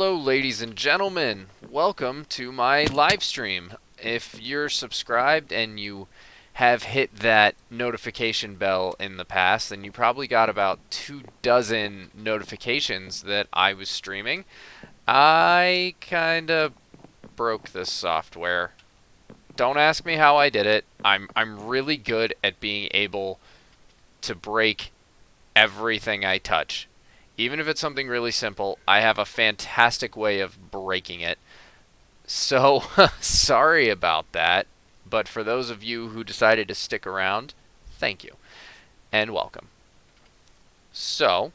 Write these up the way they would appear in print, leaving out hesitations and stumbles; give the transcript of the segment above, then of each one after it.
Hello, ladies and gentlemen. Welcome to my live stream. If you're subscribed and you have hit that notification bell in the past, then you probably got about 24 notifications that I was streaming. I kinda broke this software. Don't ask me how I did it. I'm really good at being able to break everything I touch. Even if it's something really simple, I have a fantastic way of breaking it. So, sorry about that. But for those of you who decided to stick around, thank you and welcome. So,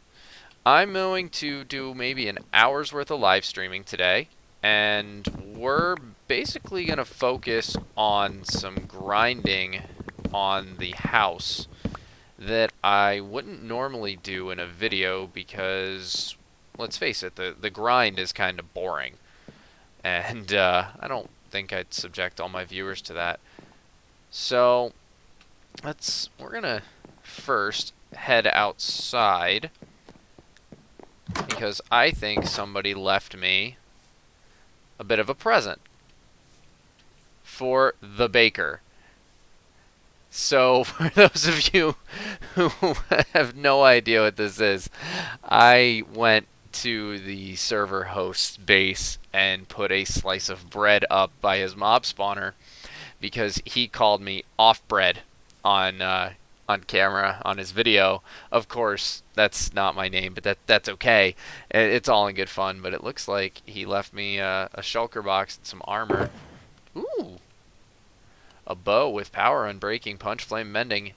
I'm going to do maybe an hour's worth of live streaming today, and we're basically going to focus on some grinding on the house that I wouldn't normally do in a video because, let's face it, the grind is kind of boring. And I don't think I'd subject all my viewers to that. So, we're going to first head outside because I think somebody left me a bit of a present for the baker. So, for those of you who have no idea what this is, I went to the server host's base and put a slice of bread up by his mob spawner because he called me off bread on camera on his video. Of course, that's not my name, but that's okay. It's all in good fun. But it looks like he left me a shulker box and some armor. Ooh. A bow with power, unbreaking, punch, flame, mending.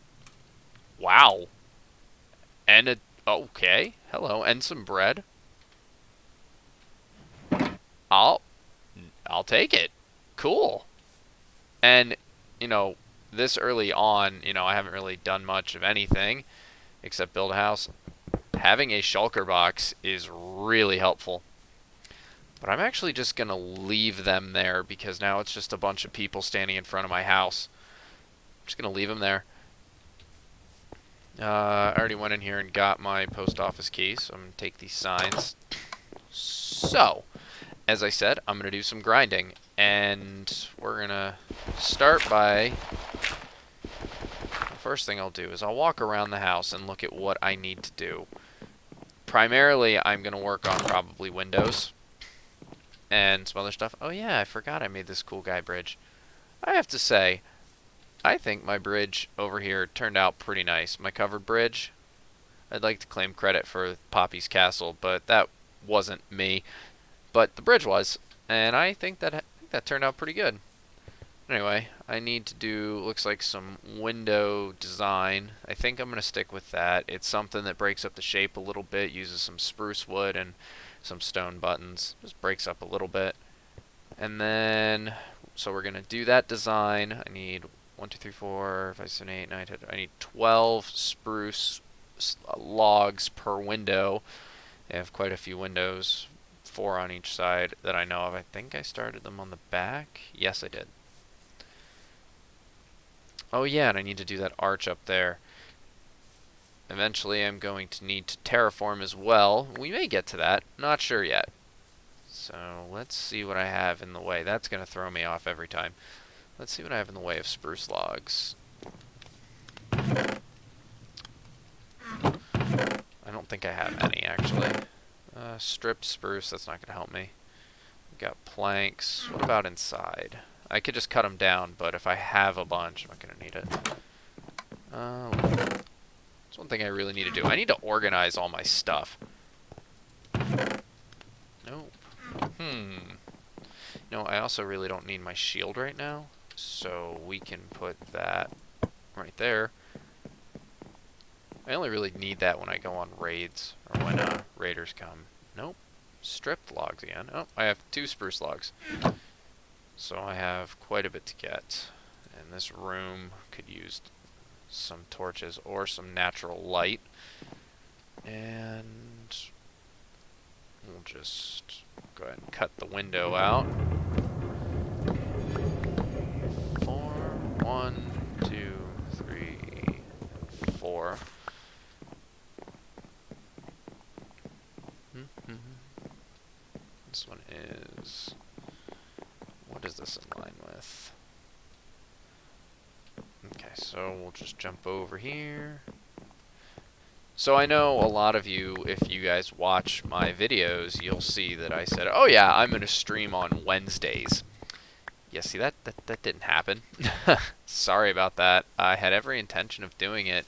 Wow. And a... Okay. Hello. And some bread. I'll take it. Cool. And, this early on, I haven't really done much of anything except build a house. Having a shulker box is really helpful. But I'm actually just going to leave them there because now it's just a bunch of people standing in front of my house. I'm just going to leave them there. I already went in here and got my post office key, so I'm going to take these signs. So, as I said, I'm going to do some grinding. And we're going to start by... The first thing I'll do is I'll walk around the house and look at what I need to do. Primarily, I'm going to work on probably windows and some other stuff. Oh yeah, I forgot I made this cool guy bridge. I have to say, I think my bridge over here turned out pretty nice. My covered bridge. I'd like to claim credit for Poppy's Castle, but that wasn't me. But the bridge was, and I think that turned out pretty good. Anyway, I need to do, looks like some window design. I think I'm going to stick with that. It's something that breaks up the shape a little bit, uses some spruce wood and some stone buttons. Just breaks up a little bit. And then, so we're going to do that design. I need 1, 2, 3, 4, 5, 6, 7, 8, 9, 10. I need 12 spruce logs per window. They have quite a few windows, 4 on each side that I know of. I think I started them on the back. Yes, I did. Oh yeah, and I need to do that arch up there. Eventually I'm going to need to terraform as well. We may get to that. Not sure yet. So let's see what I have in the way. That's going to throw me off every time. Let's see what I have in the way of spruce logs. I don't think I have any, actually. Stripped spruce, that's not going to help me. We've got planks. What about inside? I could just cut them down, but if I have a bunch, I'm not going to need it. That's one thing I really need to do. I need to organize all my stuff. Nope. No, I also really don't need my shield right now, so we can put that right there. I only really need that when I go on raids, or when raiders come. Nope. Stripped logs again. Oh, I have 2 spruce logs. So I have quite a bit to get. And this room could use some torches or some natural light. And we'll just go ahead and cut the window out. 4, 1, 2, 3, 4. This so we'll just jump over here. So I know a lot of you, if you guys watch my videos, you'll see that I said, oh yeah, I'm going to stream on Wednesdays. Yeah, see, that didn't happen. Sorry about that. I had every intention of doing it,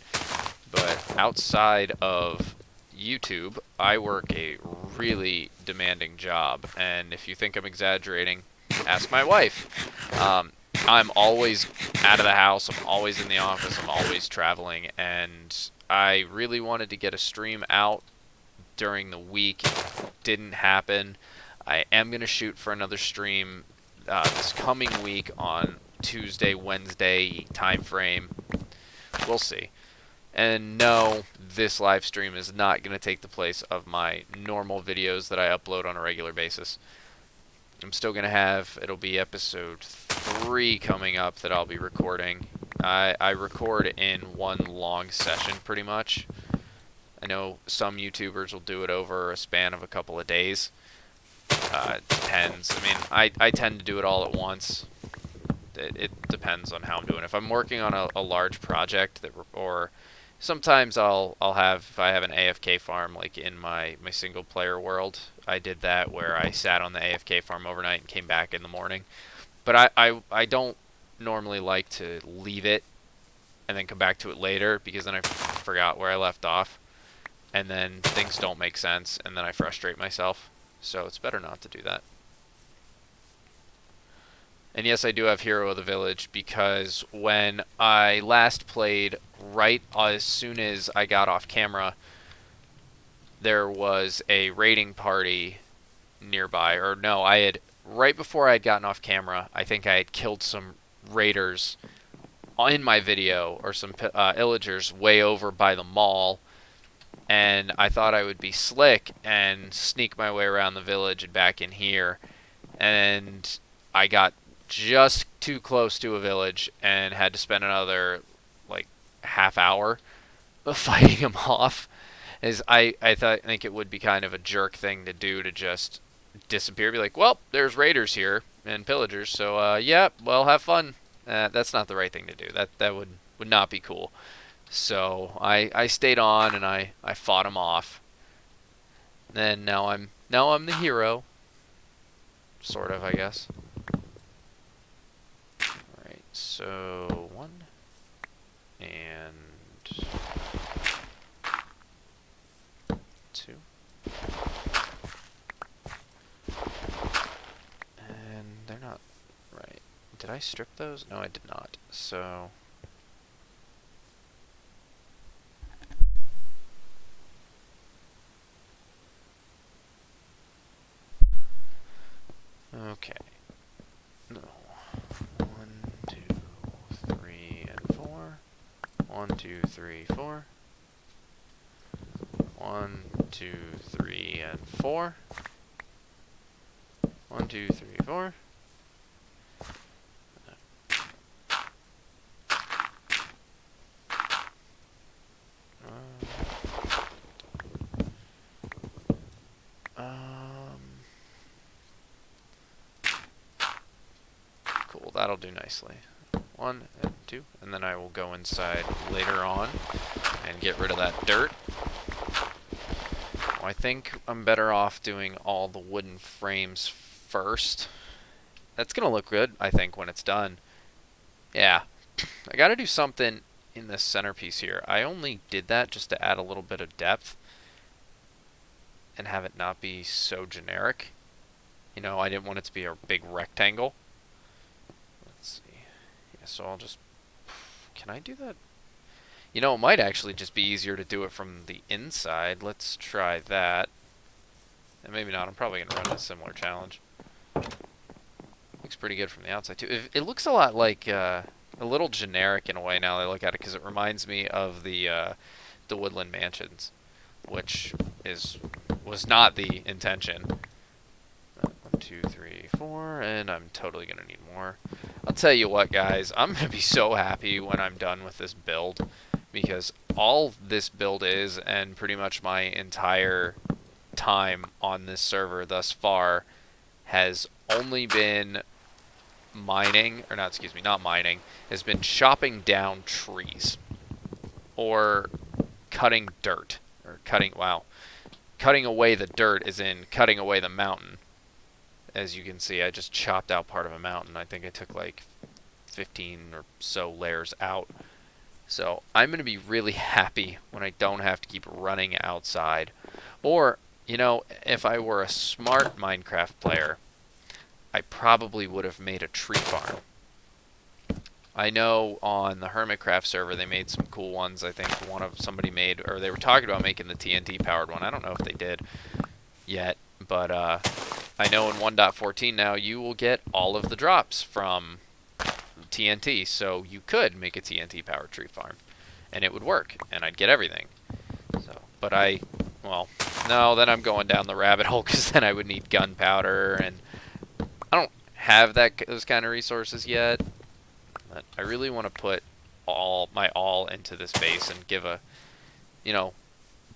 but outside of YouTube, I work a really demanding job, and if you think I'm exaggerating, ask my wife. I'm always out of the house, I'm always in the office, I'm always traveling, and I really wanted to get a stream out during the week. It didn't happen. I am going to shoot for another stream this coming week on Tuesday, Wednesday time frame. We'll see. And no, this live stream is not going to take the place of my normal videos that I upload on a regular basis. I'm still going to have, it'll be episode 3 coming up that I'll be recording. I record in one long session pretty much. I know some YouTubers will do it over a span of a couple of days. It depends. I mean, I tend to do it all at once. It depends on how I'm doing. If I'm working on a large project, or sometimes I'll have, if I have an AFK farm, like in my single player world, I did that where I sat on the AFK farm overnight and came back in the morning. But I don't normally like to leave it and then come back to it later, because then I forgot where I left off, and then things don't make sense, and then I frustrate myself. So it's better not to do that. And yes, I do have Hero of the Village, because when I last played, right as soon as I got off camera, there was a raiding party nearby. Or no, right before I had gotten off camera, I think I had killed some raiders in my video, or some illagers way over by the mall, and I thought I would be slick and sneak my way around the village and back in here, and I got just too close to a village and had to spend another like half hour fighting them off. I think it would be kind of a jerk thing to do, to just disappear, be like, well, there's raiders here and pillagers, so yeah, well, have fun. That's not the right thing to do. That would not be cool. So I stayed on, and I fought him off. And now I'm the hero, sort of, I guess. All right, so 1 and 2, and they're not right. Did I strip those? No, I did not. So okay. No. 1, 2, 3, and 4. 1, 2, 3, 4. 1, 2, 3, and 4. 1, 2, 3, 4. Cool, that'll do nicely. 1 and 2, and then I will go inside later on and get rid of that dirt. Well, I think I'm better off doing all the wooden frames first. That's gonna look good, I think, when it's done. Yeah, I gotta do something in this centerpiece here. I only did that just to add a little bit of depth and have it not be so generic. You know, I didn't want it to be a big rectangle. Let's see. Yeah, so I'll just... Can I do that? You know, it might actually just be easier to do it from the inside. Let's try that. And maybe not. I'm probably going to run a similar challenge. Looks pretty good from the outside, too. It looks a lot like... a little generic in a way now that I look at it, because it reminds me of the Woodland Mansions, which was not the intention. 1, 2, 3, 4, and I'm totally gonna need more. I'll tell you what, guys, I'm gonna be so happy when I'm done with this build, because all this build is, and pretty much my entire time on this server thus far, has only been mining, or not, excuse me, not mining, has been chopping down trees or cutting dirt, or cutting, wow, cutting away the dirt is in cutting away the mountain. As you can see, I just chopped out part of a mountain. I think I took like 15 or so layers out. So I'm going to be really happy when I don't have to keep running outside. Or, you know, if I were a smart Minecraft player, I probably would have made a tree farm. I know on the Hermitcraft server they made some cool ones. I think somebody made, or they were talking about making the TNT powered one. I don't know if they did yet, but I know in 1.14 now you will get all of the drops from TNT, so you could make a TNT powered tree farm, and it would work, and I'd get everything. So, but well, no, then I'm going down the rabbit hole because then I would need gunpowder, and I don't have those kind of resources yet. But I really want to put my all into this base and give a, you know,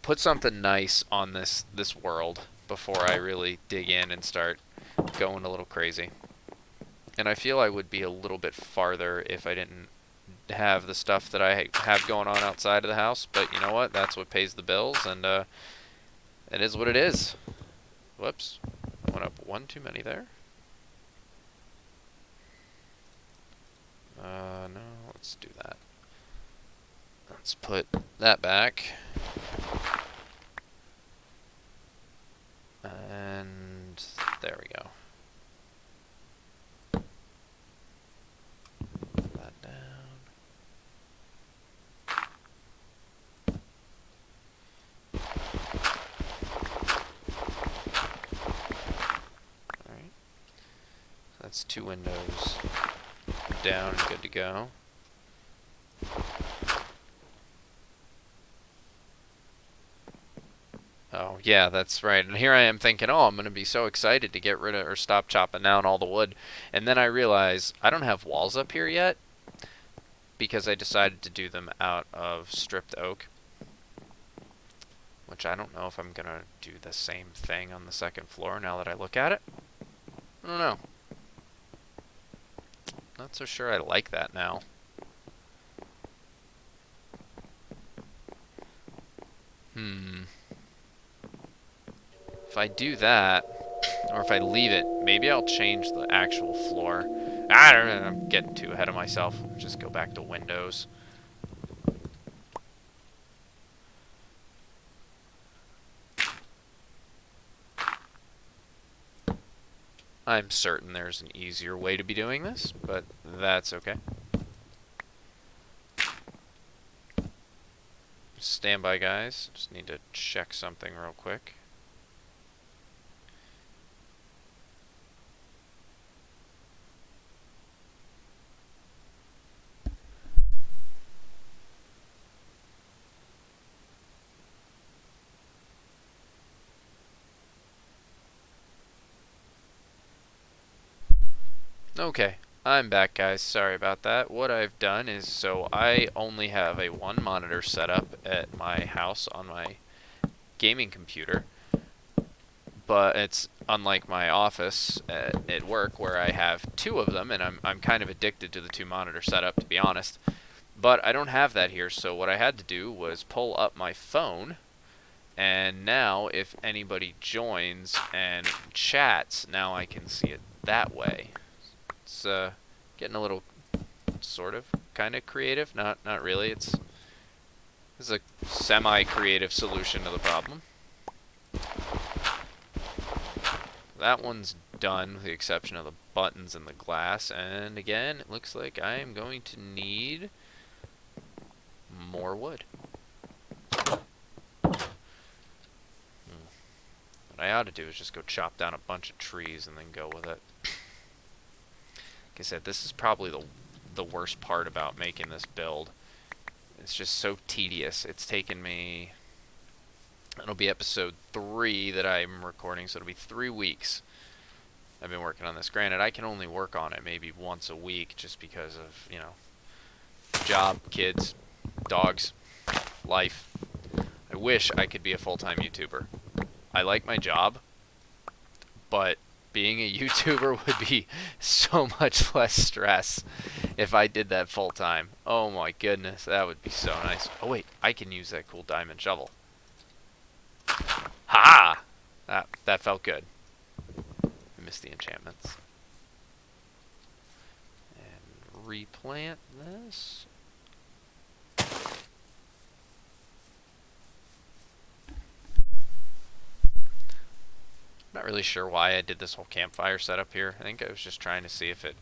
put something nice on this world before I really dig in and start going a little crazy. And I feel I would be a little bit farther if I didn't have the stuff that I have going on outside of the house. But you know what? That's what pays the bills, and it is what it is. Whoops. Went up one too many there. No, let's do that. Let's put that back. And there we go. Put that down. Alright. That's 2 windows down and good to go. Oh, yeah, that's right. And here I am thinking, oh, I'm going to be so excited to get rid of or stop chopping down all the wood. And then I realize I don't have walls up here yet because I decided to do them out of stripped oak. Which I don't know if I'm going to do the same thing on the second floor now that I look at it. I don't know. Not so sure I like that now. If I do that, or if I leave it, maybe I'll change the actual floor. I don't know, I'm getting too ahead of myself. Just go back to windows. I'm certain there's an easier way to be doing this, but that's okay. Stand by, guys. Just need to check something real quick. Okay, I'm back, guys. Sorry about that. What I've done is, so I only have a 1 monitor set up at my house on my gaming computer, but it's unlike my office at work where I have 2 of them, and I'm kind of addicted to the 2 monitor setup, to be honest. But I don't have that here, so what I had to do was pull up my phone, and now if anybody joins and chats, now I can see it that way. It's getting a little sort of kind of creative. Not really. This is a semi-creative solution to the problem. That one's done with the exception of the buttons and the glass, and again it looks like I am going to need more wood. What I ought to do is just go chop down a bunch of trees and then go with it. Like I said, this is probably the worst part about making this build. It's just so tedious. It's taken me... It'll be episode 3 that I'm recording, so it'll be 3 weeks I've been working on this. Granted, I can only work on it maybe once a week just because of, you know, job, kids, dogs, life. I wish I could be a full-time YouTuber. I like my job, but being a YouTuber would be so much less stress if I did that full time. Oh my goodness, that would be so nice. Oh wait, I can use that cool diamond shovel. Ha! That felt good. I missed the enchantments. And replant this. Not really sure why I did this whole campfire setup here. I think I was just trying to see if it,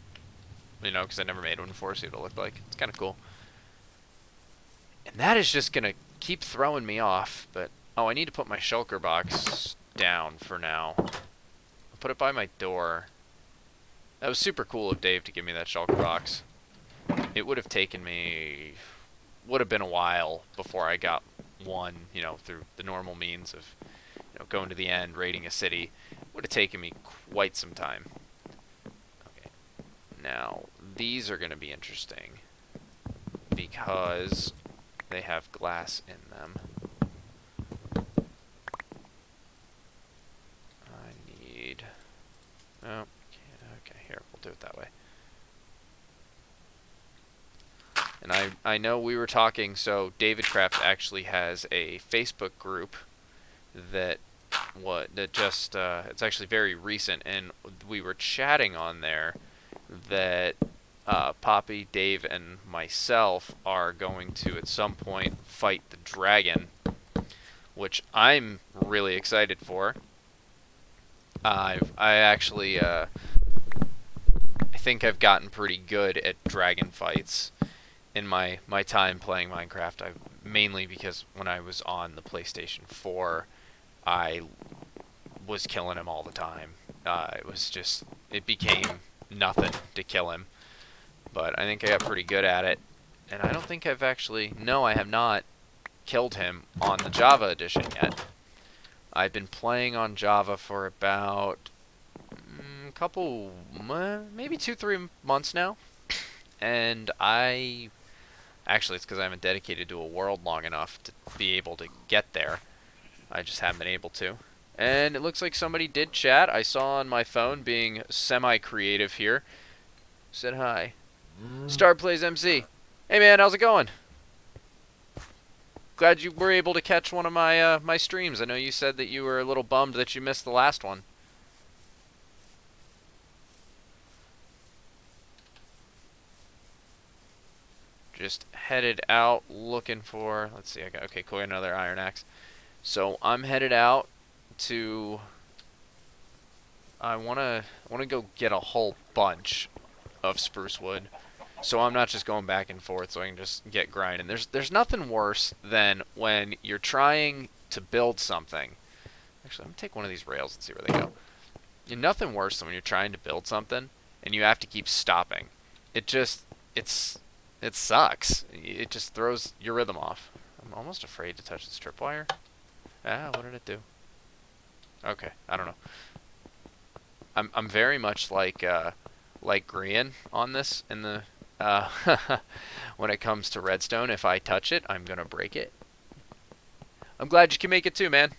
you know, because I never made one before, see what it looked like. It's kind of cool. And that is just going to keep throwing me off, but, oh, I need to put my shulker box down for now. I'll put it by my door. That was super cool of Dave to give me that shulker box. It would have taken me, would have been a while before I got one, you know, through the normal means of, you know, going to the end, raiding a city. Would have taken me quite some time. Okay. Now, these are going to be interesting because they have glass in them. I need... Oh, okay, here, we'll do it that way. And I know we were talking, so Davidcraft actually has a Facebook group that just it's actually very recent, and we were chatting on there that Poppy, Dave, and myself are going to at some point fight the dragon, which I'm really excited for. I actually I think I've gotten pretty good at dragon fights in my time playing Minecraft. Mainly because when I was on the PlayStation 4, I was killing him all the time. It became nothing to kill him. But I think I got pretty good at it. And I don't think I've actually, no, I have not killed him on the Java edition yet. I've been playing on Java for about a couple, maybe 2-3 months now. And actually it's because I haven't dedicated to a world long enough to be able to get there. I just haven't been able to. And it looks like somebody did chat. I saw on my phone, being semi-creative here. Said hi. Star Plays MC. Hey man, how's it going? Glad you were able to catch one of my my streams. I know you said that you were a little bummed that you missed the last one. Just headed out looking for, let's see, okay, cool, another iron axe. So I'm headed out to, I wanna go get a whole bunch of spruce wood, so I'm not just going back and forth, so I can just get grinding. There's nothing worse than when you're trying to build something. Actually, I'm gonna take one of these rails and see where they go. Nothing worse than when you're trying to build something and you have to keep stopping. It sucks. It just throws your rhythm off. I'm almost afraid to touch this tripwire. What did it do? Okay, I don't know. I'm very much like Grian on this in the when it comes to redstone. If I touch it, I'm gonna break it. I'm glad you can make it too, man.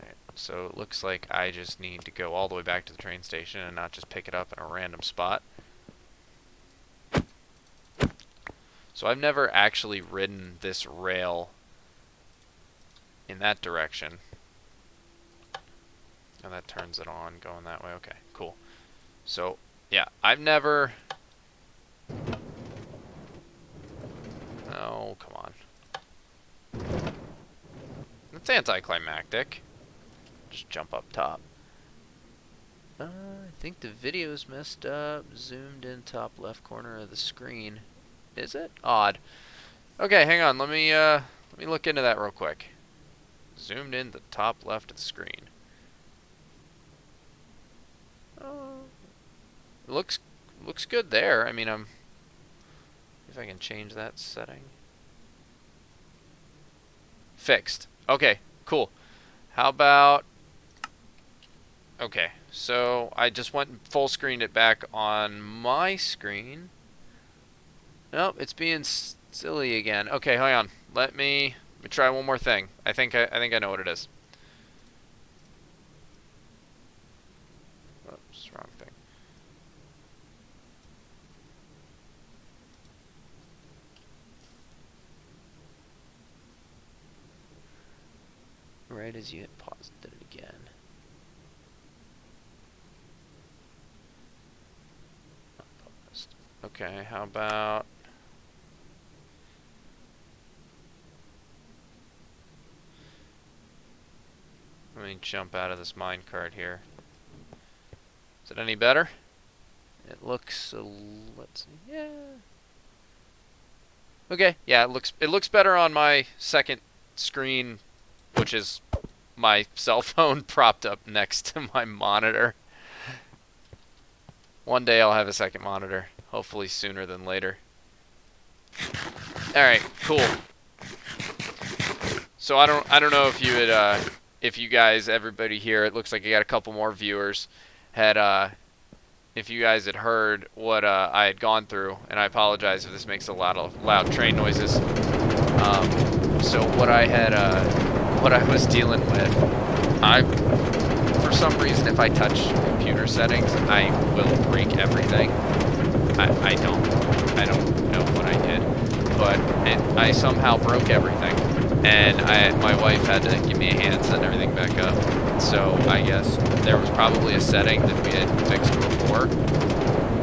Alright, so it looks like I just need to go all the way back to the train station and not just pick it up in a random spot. So I've never actually ridden this rail in that direction. And that turns it on going that way. Okay, cool. So, yeah, I've never... Oh, come on. That's anticlimactic. Just jump up top. I think the video's messed up. Zoomed in top left corner of the screen. Is it? Odd. Okay, hang on. Let me look into that real quick. Zoomed in the top left of the screen. It looks good there. I mean, if I can change that setting. Fixed. Okay, cool. How about... Okay, so I just went and full screened it back on my screen. Nope, it's being silly again. Okay, hang on. Let me try one more thing. I think I know what it is. right as you hit pause, did it again. Paused. Okay, how about... Let me jump out of this minecart here. Is it any better? It looks... let's see. Yeah. Okay, yeah, it looks better on my second screen, which is my cell phone propped up next to my monitor. One day I'll have a second monitor, hopefully sooner than later. All right, cool. So I don't know if you had if you guys, everybody here, it looks like I got a couple more viewers, had if you guys had heard what I had gone through, and I apologize if this makes a lot of loud train noises. So what I was dealing with, for some reason, if I touch computer settings, I will break everything. I don't know what I did, but I somehow broke everything, and my wife had to give me a hand setting everything back up. So I guess there was probably a setting that we had fixed before,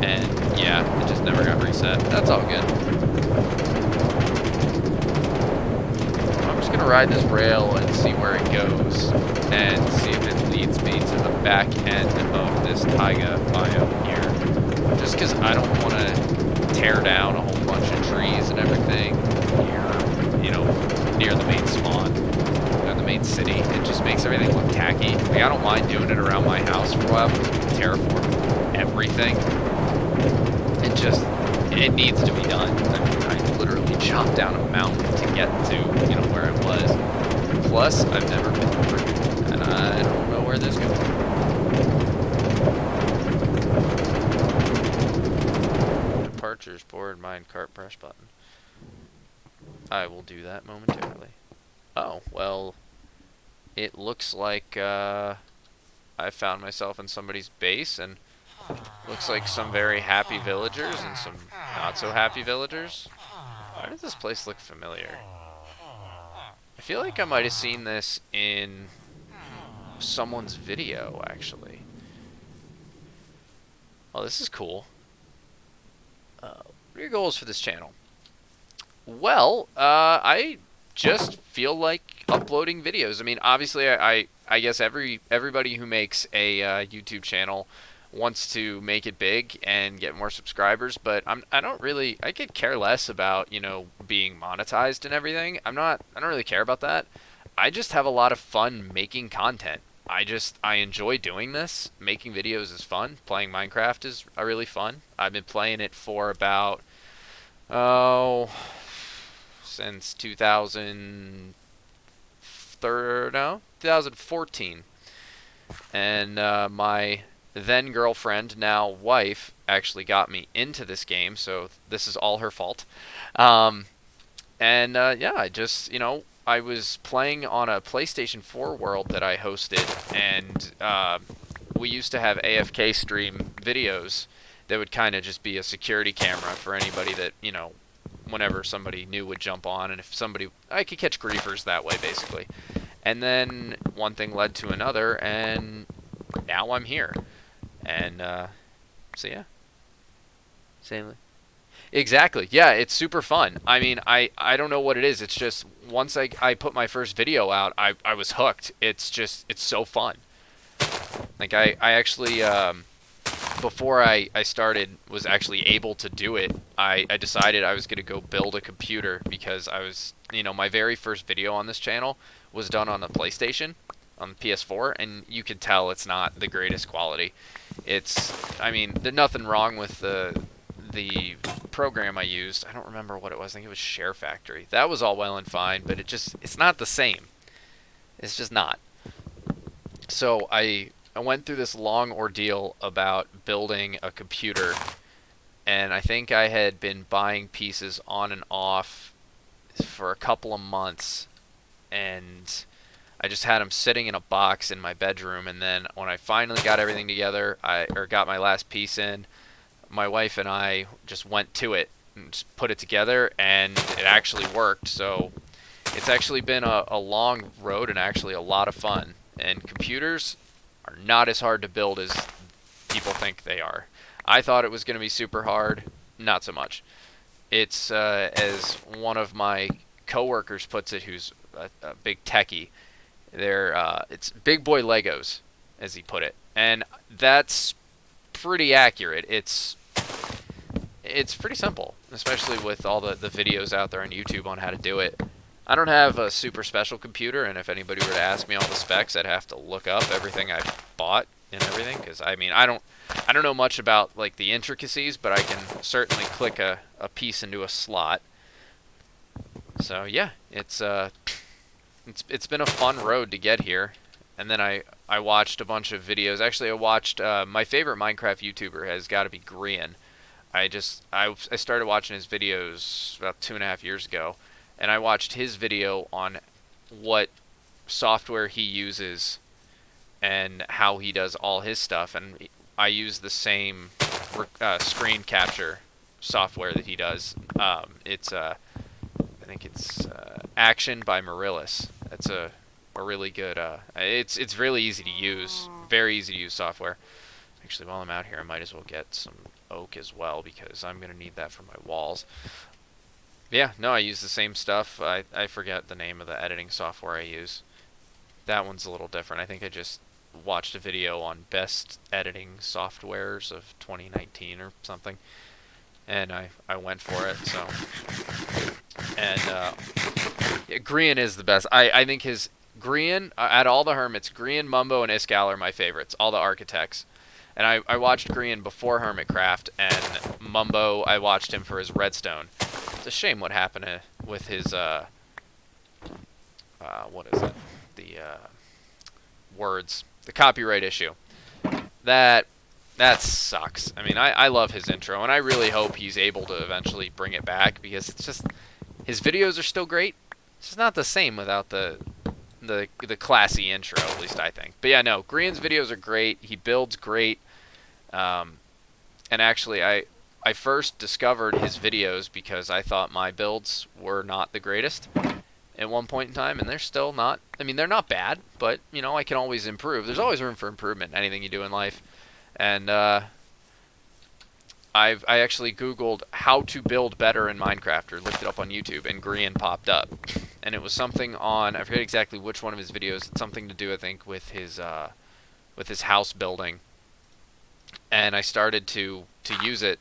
and yeah, it just never got reset. That's all good. I'm just gonna ride this rail and see where it goes, and see if it leads me to the back end of this taiga biome here. Just because I don't want to tear down a whole bunch of trees and everything near the main spawn, the main city. It just makes everything look tacky. Like, I don't mind doing it around my house for a while because we terraform everything. It needs to be done. I mean, I literally chopped down a mountain to get to, where I was. Plus, I've never been through, and I don't know where this goes. Departures, board, minecart, press button. I will do that momentarily. Oh, well, it looks like I found myself in somebody's base, and looks like some very happy villagers and some not so happy villagers. Why does this place look familiar? I feel like I might have seen this in someone's video, actually. Oh, this is cool. What are your goals for this channel? Well, I just feel like uploading videos. I mean, obviously, I guess everybody who makes a YouTube channel wants to make it big and get more subscribers, but I could care less about, being monetized and everything. I don't really care about that. I just have a lot of fun making content. I enjoy doing this. Making videos is fun. Playing Minecraft is really fun. I've been playing it for about, since 2014. And my then girlfriend, now wife, actually got me into this game, so this is all her fault. Yeah, I was playing on a PlayStation 4 world that I hosted, and we used to have AFK stream videos that would kind of just be a security camera for anybody that, whenever somebody new would jump on, and I could catch griefers that way, basically. And then one thing led to another, and now I'm here. And, so yeah. Same. Exactly. Yeah, it's super fun. I mean, I don't know what it is. It's just, once I put my first video out, I was hooked. It's so fun. Like, I actually, before I was actually able to do it, I decided I was going to go build a computer because I was, my very first video on this channel was done on the PlayStation, on the PS4, and you can tell it's not the greatest quality. I mean, there's nothing wrong with the program I used. I don't remember what it was. I think it was Share Factory. That was all well and fine, but it's not the same. It's just not. So I went through this long ordeal about building a computer, and I think I had been buying pieces on and off for a couple of months, and I just had them sitting in a box in my bedroom. And then when I finally got everything together, got my last piece in, my wife and I just went to it and just put it together, and it actually worked. So It's actually been a long road and actually a lot of fun. And computers are not as hard to build as people think they are. I thought it was going to be super hard. Not so much. It's as one of my coworkers puts it, who's a big techie. It's big boy Legos, as he put it, and that's pretty accurate. It's pretty simple, especially with all the videos out there on YouTube on how to do it. I don't have a super special computer, and if anybody were to ask me all the specs, I'd have to look up everything I bought and everything, because I mean, I don't know much about like the intricacies, but I can certainly click a piece into a slot. So yeah, it's been a fun road to get here. And then I watched a bunch of videos. Actually, I watched my favorite Minecraft YouTuber has got to be Grian. I started watching his videos about 2.5 years ago, and I watched his video on what software he uses and how he does all his stuff. And I use the same screen capture software that he does. I think it's Action by Marillis. That's a really good. It's really easy to use, very easy to use software. Actually, while I'm out here, I might as well get some oak as well because I'm gonna need that for my walls. Yeah, no, I use the same stuff. I forget the name of the editing software I use. That one's a little different. I think I just watched a video on best editing softwares of 2019 or something, and I went for it. So, and yeah, Grian is the best. I think his Grian, out of all the hermits, Grian, Mumbo, and Iskall are my favorites. All the architects. And I watched Grian before Hermitcraft, and Mumbo, I watched him for his redstone. It's a shame what happened with his, what is it? The, words. The copyright issue. That sucks. I mean, I love his intro, and I really hope he's able to eventually bring it back, because it's just, his videos are still great. It's just not the same without the classy intro, at least I think. But yeah, no, Grian's videos are great. He builds great. And actually, I first discovered his videos because I thought my builds were not the greatest at one point in time, and they're still not. I mean, they're not bad, but, you know, I can always improve. There's always room for improvement in anything you do in life. And I actually Googled how to build better in Minecraft, or looked it up on YouTube, and Grian popped up. And it was something on, I forget exactly which one of his videos. It's something to do, I think, with his house building. And I started to use it.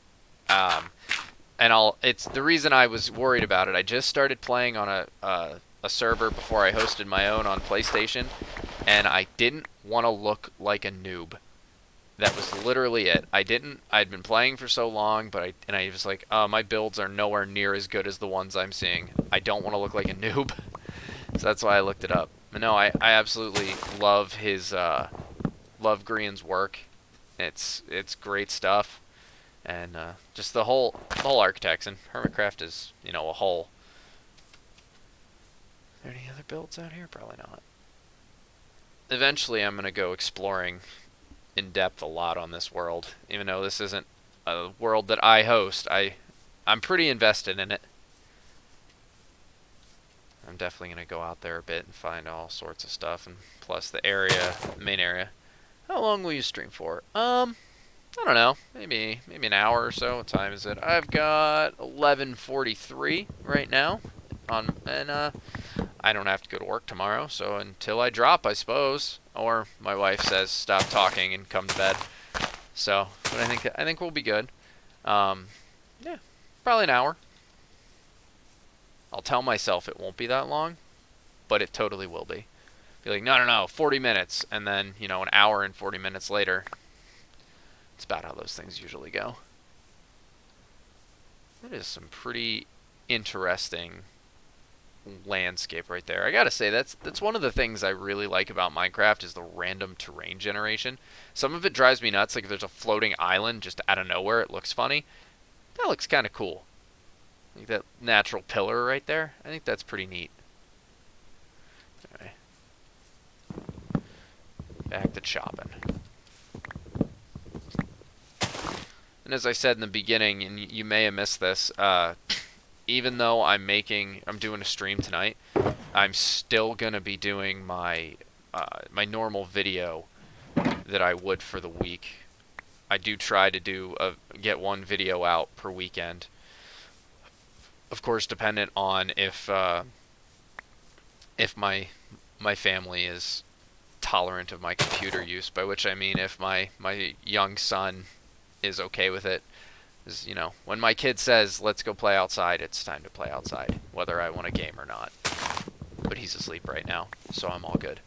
It's the reason I was worried about it. I just started playing on a server before I hosted my own on PlayStation, and I didn't want to look like a noob. That was literally it. I'd been playing for so long, but I was like, oh, my builds are nowhere near as good as the ones I'm seeing. I don't want to look like a noob. So that's why I looked it up. But no, I absolutely love love Grian's work. It's great stuff. And just the whole architects, and Hermitcraft is, you know, a whole. Are there any other builds out here? Probably not. Eventually I'm going to go exploring in depth a lot on this world, even though this isn't a world that I host. I'm pretty invested in it. I'm definitely going to go out there a bit and find all sorts of stuff, and plus the main area. How long will you stream for? I don't know, maybe an hour or so. What time is it? I've got 11:43 right now, and I don't have to go to work tomorrow, so until I drop, I suppose, or my wife says stop talking and come to bed. So, but I think we'll be good. Yeah, probably an hour. I'll tell myself it won't be that long, but it totally will be. Be like, no, 40 minutes, and then, you know, an hour and 40 minutes later. It's about how those things usually go. That is some pretty interesting landscape right there. I gotta say, that's one of the things I really like about Minecraft is the random terrain generation. Some of it drives me nuts, like if there's a floating island just out of nowhere, it looks funny. That looks kind of cool. Like that natural pillar right there. I think that's pretty neat. Anyway. Back to chopping. And as I said in the beginning, and you may have missed this, even though I'm doing a stream tonight, I'm still gonna be doing my normal video that I would for the week. I do try to get one video out per weekend. Of course, dependent on if my family is tolerant of my computer use, by which I mean if my young son is okay with it. Is, you know, when my kid says, let's go play outside, it's time to play outside, whether I want a game or not. But he's asleep right now, so I'm all good.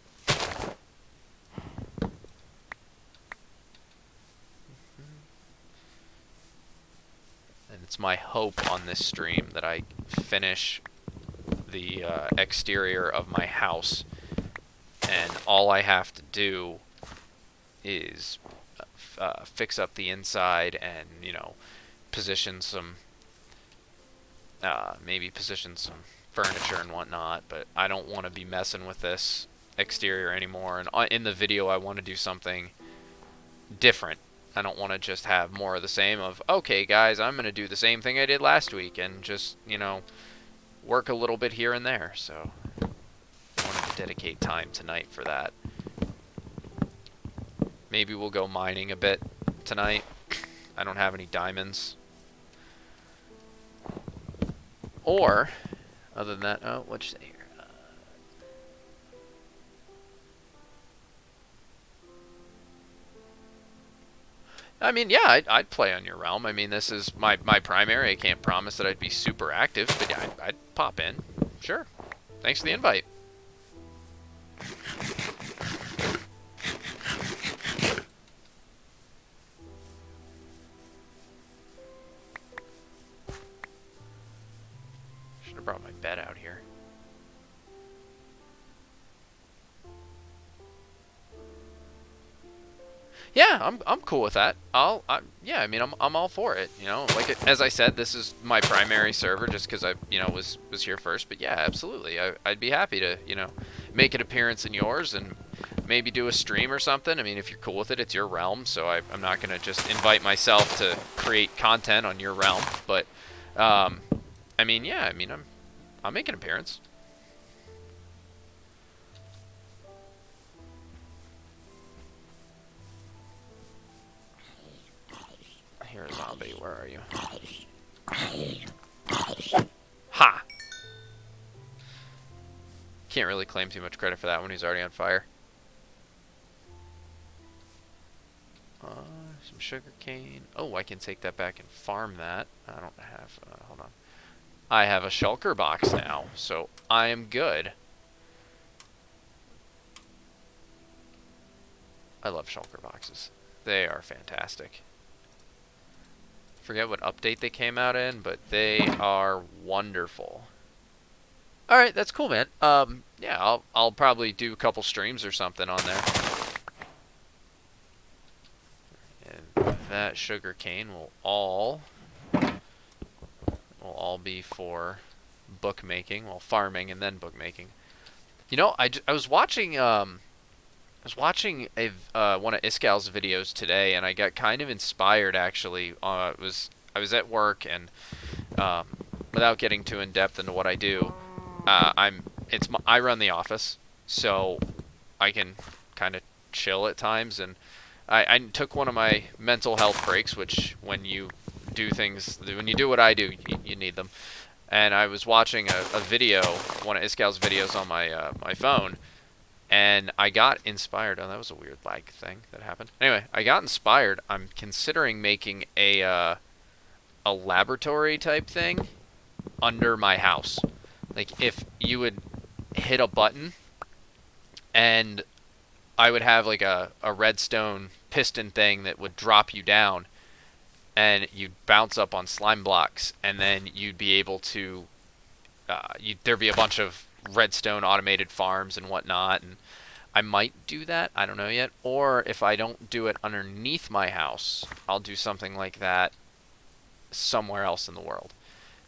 And it's my hope on this stream that I finish the exterior of my house, and all I have to do is fix up the inside and, you know, position some, maybe position some furniture and whatnot, but I don't want to be messing with this exterior anymore. And in the video, I want to do something different. I don't want to just have more of the same of, okay, guys, I'm going to do the same thing I did last week and just, you know, work a little bit here and there. So I wanted to dedicate time tonight for that. Maybe we'll go mining a bit tonight. I don't have any diamonds. Or, other than that, oh, what'd you say here? I mean, yeah, I'd play on your realm. I mean, this is my primary. I can't promise that I'd be super active, but yeah, I'd pop in. Sure. Thanks for the invite. Should have brought my bed out here. Yeah, I'm cool with that. Yeah, I mean, I'm all for it. You know, like as I said, this is my primary server just because I, you know, was here first. But yeah, absolutely, I'd be happy to, you know, make an appearance in yours and maybe do a stream or something. I mean, if you're cool with it, it's your realm, so I'm not gonna just invite myself to create content on your realm. But, I mean, yeah, I mean, I'll make an appearance. Here, zombie, where are you? Ha! Can't really claim too much credit for that when he's already on fire. Some sugar cane. Oh, I can take that back and farm that. I don't have, hold on. I have a shulker box now, so I am good. I love shulker boxes. They are fantastic. Forget what update they came out in, but they are wonderful. All right, that's cool, man. Yeah, I'll probably do a couple streams or something on there. And that sugar cane will all be for bookmaking, well, farming and then bookmaking. You know, I was watching a one of Iscal's videos today, and I got kind of inspired actually. I was at work, and without getting too in depth into what I do, I run the office, so I can kind of chill at times, and I took one of my mental health breaks, which when you do what I do, you need them. And I was watching a video, one of Iscal's videos on my phone. And I got inspired. Oh, that was a weird lag thing that happened. Anyway, I got inspired. I'm considering making a laboratory type thing under my house. Like, if you would hit a button, and I would have like a redstone piston thing that would drop you down, and you'd bounce up on slime blocks, and then you'd be able to, there'd be a bunch of redstone automated farms and whatnot, and I might do that, I don't know yet. Or if I don't do it underneath my house, I'll do something like that somewhere else in the world.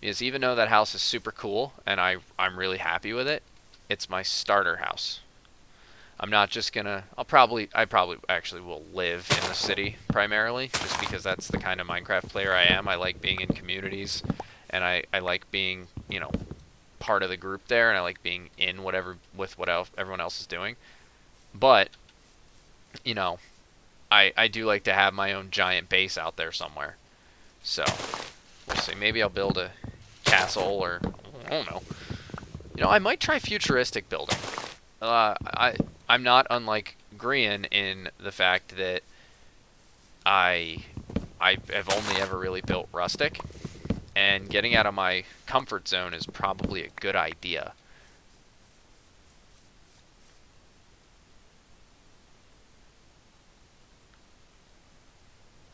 Because even though that house is super cool and I'm really happy with it, it's my starter house. I'm not just gonna, I probably actually will live in the city primarily, just because that's the kind of Minecraft player I am. I like being in communities, and I like being, you know, part of the group there, and I like being in whatever with what else everyone else is doing. But you know, I do like to have my own giant base out there somewhere. So we'll see. Maybe I'll build a castle, or I don't know. You know, I might try futuristic building. I'm not unlike Grian in the fact that I have only ever really built rustic, and getting out of my comfort zone is probably a good idea.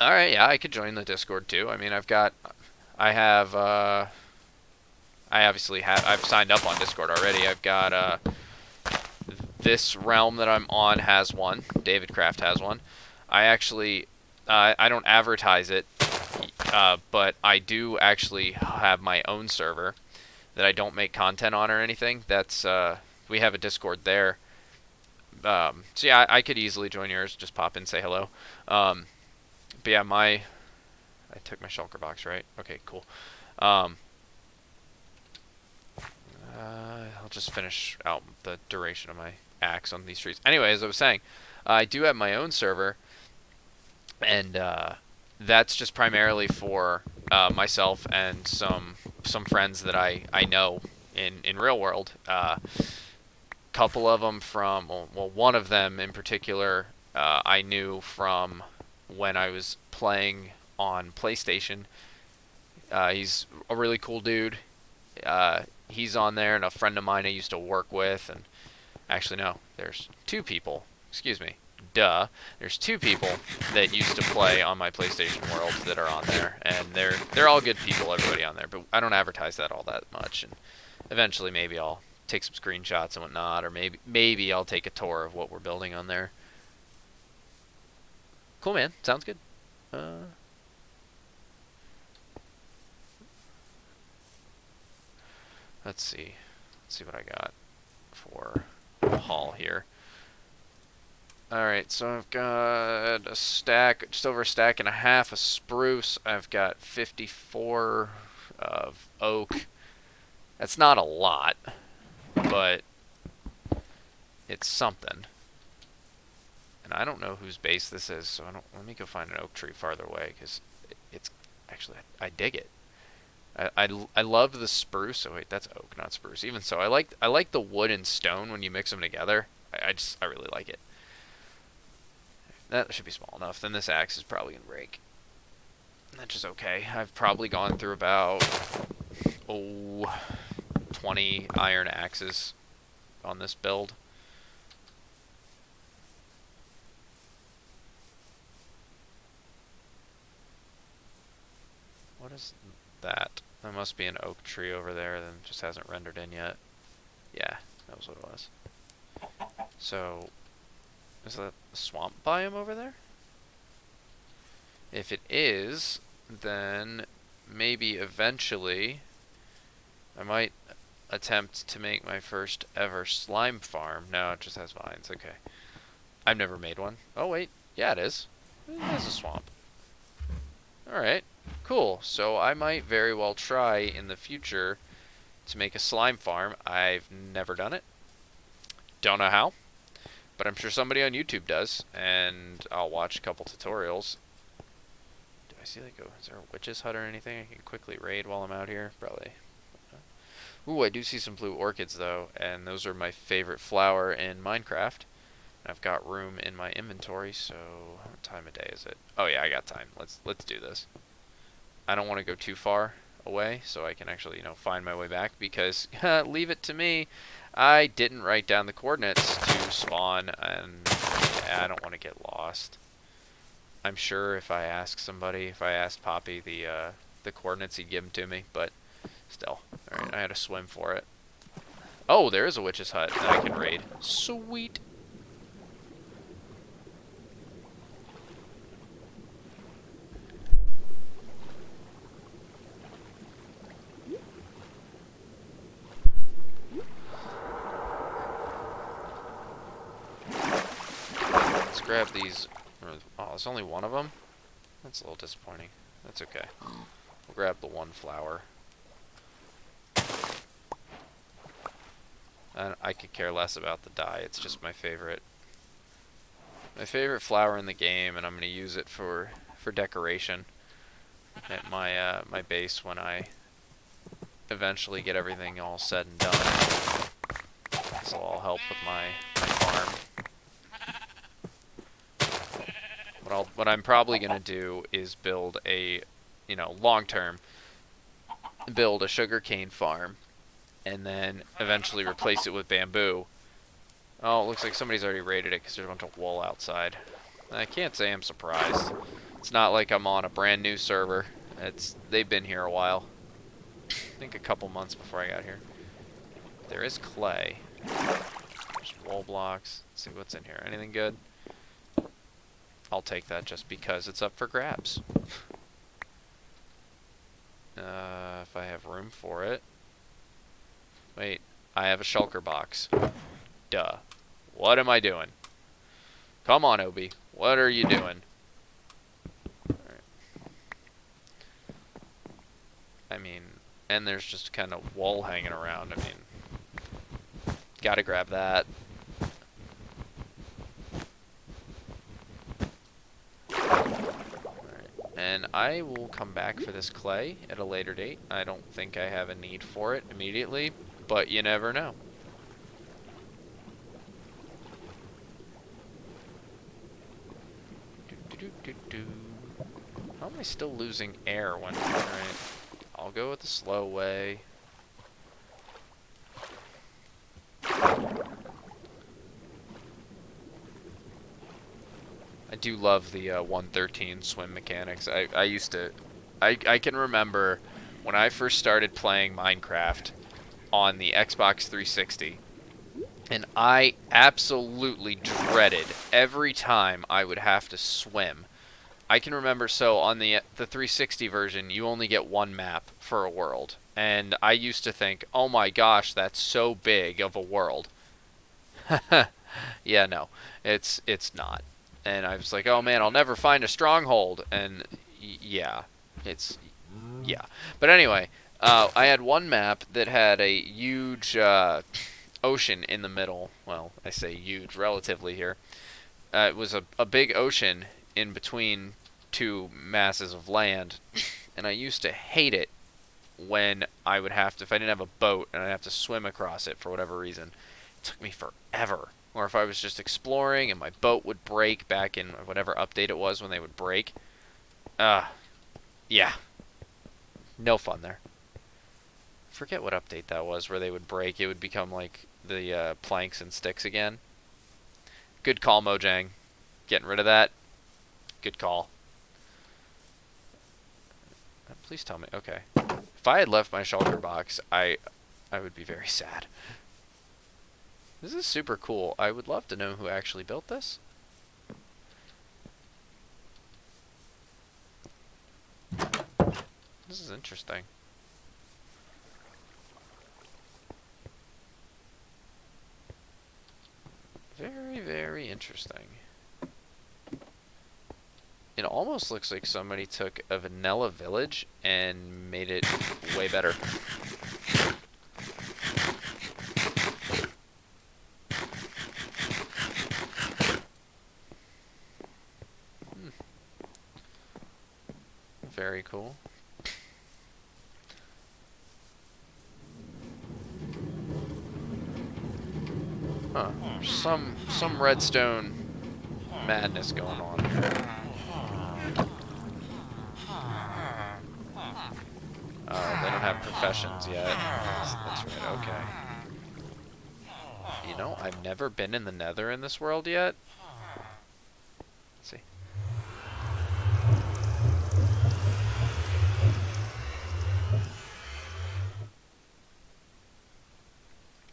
All right, yeah, I could join the Discord too. I mean, I have, I obviously have, I've signed up on Discord already. I've got, this realm that I'm on has one. Davidcraft has one. I actually, I don't advertise it, but I do actually have my own server that I don't make content on or anything. That's, we have a Discord there. So yeah, I could easily join yours. Just pop in, say hello. But yeah, I took my shulker box, right? Okay, cool. I'll just finish out the duration of my axe on these trees. Anyway, as I was saying, I do have my own server, and that's just primarily for myself and some friends that I know in real world. Couple of them from, well, one of them in particular, I knew from when I was playing on PlayStation. He's a really cool dude. He's on there, and a friend of mine I used to work with, and actually no, there's two people. Excuse me. Duh. There's two people that used to play on my PlayStation world that are on there, and they're all good people, everybody on there, but I don't advertise that all that much, and eventually maybe I'll take some screenshots and whatnot, or maybe I'll take a tour of what we're building on there. Cool, man. Sounds good. Let's see. Let's see what I got for the haul here. Alright, so I've got a stack, just over a stack and a half of spruce. I've got 54 of oak. That's not a lot, but it's something. And I don't know whose base this is, so let me go find an oak tree farther away, because it's actually, I dig it. I love the spruce. Oh wait, that's oak, not spruce. Even so, I like the wood and stone when you mix them together. I really like it. That should be small enough. Then this axe is probably gonna break. That's just okay. I've probably gone through about 20 iron axes on this build. What is that? There must be an oak tree over there that just hasn't rendered in yet. Yeah, that was what it was. So, is that a swamp biome over there? If it is, then maybe eventually I might attempt to make my first ever slime farm. No, it just has vines. Okay. I've never made one. Oh, wait. Yeah, it is. It is a swamp. Alright. Cool. So I might very well try in the future to make a slime farm. I've never done it. Don't know how. But I'm sure somebody on YouTube does, and I'll watch a couple tutorials. Do I see like is there a witch's hut or anything I can quickly raid while I'm out here? Probably. Ooh, I do see some blue orchids though, and those are my favorite flower in Minecraft. I've got room in my inventory, so what time of day is it? Oh yeah, I got time. Let's do this. I don't want to go too far away, so I can actually, find my way back, because leave it to me. I didn't write down the coordinates to spawn, and yeah, I don't want to get lost. I'm sure if I asked Poppy the coordinates, he'd give them to me, but still. Alright, I had to swim for it. Oh, there is a witch's hut that I can raid. Sweet. Let's grab these. Oh, there's only one of them? That's a little disappointing. That's okay. We'll grab the one flower. I could care less about the dye. It's just my favorite flower in the game, and I'm gonna use it for decoration at my my base when I eventually get everything all said and done. This will all help with my farm. What I'm probably gonna do is build a, you know, long term, build a sugarcane farm, and then eventually replace it with bamboo. Oh, it looks like somebody's already raided it because there's a bunch of wool outside. I can't say I'm surprised. It's not like I'm on a brand new server. They've been here a while. I think a couple months before I got here. There is clay. There's wool blocks. Let's see what's in here. Anything good? I'll take that just because it's up for grabs. If I have room for it. Wait, I have a shulker box. Duh. What am I doing? Come on, Obi. What are you doing? Alright. I mean, and there's just kind of wool hanging around. I mean, gotta grab that. And I will come back for this clay at a later date. I don't think I have a need for it immediately, but you never know. How am I still losing air when... Alright, I'll go with the slow way. I do love the 113 swim mechanics. I can remember when I first started playing Minecraft on the Xbox 360, and I absolutely dreaded every time I would have to swim. I can remember, so on the 360 version, you only get one map for a world, and I used to think, oh my gosh, that's so big of a world. Yeah, no, it's not. And I was like, oh man, I'll never find a stronghold. And yeah, yeah. But anyway, I had one map that had a huge ocean in the middle. Well, I say huge, relatively here. It was a big ocean in between two masses of land. And I used to hate it when I would have to, if I didn't have a boat and I'd have to swim across it for whatever reason. It took me forever. Or if I was just exploring and my boat would break back in whatever update it was when they would break. Yeah. No fun there. Forget what update that was where they would break. It would become like the planks and sticks again. Good call, Mojang. Getting rid of that. Good call. Please tell me. Okay. If I had left my shulker box, I would be very sad. This is super cool. I would love to know who actually built this. This is interesting. Very, very interesting. It almost looks like somebody took a vanilla village and made it way better. Very cool. Huh. Some redstone madness going on. They don't have professions yet. That's right, okay. You know, I've never been in the Nether in this world yet. Let's see.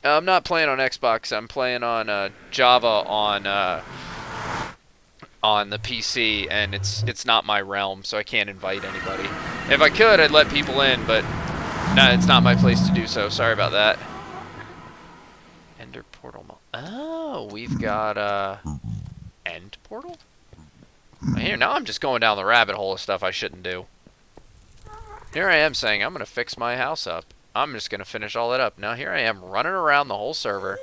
I'm not playing on Xbox. I'm playing on Java on the PC, and it's not my realm, so I can't invite anybody. If I could, I'd let people in, but no, it's not my place to do so. Sorry about that. Ender portal. Oh, we've got end portal. Here now, I'm just going down the rabbit hole of stuff I shouldn't do. Here I am saying I'm gonna fix my house up, I'm just gonna finish all that up. Now here I am running around the whole server.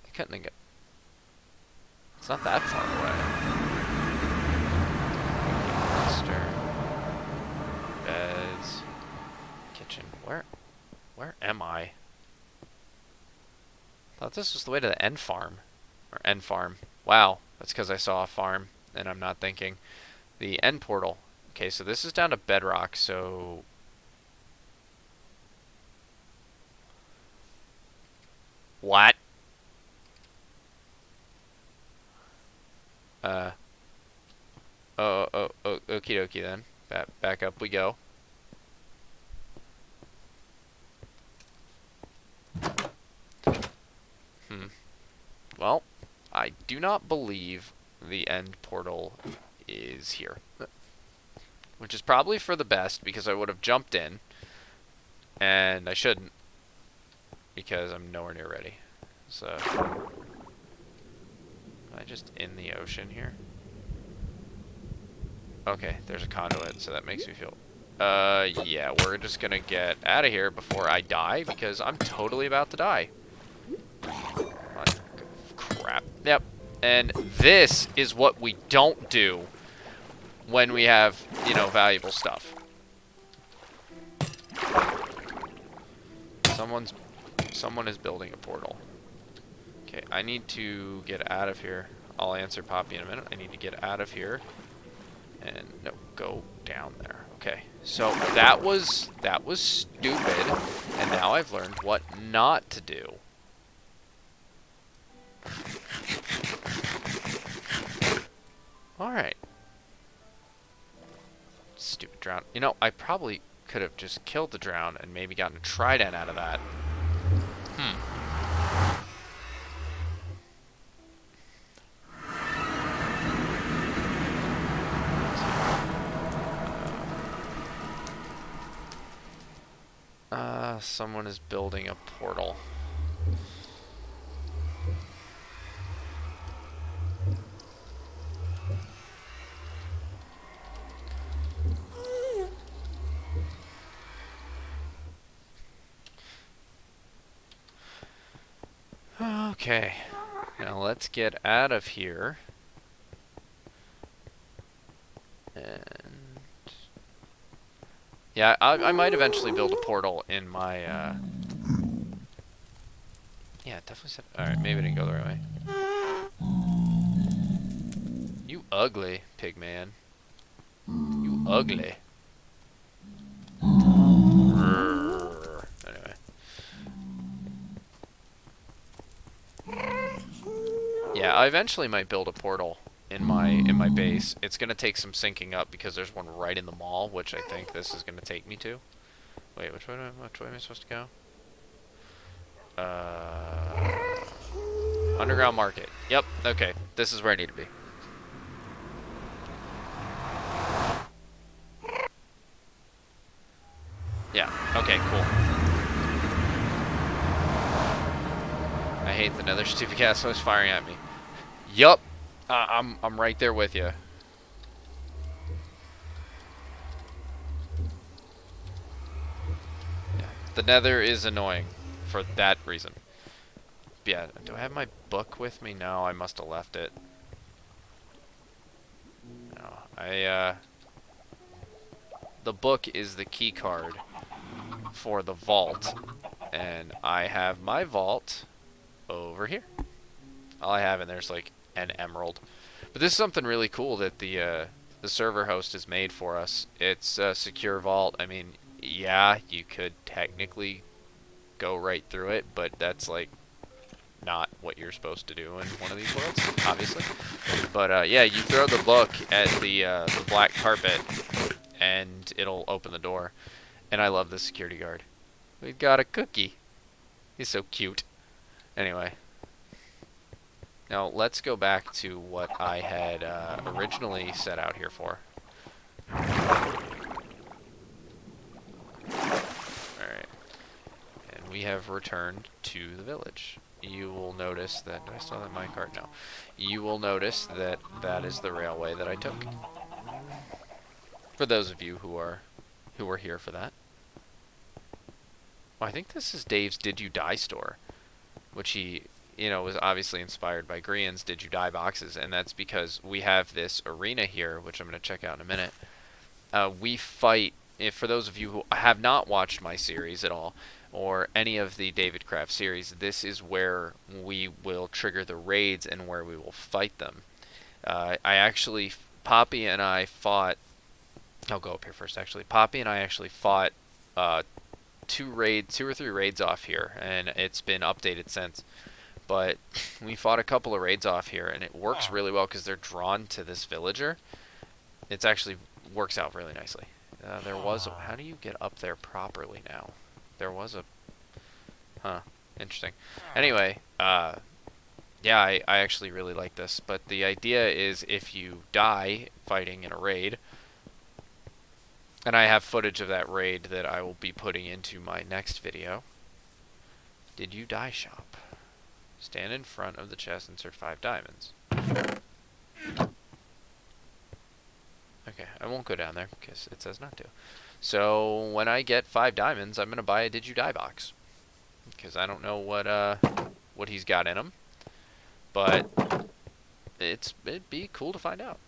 I couldn't get. It's not that far away. Monster. Beds. Kitchen. Where am I? Thought this was the way to the end farm. Or end farm. Wow. That's because I saw a farm and I'm not thinking. The end portal. Okay, so this is down to bedrock, so... What? Okie dokie then. Back up we go. Well, I do not believe the end portal is here. Which is probably for the best, because I would have jumped in. And I shouldn't. Because I'm nowhere near ready. So... Am I just in the ocean here? Okay, there's a conduit, so that makes me feel... yeah, we're just gonna get out of here before I die, because I'm totally about to die. Oh, crap. Yep. And this is what we don't do when we have, you know, valuable stuff. Someone is building a portal. Okay, I need to get out of here. I'll answer Poppy in a minute. I need to get out of here. And no, go down there. Okay, so that was stupid, and now I've learned what not to do. All right. Stupid drown. You know, I probably could have just killed the drown and maybe gotten a trident out of that. Someone is building a portal. Okay, now let's get out of here. And yeah, I might eventually build a portal in my, yeah, it definitely said, alright, maybe I didn't go the right way. You ugly, pig man. You ugly. Anyway. Yeah, I eventually might build a portal in my base. It's gonna take some syncing up because there's one right in the mall, which I think this is gonna take me to. Wait, which way am I supposed to go? Underground market. Yep. Okay, this is where I need to be. Yeah. Okay. Cool. I hate the nether stupid castle is firing at me. Yup. I'm right there with you. Yeah. The nether is annoying for that reason. Yeah, do I have my book with me? No, I must have left it. No, the book is the key card for the vault, and I have my vault over here. All I have in there's like an emerald. But this is something really cool that the server host has made for us. It's a secure vault. I mean, yeah, you could technically go right through it, but that's like not what you're supposed to do in one of these worlds, obviously. But yeah, you throw the book at the black carpet, and it'll open the door. And I love this security guard. We've got a cookie. He's so cute. Anyway. Now, let's go back to what I had originally set out here for. we have returned to the village. You will notice that... Do I still have my cart? No. You will notice that that is the railway that I took. For those of you who were here for that. Well, I think this is Dave's Did You Die store, which he, was obviously inspired by Grian's Did You Die boxes, and that's because we have this arena here, which I'm going to check out in a minute. We fight, for those of you who have not watched my series at all, or any of the Davidcraft series, this is where we will trigger the raids and where we will fight them. Poppy and I fought... I'll go up here first, actually. Poppy and I actually fought 2 or 3 raids off here, and it's been updated since. But we fought a couple of raids off here, and it works really well because they're drawn to this villager. It's actually works out really nicely. How do you get up there properly now? There was a... Huh. Interesting. Anyway, yeah, I actually really like this. But the idea is if you die fighting in a raid... And I have footage of that raid that I will be putting into my next video. Did you die shop? Stand in front of the chest, insert 5 diamonds. Okay, I won't go down there because it says not to. So when I get 5 diamonds, I'm gonna buy a Did You Die box because I don't know what he's got in him, but it'd be cool to find out.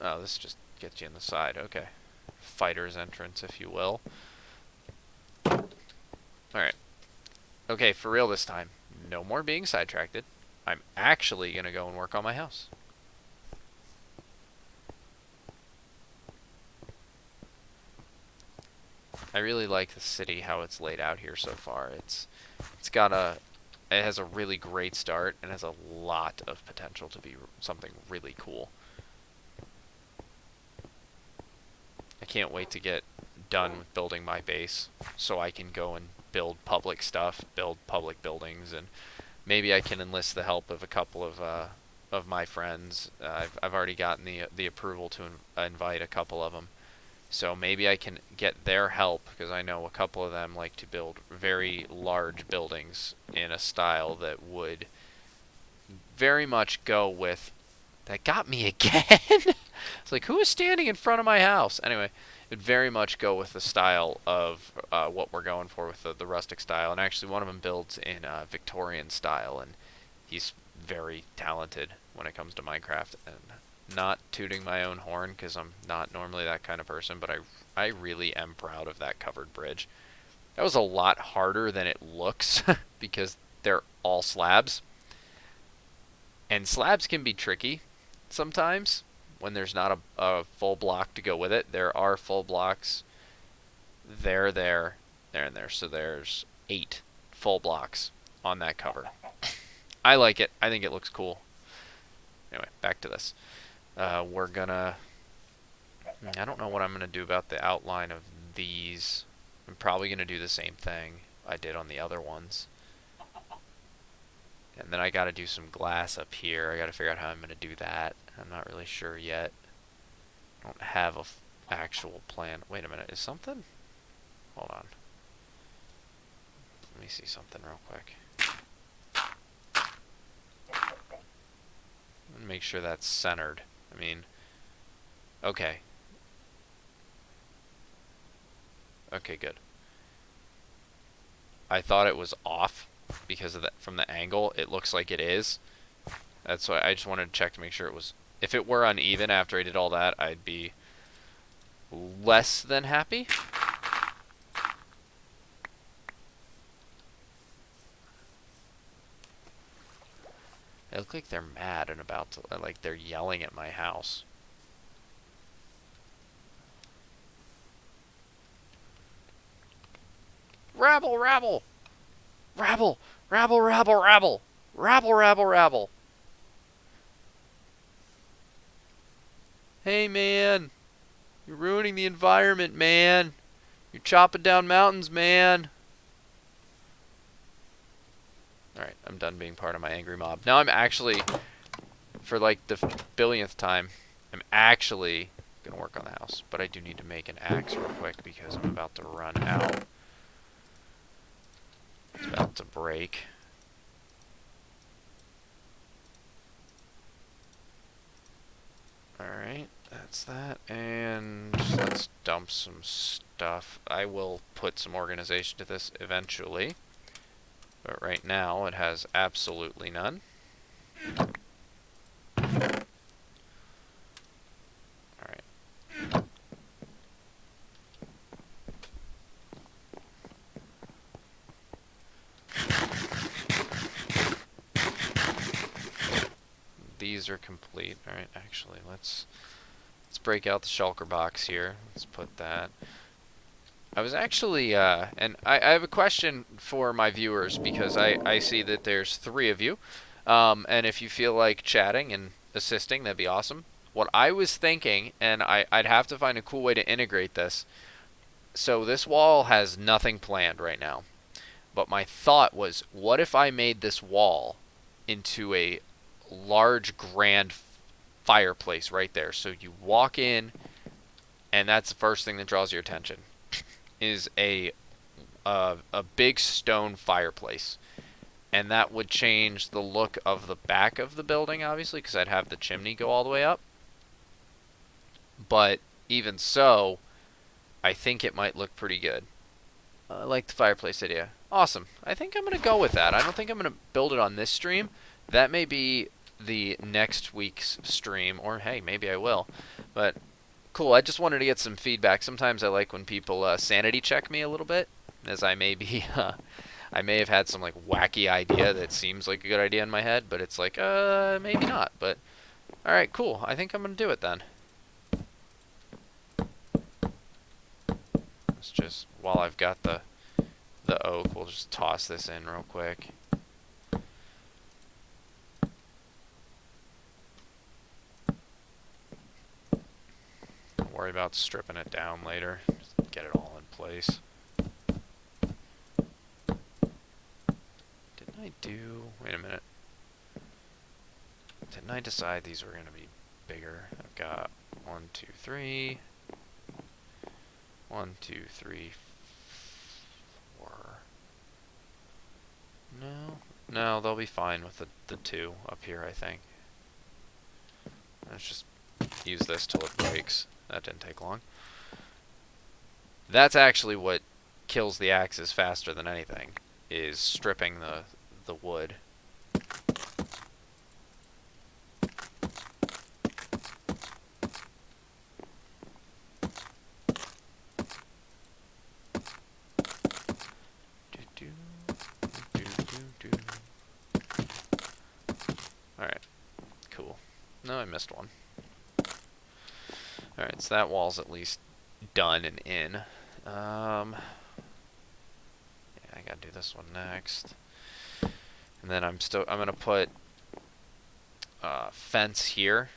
Oh, this just gets you in the side. Okay. Fighter's entrance, if you will. Alright. Okay, for real this time. No more being sidetracked. I'm actually going to go and work on my house. I really like the city, how it's laid out here so far. It has a really great start and has a lot of potential to be something really cool. I can't wait to get done with building my base so I can go and build public stuff, build public buildings, and maybe I can enlist the help of a couple of my friends. I've already gotten the approval to invite a couple of them, so maybe I can get their help because I know a couple of them like to build very large buildings in a style that would very much go with... That got me again. It's like, who is standing in front of my house? Anyway, it would very much go with the style of what we're going for with the rustic style. And actually, one of them builds in Victorian style, and he's very talented when it comes to Minecraft. And not tooting my own horn, because I'm not normally that kind of person, but I really am proud of that covered bridge. That was a lot harder than it looks, because they're all slabs. And slabs can be tricky sometimes when there's not a full block to go with it. There are full blocks there, and there. So there's 8 full blocks on that cover. I like it. I think it looks cool. Anyway, back to this. We're gonna... I don't know what I'm gonna do about the outline of these. I'm probably gonna do the same thing I did on the other ones. And then I gotta do some glass up here. I gotta figure out how I'm gonna do that. I'm not really sure yet. I don't have a actual plan. Wait a minute, is something? Hold on. Let me see something real quick. Make sure that's centered. I mean, okay. Okay, good. I thought it was off because of that. From the angle, it looks like it is. That's why I just wanted to check to make sure it was. If it were uneven after I did all that, I'd be less than happy. They look like they're mad and about to, like they're yelling at my house. Rabble, rabble! Rabble! Rabble, rabble, rabble! Rabble, rabble, rabble! Hey, man! You're ruining the environment, man! You're chopping down mountains, man! Alright, I'm done being part of my angry mob. Now I'm actually, for like the billionth time, I'm actually gonna work on the house. But I do need to make an axe real quick because I'm about to run out. It's to break. Alright, that's that. And let's dump some stuff. I will put some organization to this eventually. But right now, it has absolutely none. Alright. These are complete. Alright, actually, let's break out the shulker box here. Let's put that. I was actually, and I have a question for my viewers, because I see that there's 3 of you. And if you feel like chatting and assisting, that'd be awesome. What I was thinking, and I'd have to find a cool way to integrate this. So this wall has nothing planned right now. But my thought was, what if I made this wall into a large, grand fireplace right there? So you walk in, and that's the first thing that draws your attention. Is a big stone fireplace, and that would change the look of the back of the building, obviously, because I'd have the chimney go all the way up. But even so, I think it might look pretty good. I like the fireplace idea. Awesome. I think I'm gonna go with that. I don't think I'm gonna build it on this stream. That may be the next week's stream, or hey, maybe I will. But cool. I just wanted to get some feedback. Sometimes I like when people sanity check me a little bit, as I may be, I may have had some like wacky idea that seems like a good idea in my head, but it's like, maybe not. But all right, cool. I think I'm gonna do it then. Let's just, while I've got the oak, we'll just toss this in real quick. Don't worry about stripping it down later. Just get it all in place. Didn't I do... Wait a minute. Didn't I decide these were going to be bigger? I've got 1, 2, 3. 1, 2, 3, 4. No, they'll be fine with the 2 up here, I think. Let's just use this till it breaks. That didn't take long. That's actually what kills the axes faster than anything, is stripping the wood. Alright, cool. No, I missed one. Alright, so that wall's at least done and in. Yeah, I gotta do this one next. And then I'm gonna put fence here.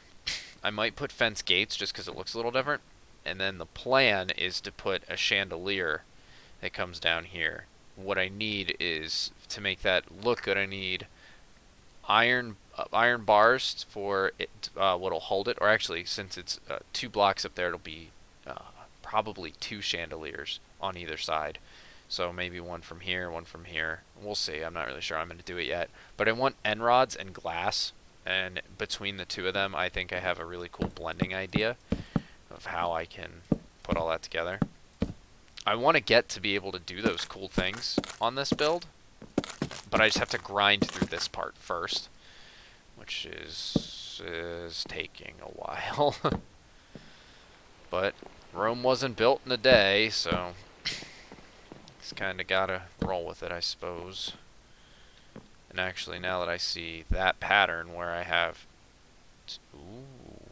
I might put fence gates just because it looks a little different. And then the plan is to put a chandelier that comes down here. What I need is, to make that look good, I need iron bars for it, what'll hold it. Or actually, since it's 2 blocks up there, it'll be probably 2 chandeliers on either side. So maybe one from here, one from here. We'll see. I'm not really sure I'm going to do it yet. But I want end rods and glass. And between the 2 of them, I think I have a really cool blending idea of how I can put all that together. I want to get to be able to do those cool things on this build. But I just have to grind through this part first, which is taking a while. But Rome wasn't built in a day, so just kind of gotta roll with it, I suppose. And actually, now that I see that pattern where I have... Ooh.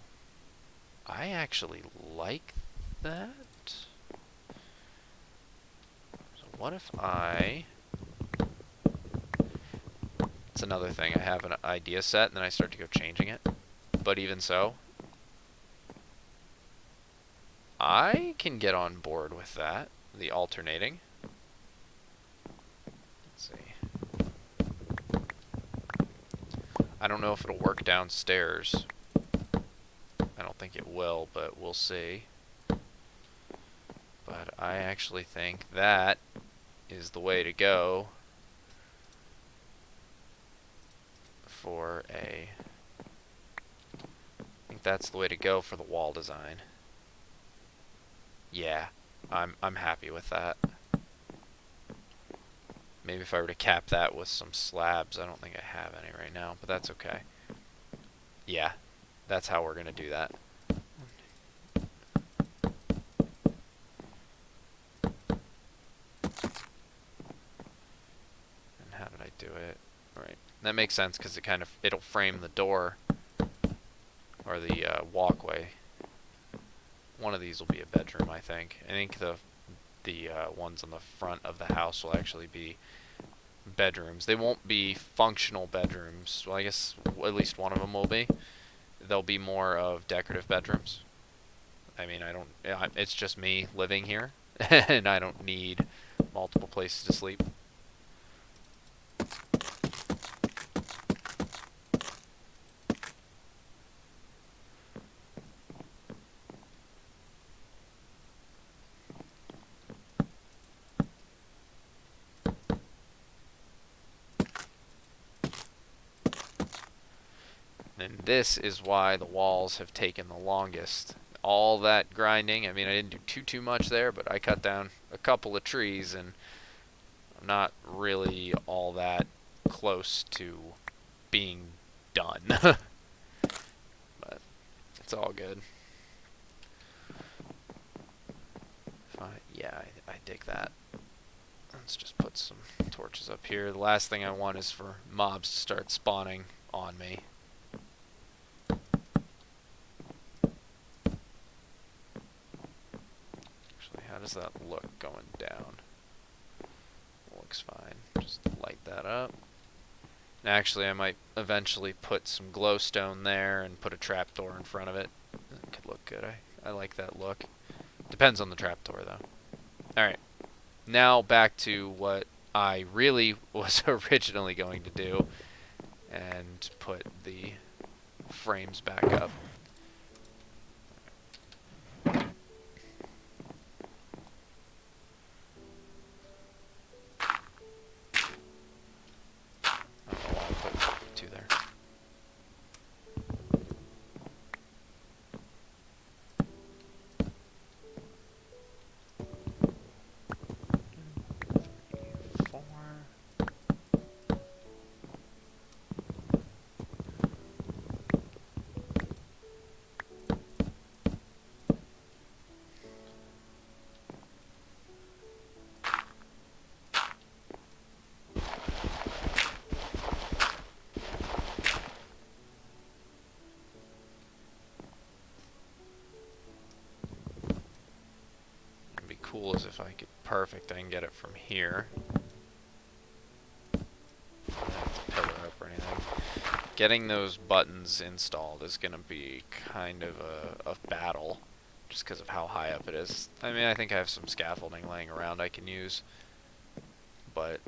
I actually like that. So what if I... It's another thing. I have an idea set, and then I start to go changing it. But even so, I can get on board with that. The alternating. Let's see. I don't know if it'll work downstairs. I don't think it will, but we'll see. But I actually think that is the way to go. for a... I think that's the way to go for the wall design. Yeah, I'm happy with that. Maybe if I were to cap that with some slabs, I don't think I have any right now, but that's okay. Yeah, that's how we're gonna do that. And how did I do it? All right, that makes sense because it'll frame the door or the walkway. One of these will be a bedroom, I think. I think the ones on the front of the house will actually be bedrooms. They won't be functional bedrooms. Well, I guess at least one of them will be. They'll be more of decorative bedrooms. I mean, it's just me living here, and I don't need multiple places to sleep. And this is why the walls have taken the longest. All that grinding, I mean, I didn't do too much there, but I cut down a couple of trees, and I'm not really all that close to being done. But it's all good. Yeah, I dig that. Let's just put some torches up here. The last thing I want is for mobs to start spawning on me. Actually, how does that look going down? Looks fine. Just light that up. And actually, I might eventually put some glowstone there and put a trapdoor in front of it. That could look good. I like that look. Depends on the trapdoor, though. Alright. Now back to what I really was originally going to do, and put the frames back up. I don't know why I put two there. Cool as if I could perfect, I can get it from here. I don't have to pillar up or anything. Getting those buttons installed is going to be kind of a battle, just because of how high up it is. I mean, I think I have some scaffolding laying around I can use, but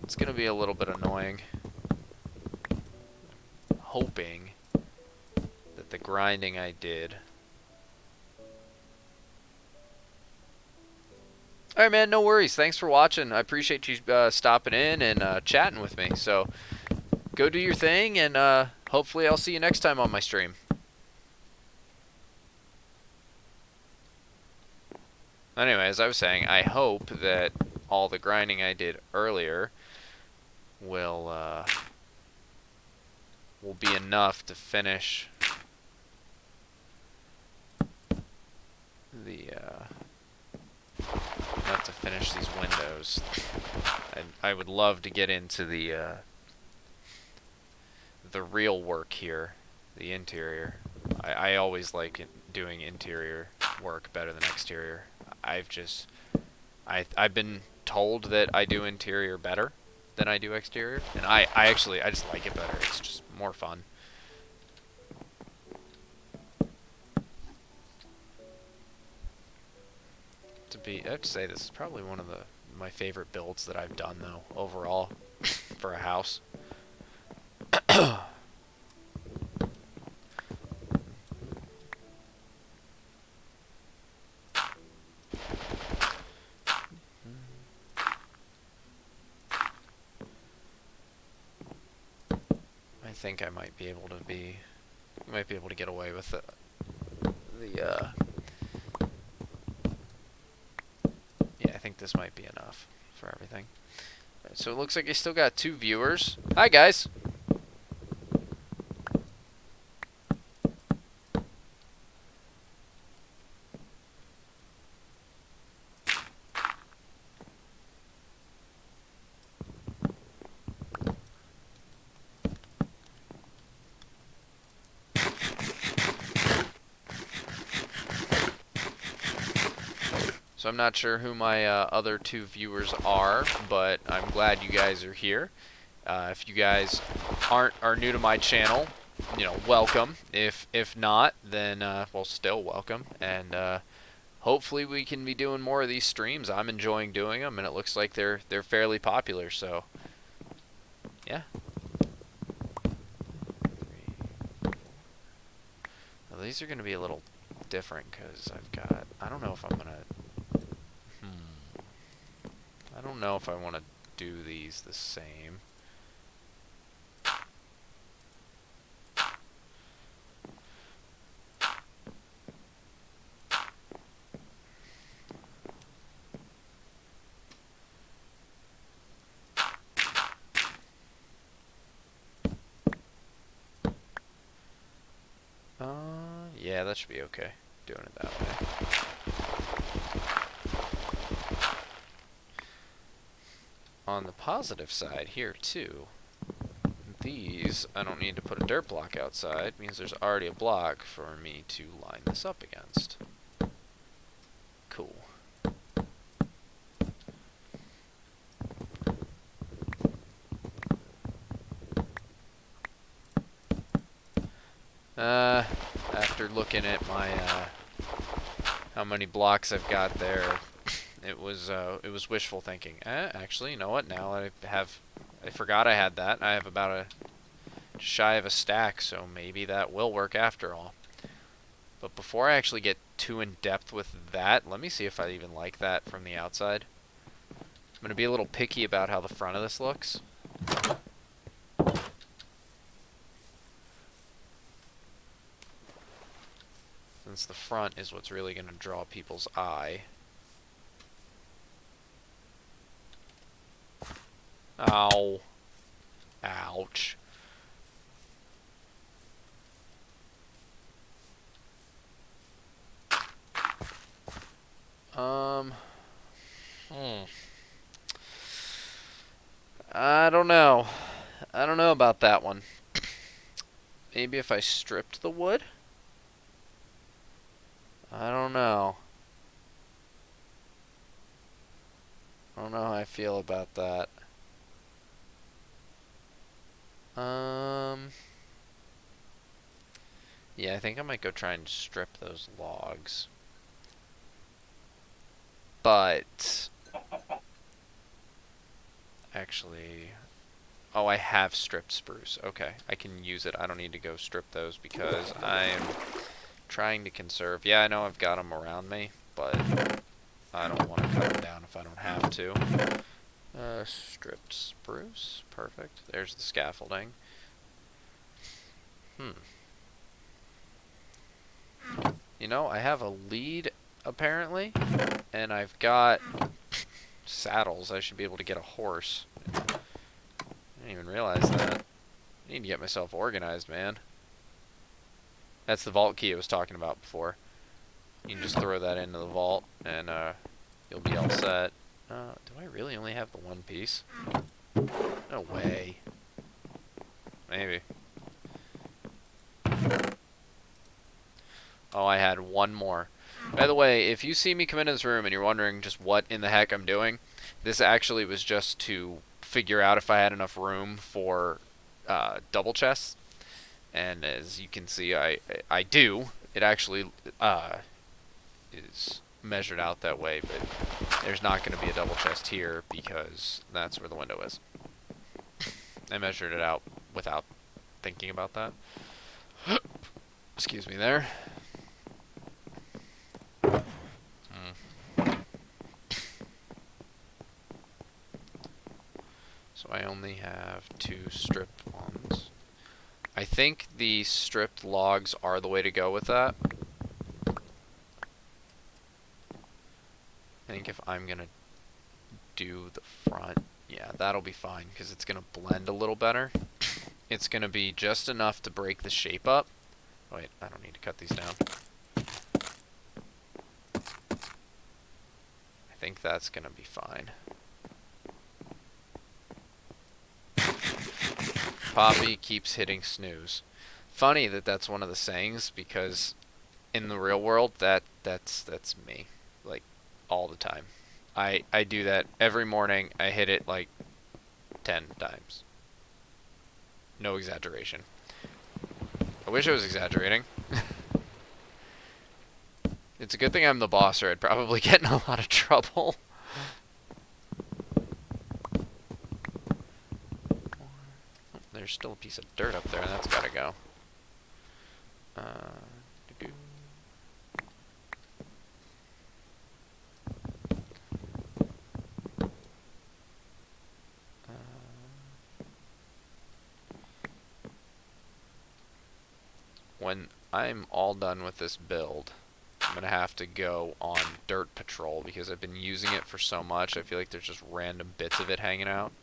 it's going to be a little bit annoying. Hoping that the grinding I did... Alright, man, no worries. Thanks for watching. I appreciate you stopping in and chatting with me. So, go do your thing, and hopefully I'll see you next time on my stream. Anyway, as I was saying, I hope that all the grinding I did earlier will be enough to finish the... enough to finish these windows. I would love to get into the real work here, the interior. I always like doing interior work better than exterior. I've been told that I do interior better than I do exterior, and I just like it better. It's just more fun. I have to say, this is probably one of my favorite builds that I've done, though, overall, for a house. I think I might be able to get away with yeah, I think this might be enough for everything. Right, so it looks like I still got 2 viewers. Hi, guys. So I'm not sure who my other 2 viewers are, but I'm glad you guys are here. If you guys are new to my channel, you know, welcome. If not, then well, still welcome. And hopefully we can be doing more of these streams. I'm enjoying doing them, and it looks like they're fairly popular. So yeah. Well, these are going to be a little different because I don't know if I'm gonna. I don't know if I want to do these the same. Yeah, that should be okay. Doing it that way. On the positive side here too, these, I don't need to put a dirt block outside, means there's already a block for me to line this up against. Cool. After looking at my, how many blocks I've got there, it was wishful thinking. Actually, you know what, now I forgot I had that. I have about a shy of a stack, so maybe that will work after all. But before I actually get too in depth with that, let me see if I even like that from the outside. I'm going to be a little picky about how the front of this looks. Since the front is what's really going to draw people's eye. Ow. Ouch. I don't know. I don't know about that one. Maybe if I stripped the wood? I don't know. I don't know how I feel about that. Yeah, I think I might go try and strip those logs. But actually, oh, I have stripped spruce. Okay, I can use it. I don't need to go strip those because I'm trying to conserve. Yeah, I know I've got them around me, but I don't want to cut them down if I don't have to. Stripped spruce. Perfect. There's the scaffolding. You know, I have a lead, apparently, and I've got saddles. I should be able to get a horse. I didn't even realize that. I need to get myself organized, man. That's the vault key I was talking about before. You can just throw that into the vault, and you'll be all set. Do I really only have the one piece? No way. Maybe. Oh, I had one more. By the way, if you see me come into this room and you're wondering just what in the heck I'm doing, this actually was just to figure out if I had enough room for double chests. And as you can see, I do. It actually is measured out that way, but there's not going to be a double chest here because that's where the window is. I measured it out without thinking about that. Excuse me there. So I only have 2 stripped ones. I think the stripped logs are the way to go with that. I think if I'm gonna do the front, yeah, that'll be fine because it's gonna blend a little better. It's gonna be just enough to break the shape up. Wait, I don't need to cut these down. I think that's gonna be fine. Poppy keeps hitting snooze. Funny that that's one of the sayings, because in the real world that's me, like, all the time. I do that every morning. I hit it like 10 times. No exaggeration. I wish I was exaggerating. It's a good thing I'm the boss, or I'd probably get in a lot of trouble. There's still a piece of dirt up there, and that's gotta go. When I'm all done with this build, I'm gonna have to go on dirt patrol because I've been using it for so much. I feel like there's just random bits of it hanging out.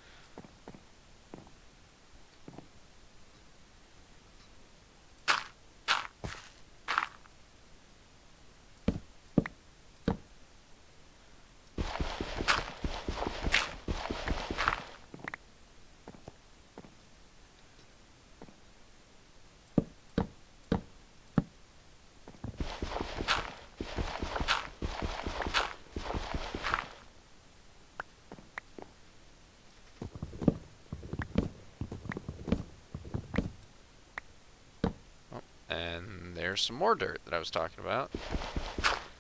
And there's some more dirt that I was talking about.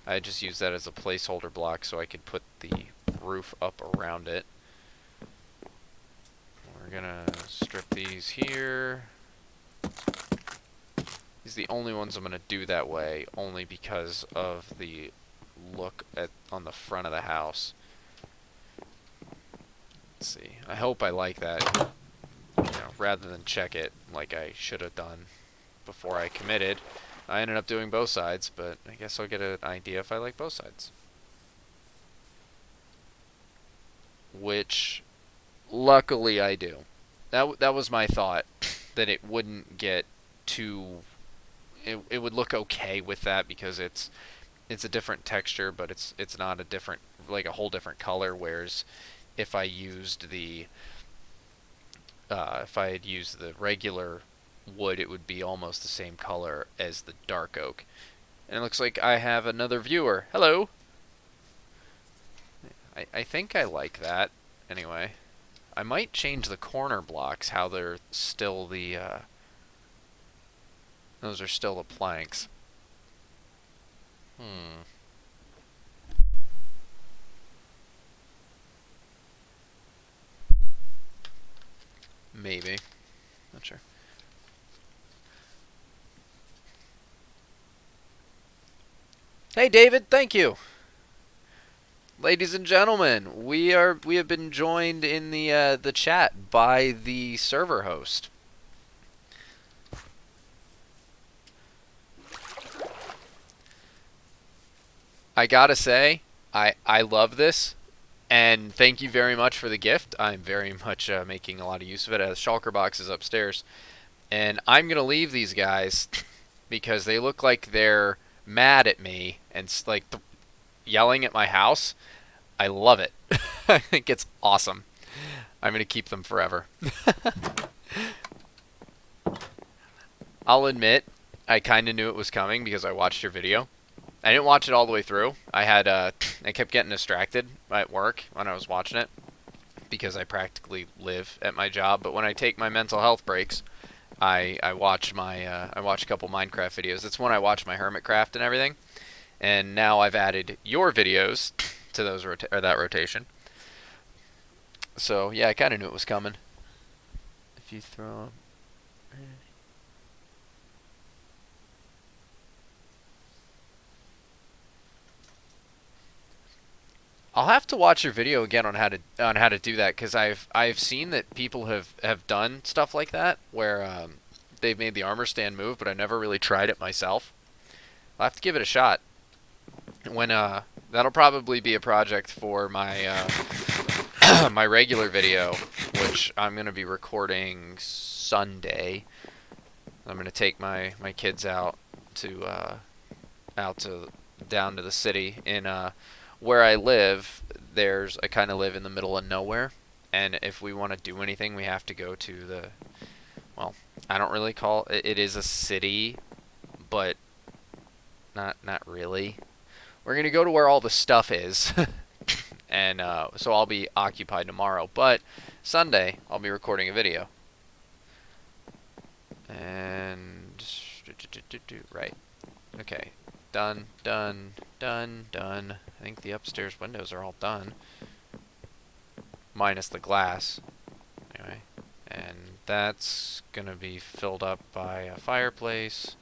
I just used that as a placeholder block so I could put the roof up around it. We're gonna strip these here. These are the only ones I'm gonna do that way, only because of the look on the front of the house. Let's see. I hope I like that, rather than check it like I should have done before I committed. I ended up doing both sides, but I guess I'll get an idea if I like both sides. Which, luckily, I do. That was my thought, that it wouldn't get too... It would look okay with that because it's a different texture, but it's not a different, like a whole different color. Whereas if I used the if I had used the regular wood, it would be almost the same color as the dark oak. And it looks like I have another viewer. Hello. I think I like that. Anyway, I might change the corner blocks, how they're still the those are still the planks. Maybe. Not sure. Hey David, thank you. Ladies and gentlemen, we have been joined in the chat by the server host. I gotta say, I love this, and thank you very much for the gift. I'm very much making a lot of use of it. As shulker box is upstairs, and I'm gonna leave these guys because they look like they're mad at me and like yelling at my house. I love it. I think it's awesome. I'm gonna keep them forever. I'll admit, I kind of knew it was coming because I watched your video. I didn't watch it all the way through. I kept getting distracted at work when I was watching it because I practically live at my job. But when I take my mental health breaks, I watch a couple Minecraft videos. It's when I watch my Hermitcraft and everything. And now I've added your videos to those that rotation. So yeah, I kind of knew it was coming. If you throw... I'll have to watch your video again on how to do that, because I've seen that people have done stuff like that where they've made the armor stand move, but I never really tried it myself. I'll have to give it a shot. When that'll probably be a project for my my regular video, which I'm gonna be recording Sunday. I'm gonna take my kids to out to down to the city. In where I live, I kind of live in the middle of nowhere, and if we want to do anything, we have to go to the, well, I don't really call it, it is a city, but not really. We're gonna go to where all the stuff is, and so I'll be occupied tomorrow. But Sunday, I'll be recording a video. And right, okay, done. I think the upstairs windows are all done, minus the glass. Anyway, and that's gonna be filled up by a fireplace.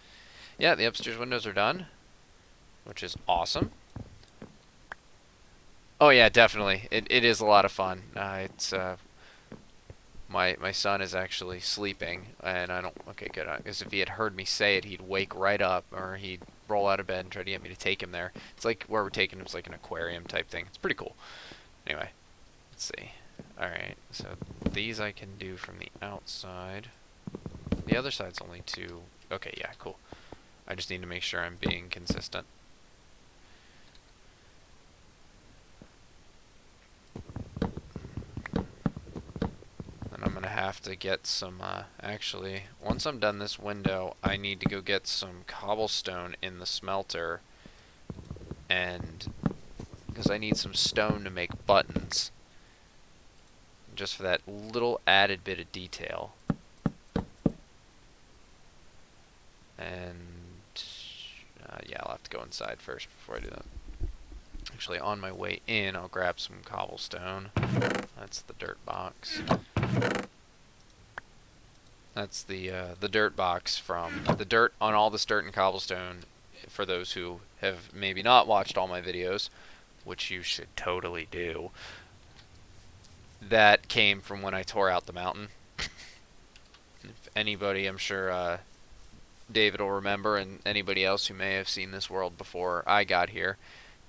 Yeah, the upstairs windows are done, which is awesome. Oh yeah, definitely. It is a lot of fun. It's my son is actually sleeping, and I don't. Okay, good. Because if he had heard me say it, he'd wake right up, or he'd roll out of bed and try to get me to take him there. It's like where we're taking him is like an aquarium type thing. It's pretty cool. Anyway, let's see. All right, so these I can do from the outside. The other side's only two. Okay, yeah, cool. I just need to make sure I'm being consistent. I'm gonna have to get some, actually, once I'm done this window, I need to go get some cobblestone in the smelter, and, because I need some stone to make buttons, just for that little added bit of detail. And, yeah, I'll have to go inside first before I do that. Actually, on my way in, I'll grab some cobblestone. That's the dirt box. That's the dirt box from the dirt on all this dirt and cobblestone. For those who have maybe not watched all my videos, which you should totally do, that came from when I tore out the mountain. If anybody, I'm sure David will remember, and anybody else who may have seen this world before I got here,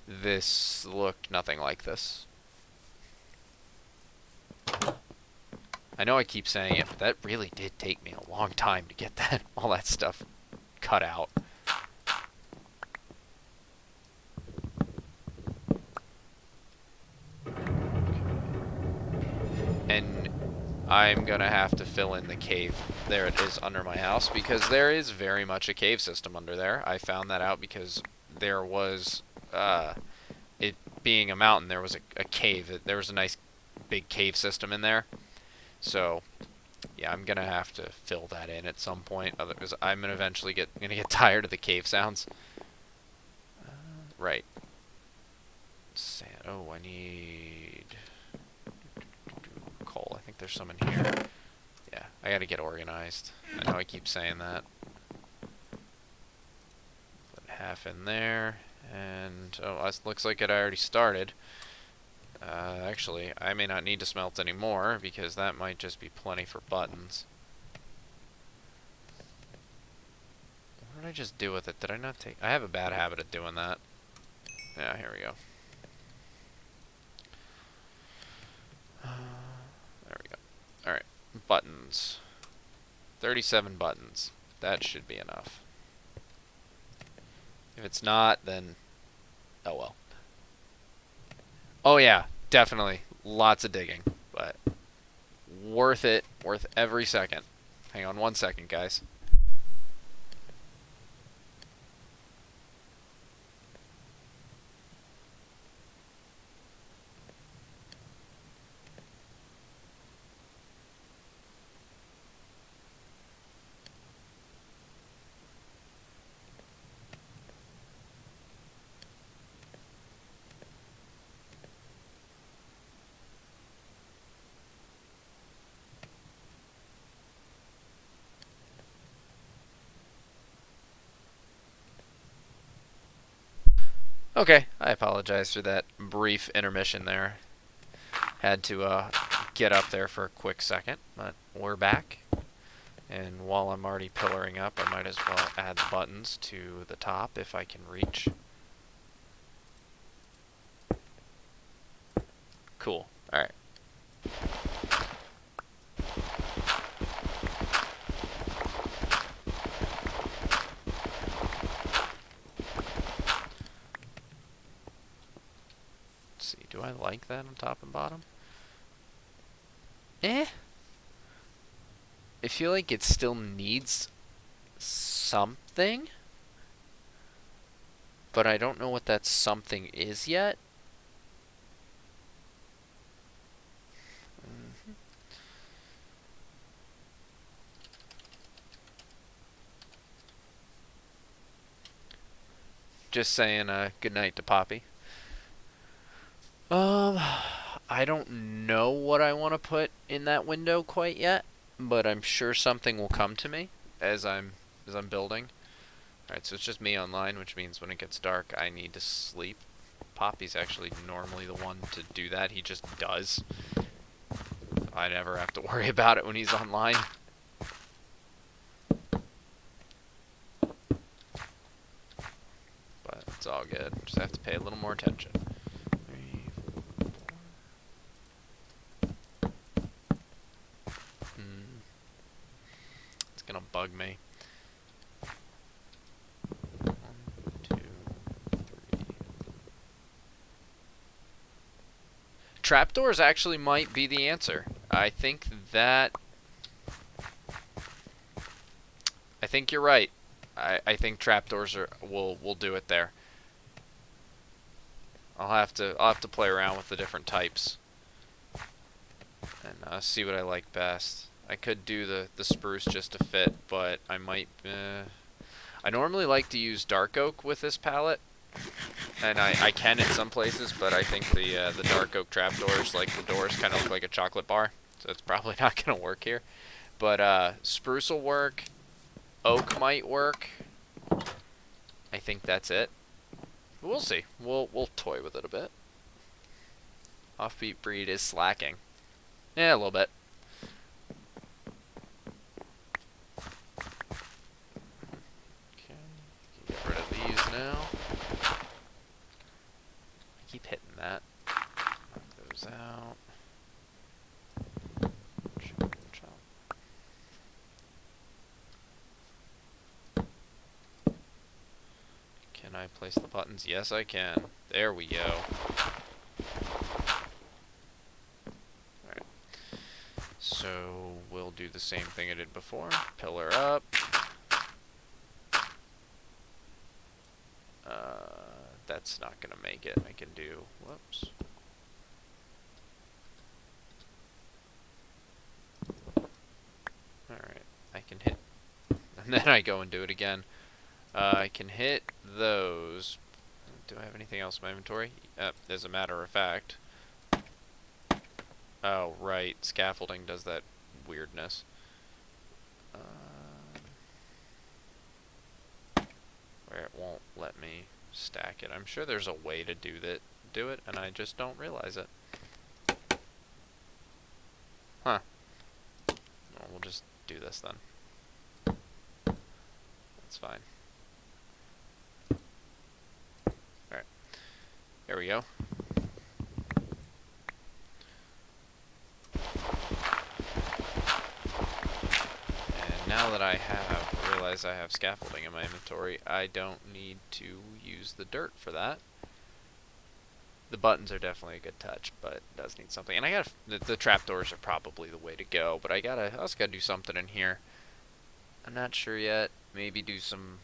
this looked nothing like this. I know I keep saying it, but that really did take me a long time to get that all that stuff cut out. And I'm gonna have to fill in the cave. There it is under my house, because there is very much a cave system under there. I found that out because there was, it being a mountain, there was a cave. There was a nice big cave system in there. So, yeah, I'm gonna have to fill that in at some point, otherwise I'm gonna eventually get tired of the cave sounds. Right. Sand. Oh, I need coal. I think there's some in here. Yeah, I gotta get organized. I know I keep saying that. Put half in there, and oh, it looks like it already started. Actually, I may not need to smelt anymore, because that might just be plenty for buttons. What did I just do with it? Did I not take... I have a bad habit of doing that. Yeah, here we go. There we go. Alright, buttons. 37 buttons. That should be enough. If it's not, then... oh well. Oh yeah, definitely. Lots of digging, but worth it. Worth every second. Hang on one second, guys. Okay, I apologize for that brief intermission there. Had to get up there for a quick second, but we're back. And while I'm already pillaring up, I might as well add the buttons to the top if I can reach. Cool. Alright. Let's see, do I like that on top and bottom? Eh? I feel like it still needs something, but I don't know what that something is yet. Just saying good night to Poppy. I don't know what I want to put in that window quite yet, but I'm sure something will come to me as I'm building. Alright, so it's just me online, which means when it gets dark, I need to sleep. Poppy's actually normally the one to do that. He just does. I never have to worry about it when he's online. But it's all good. Just have to pay a little more attention. 3, 4. It's gonna bug me. 1, 2, 3. Trapdoors actually might be the answer. I think you're right. I think trapdoors will do it there. I'll have to play around with the different types and see what I like best. I could do the spruce just to fit, but I might. I normally like to use dark oak with this palette, and I can in some places, but I think the dark oak trapdoors, like the doors, kind of look like a chocolate bar, so it's probably not gonna work here. But spruce will work. Oak might work. I think that's it. But we'll see. We'll toy with it a bit. Offbeat breed is slacking. Yeah, a little bit. Okay, get rid of these now. I keep hitting that. Knock those out. Chop, chop. Can I place the buttons? Yes, I can. There we go. Alright. So, we'll do the same thing I did before. Pillar up. That's not gonna make it. I can do... Whoops. Alright. I can hit... And then I go and do it again. I can hit those. Do I have anything else in my inventory? As a matter of fact. Oh, right. Scaffolding does that weirdness. Where it won't let me stack it. I'm sure there's a way to do it, and I just don't realize it. Huh. Well, we'll just do this then. That's fine. Alright. There we go. And now that I realize I have scaffolding in my inventory, I don't need to use the dirt for that. The buttons are definitely a good touch, but it does need something. And I gotta, the trapdoors are probably the way to go, but I also gotta do something in here. I'm not sure yet. Maybe do some...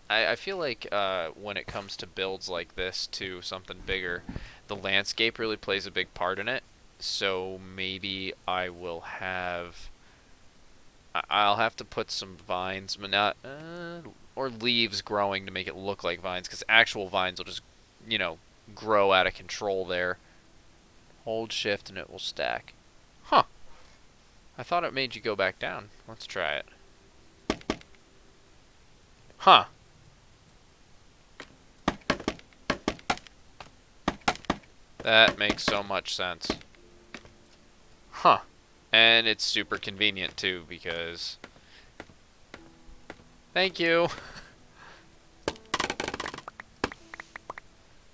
I feel like when it comes to builds like this too, something bigger, the landscape really plays a big part in it. So maybe I will have... I'll have to put some vines, but not... or leaves growing to make it look like vines, because actual vines will just, you know, grow out of control there. Hold shift and it will stack. Huh. I thought it made you go back down. Let's try it. Huh. That makes so much sense. Huh. And it's super convenient too because... Thank you!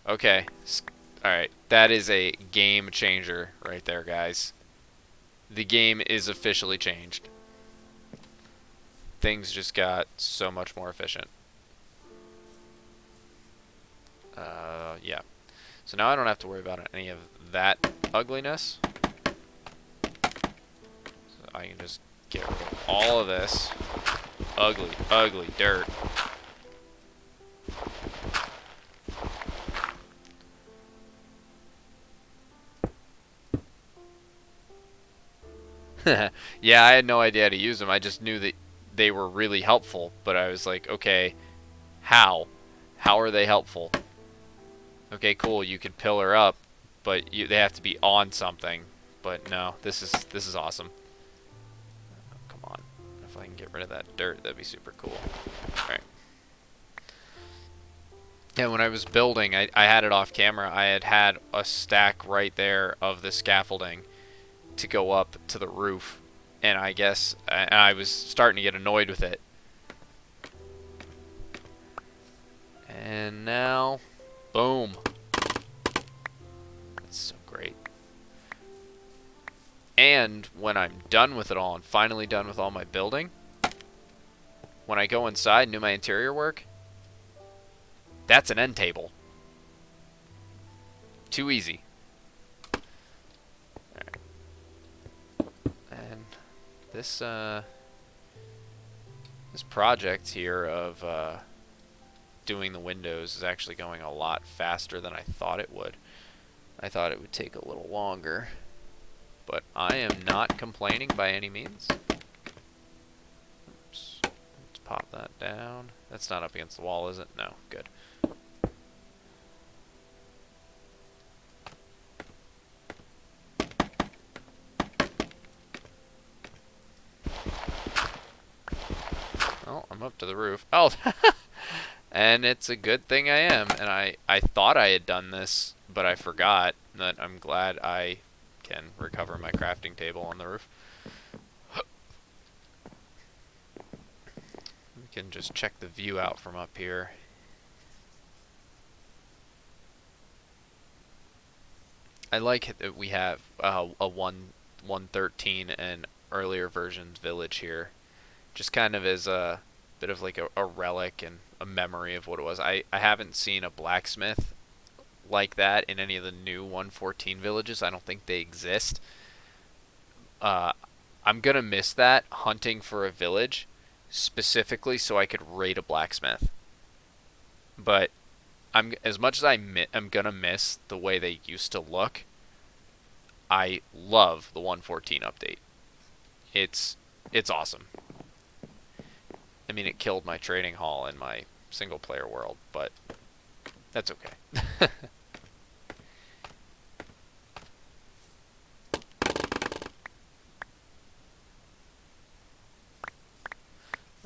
Okay. Alright, that is a game changer right there, guys. The game is officially changed. Things just got so much more efficient. Yeah. So now I don't have to worry about any of that ugliness. So I can just get rid of all of this ugly, ugly dirt. Yeah, I had no idea how to use them. I just knew that they were really helpful, but I was like, okay, how? How are they helpful? Okay, cool, you can pillar up, but they have to be on something. But no, this is awesome. Oh, come on. If I can get rid of that dirt, that'd be super cool. Alright. And when I was building, I had it off camera. I had a stack right there of the scaffolding to go up to the roof. And I guess I was starting to get annoyed with it. And now, boom. That's so great. And when I'm done with it all and finally done with all my building, when I go inside and do my interior work, that's an end table. Too easy. Alright. And this project here of doing the windows is actually going a lot faster than I thought it would. I thought it would take a little longer, but I am not complaining by any means. Oops. Let's pop that down. That's not up against the wall, is it? No. Good. Oh, I'm up to the roof. Oh, and it's a good thing I am. And I thought I had done this, but I forgot. That I'm glad I can recover my crafting table on the roof. We can just check the view out from up here. I like that we have a 113 and earlier versions village here. Just kind of as a bit of like a relic and a memory of what it was. I haven't seen a blacksmith like that in any of the new 114 villages. I don't think they exist. I'm gonna miss that, hunting for a village specifically so I could raid a blacksmith. But as much as I'm gonna miss the way they used to look, I love the 114 update. It's awesome. I mean, it killed my trading hall in my single player world, but that's okay.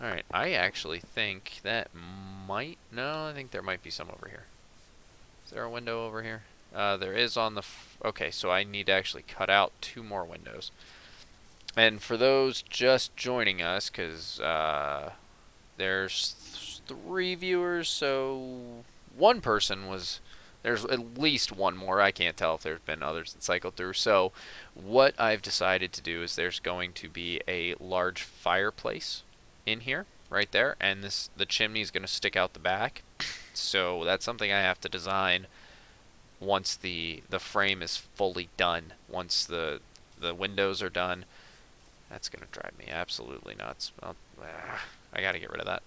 Alright, I actually think that might... No, I think there might be some over here. Is there a window over here? There is on the... Okay, so I need to actually cut out 2 more windows. And for those just joining us, because there's 3 viewers, so one person was... There's at least one more. I can't tell if there's been others that cycled through. So what I've decided to do is there's going to be a large fireplace in here, right there, and the chimney is going to stick out the back. So that's something I have to design once the frame is fully done. Once the windows are done, that's going to drive me absolutely nuts. I got to get rid of that.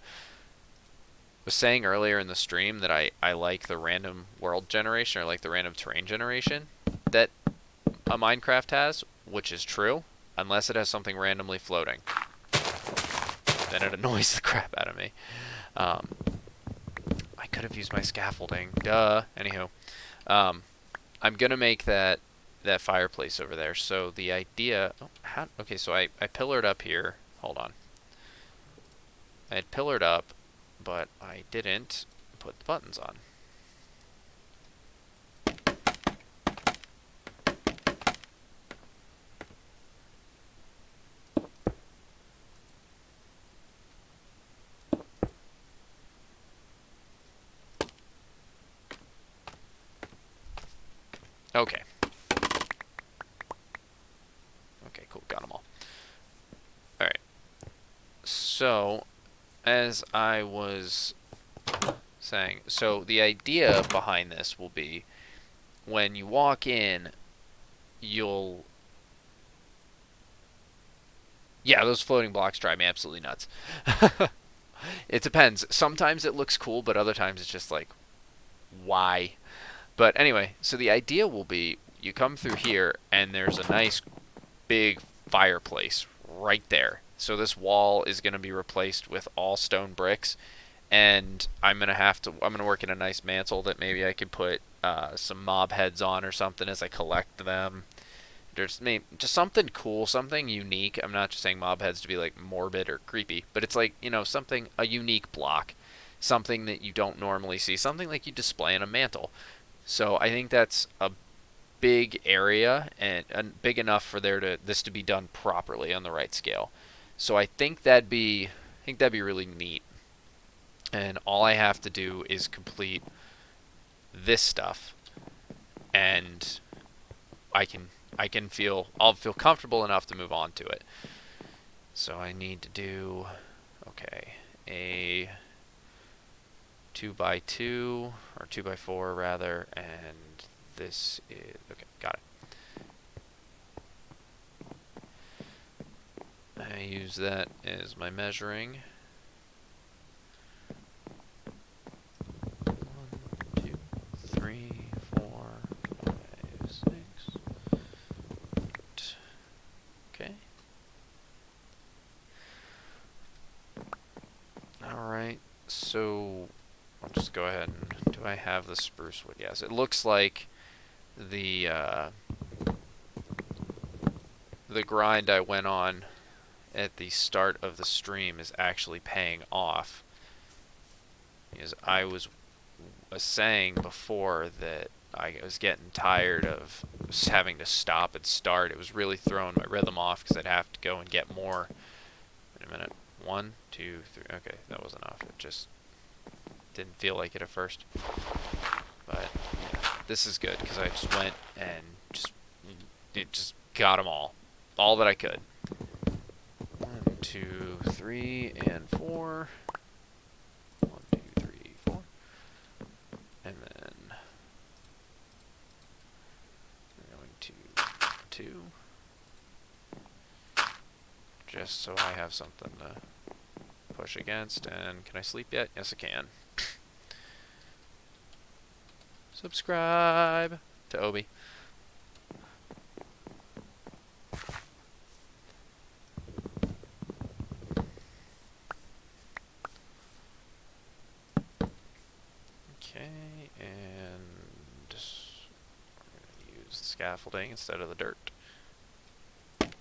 Was saying earlier in the stream that I like the random world generation, or like the random terrain generation that a Minecraft has, which is true, unless it has something randomly floating. Then it annoys the crap out of me. I could have used my scaffolding. Duh. Anywho. I'm going to make that fireplace over there. So the idea... Oh, okay, so I pillared up here. Hold on. I had pillared up, but I didn't put the buttons on. Okay. Okay, cool. Got them all. All right. So, as I was saying, so the idea behind this will be when you walk in, you'll... Yeah, those floating blocks drive me absolutely nuts. It depends. Sometimes it looks cool, but other times it's just like, why? But anyway, so the idea will be you come through here and there's a nice big fireplace right there. So this wall is going to be replaced with all stone bricks, and I'm gonna work in a nice mantle that maybe I could put some mob heads on or something as I collect them. There's just something cool, something unique. I'm not just saying mob heads to be like morbid or creepy, but it's like, something, a unique block, something that you don't normally see, something like you display in a mantle. So I think that's a big area and big enough for this to be done properly on the right scale. So I think that'd be really neat. And all I have to do is complete this stuff, and I'll feel comfortable enough to move on to it. So I need to do, okay, a 2x2 or 2x4 rather, and this is okay. Got it. I use that as my measuring. 1, 2, 3, 4, 5, 6. Okay. Alright, so I'll just go ahead and... Do I have the spruce wood? Yes, it looks like the grind I went on at the start of the stream is actually paying off. Because I was saying before that I was getting tired of having to stop and start. It was really throwing my rhythm off because I'd have to go and get more. Wait a minute. 1, 2, 3. Okay, that was enough. It just didn't feel like it at first. But yeah, this is good because I just went and just got them all that I could. 1, 2, 3, and 4. 1, 2, 3, 4, and then we're going to 2, just so I have something to push against. And can I sleep yet? Yes, I can. Subscribe to Obi. Okay, and we're going to use scaffolding instead of the dirt. Let's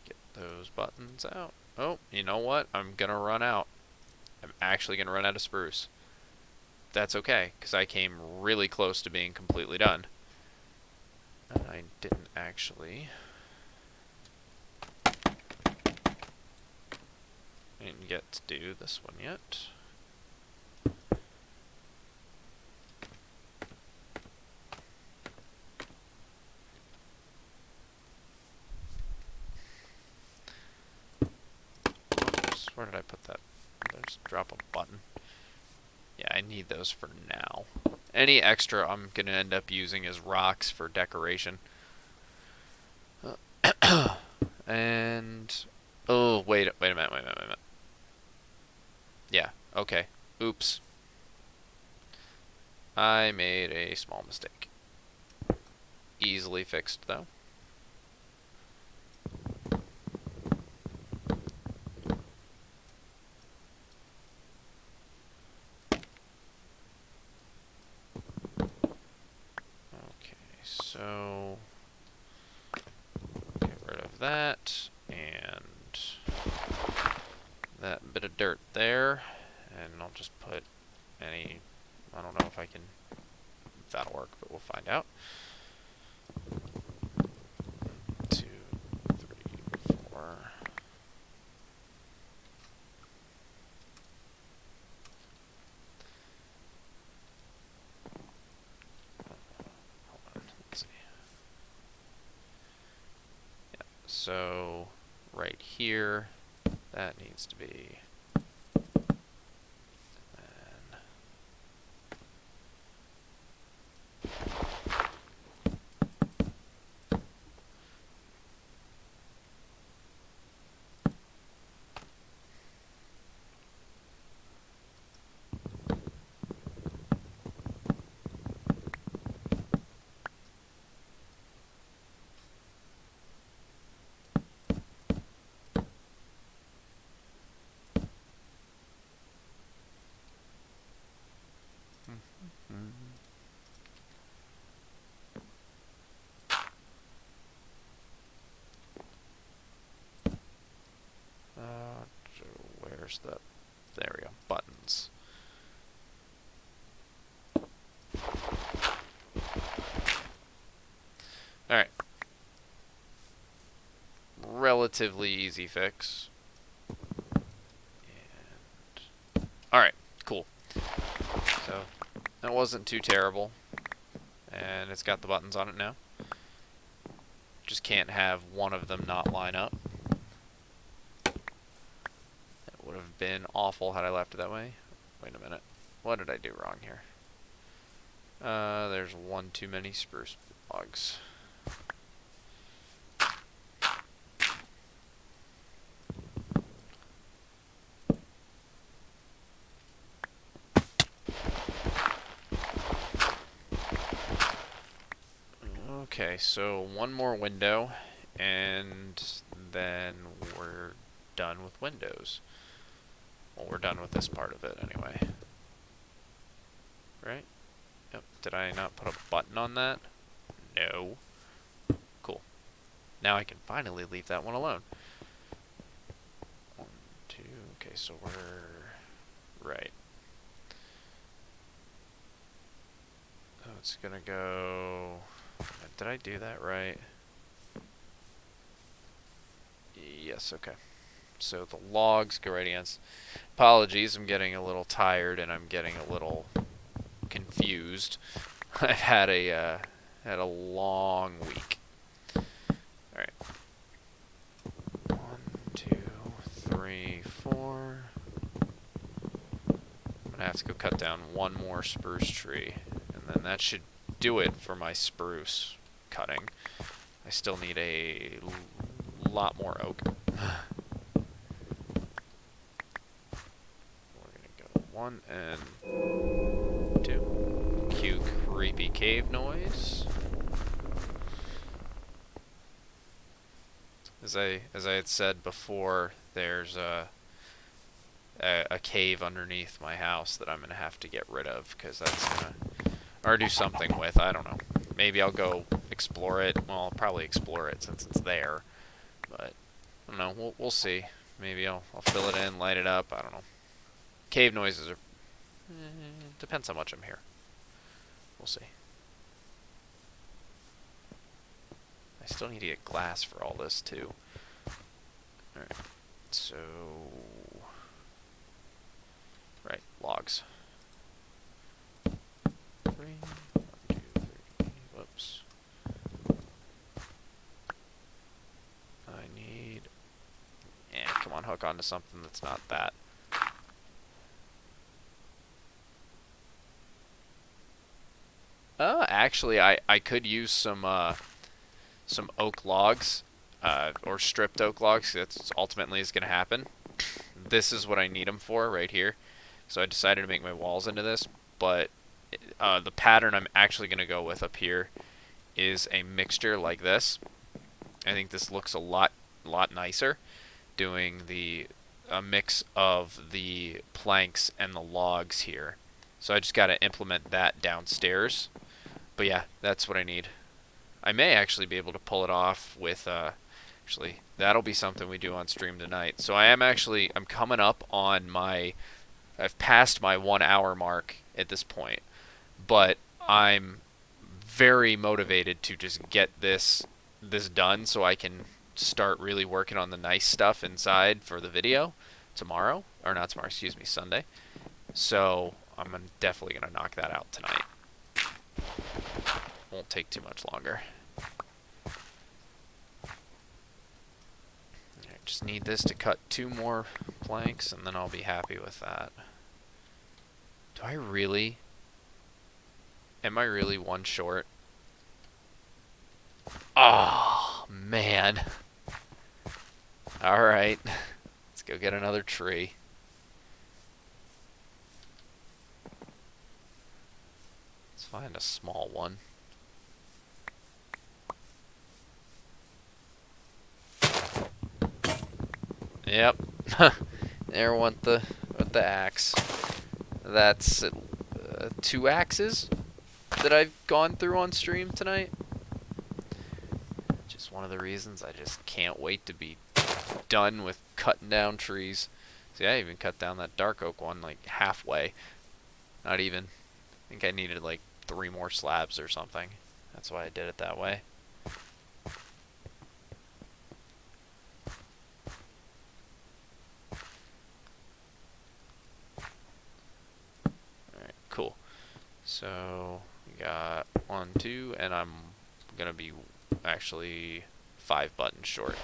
get those buttons out. Oh, you know what? I'm going to run out. I'm actually going to run out of spruce. That's okay, because I came really close to being completely done. And I didn't actually... I didn't get to do this one yet. Oops, where did I put that? Did I just drop a button? Yeah, I need those for now. Any extra I'm going to end up using as rocks for decoration. And... Oh, wait a minute. Yeah, okay. Oops. I made a small mistake. Easily fixed, though. Okay, so... get rid of that, and that bit of dirt there, and I'll just put any... I don't know if that'll work, but we'll find out. 2, 3, 4. So right here, that needs to be. And so where's the? There we go. Buttons. All right. Relatively easy fix. And all right, cool. So that wasn't too terrible, and it's got the buttons on it now. Just can't have one of them not line up. That would have been awful had I left it that way. Wait a minute. What did I do wrong here? There's one too many spruce logs. Okay, so one more window, and then we're done with windows. Well, we're done with this part of it anyway. Right? Yep. Did I not put a button on that? No. Cool. Now I can finally leave that one alone. 1, 2, okay, so we're right. So it's gonna go... Did I do that right? Yes, okay. So the logs go right against. Apologies, I'm getting a little tired and I'm getting a little confused. I've had a long week. All right. 1, 2, 3, 4. I'm gonna have to go cut down one more spruce tree, and then that should do it for my spruce cutting. I still need a lot more oak. We're gonna go 1 and 2. Cue creepy cave noise. As I had said before, there's a cave underneath my house that I'm gonna have to get rid of because that's gonna, or do something with. I don't know. Maybe I'll go explore it. Well, I'll probably explore it since it's there. But I don't know. We'll see. Maybe I'll fill it in, light it up. I don't know. Cave noises are depends how much I'm here. We'll see. I still need to get glass for all this too. All right. So right, logs. 3, 1, 2, 3. Whoops. I need. Come on, hook onto something that's not that. Actually, I could use some oak logs, or stripped oak logs. That's ultimately is going to happen. This is what I need them for right here. So I decided to make my walls into this, but the pattern I'm actually going to go with up here is a mixture like this. I think this looks a lot nicer, doing a mix of the planks and the logs here. So I just got to implement that downstairs. But yeah, that's what I need. I may actually be able to pull it off with, actually, that'll be something we do on stream tonight. So I'm coming up on I've passed my 1 hour mark at this point, but I'm very motivated to just get this done so I can start really working on the nice stuff inside for the video tomorrow, or not tomorrow, excuse me, Sunday. So I'm definitely going to knock that out tonight. Won't take too much longer. Just need this to cut 2 more planks, and then I'll be happy with that. Do I really? Am I really 1 short? Oh, man. Alright. Let's go get another tree. Let's find a small one. Yep. There went the axe. That's 2 axes that I've gone through on stream tonight. Just one of the reasons I just can't wait to be done with cutting down trees. See, I even cut down that dark oak one like halfway. Not even. I think I needed like 3 more slabs or something. That's why I did it that way. Alright, cool. So, we got 1, 2, and I'm gonna be actually 5 buttons short.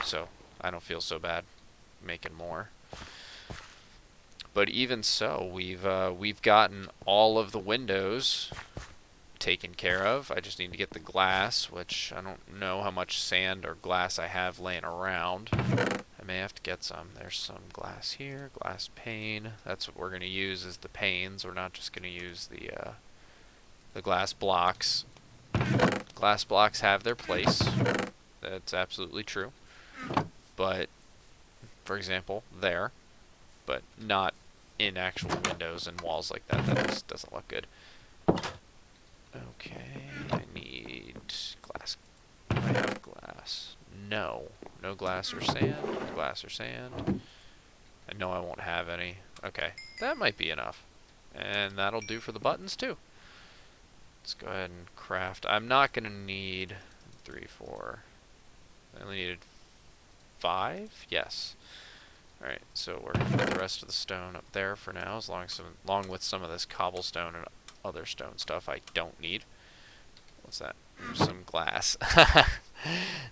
So, I don't feel so bad making more. But even so, we've gotten all of the windows taken care of. I just need to get the glass, which I don't know how much sand or glass I have laying around. I may have to get some. There's some glass here, glass pane. That's what we're going to use is the panes. We're not just going to use the glass blocks. Glass blocks have their place. That's absolutely true. But, for example, there. But not in actual windows and walls like that. That just doesn't look good. Okay, I need glass. Do I have glass? No. No glass or sand. Glass or sand. I know I won't have any. Okay, that might be enough. And that'll do for the buttons too. Let's go ahead and craft. I'm not going to need 3, 4. I only needed 5? Yes. Alright, so we're going to put the rest of the stone up there for now, along with some of this cobblestone and other stone stuff I don't need. What's that? Some glass.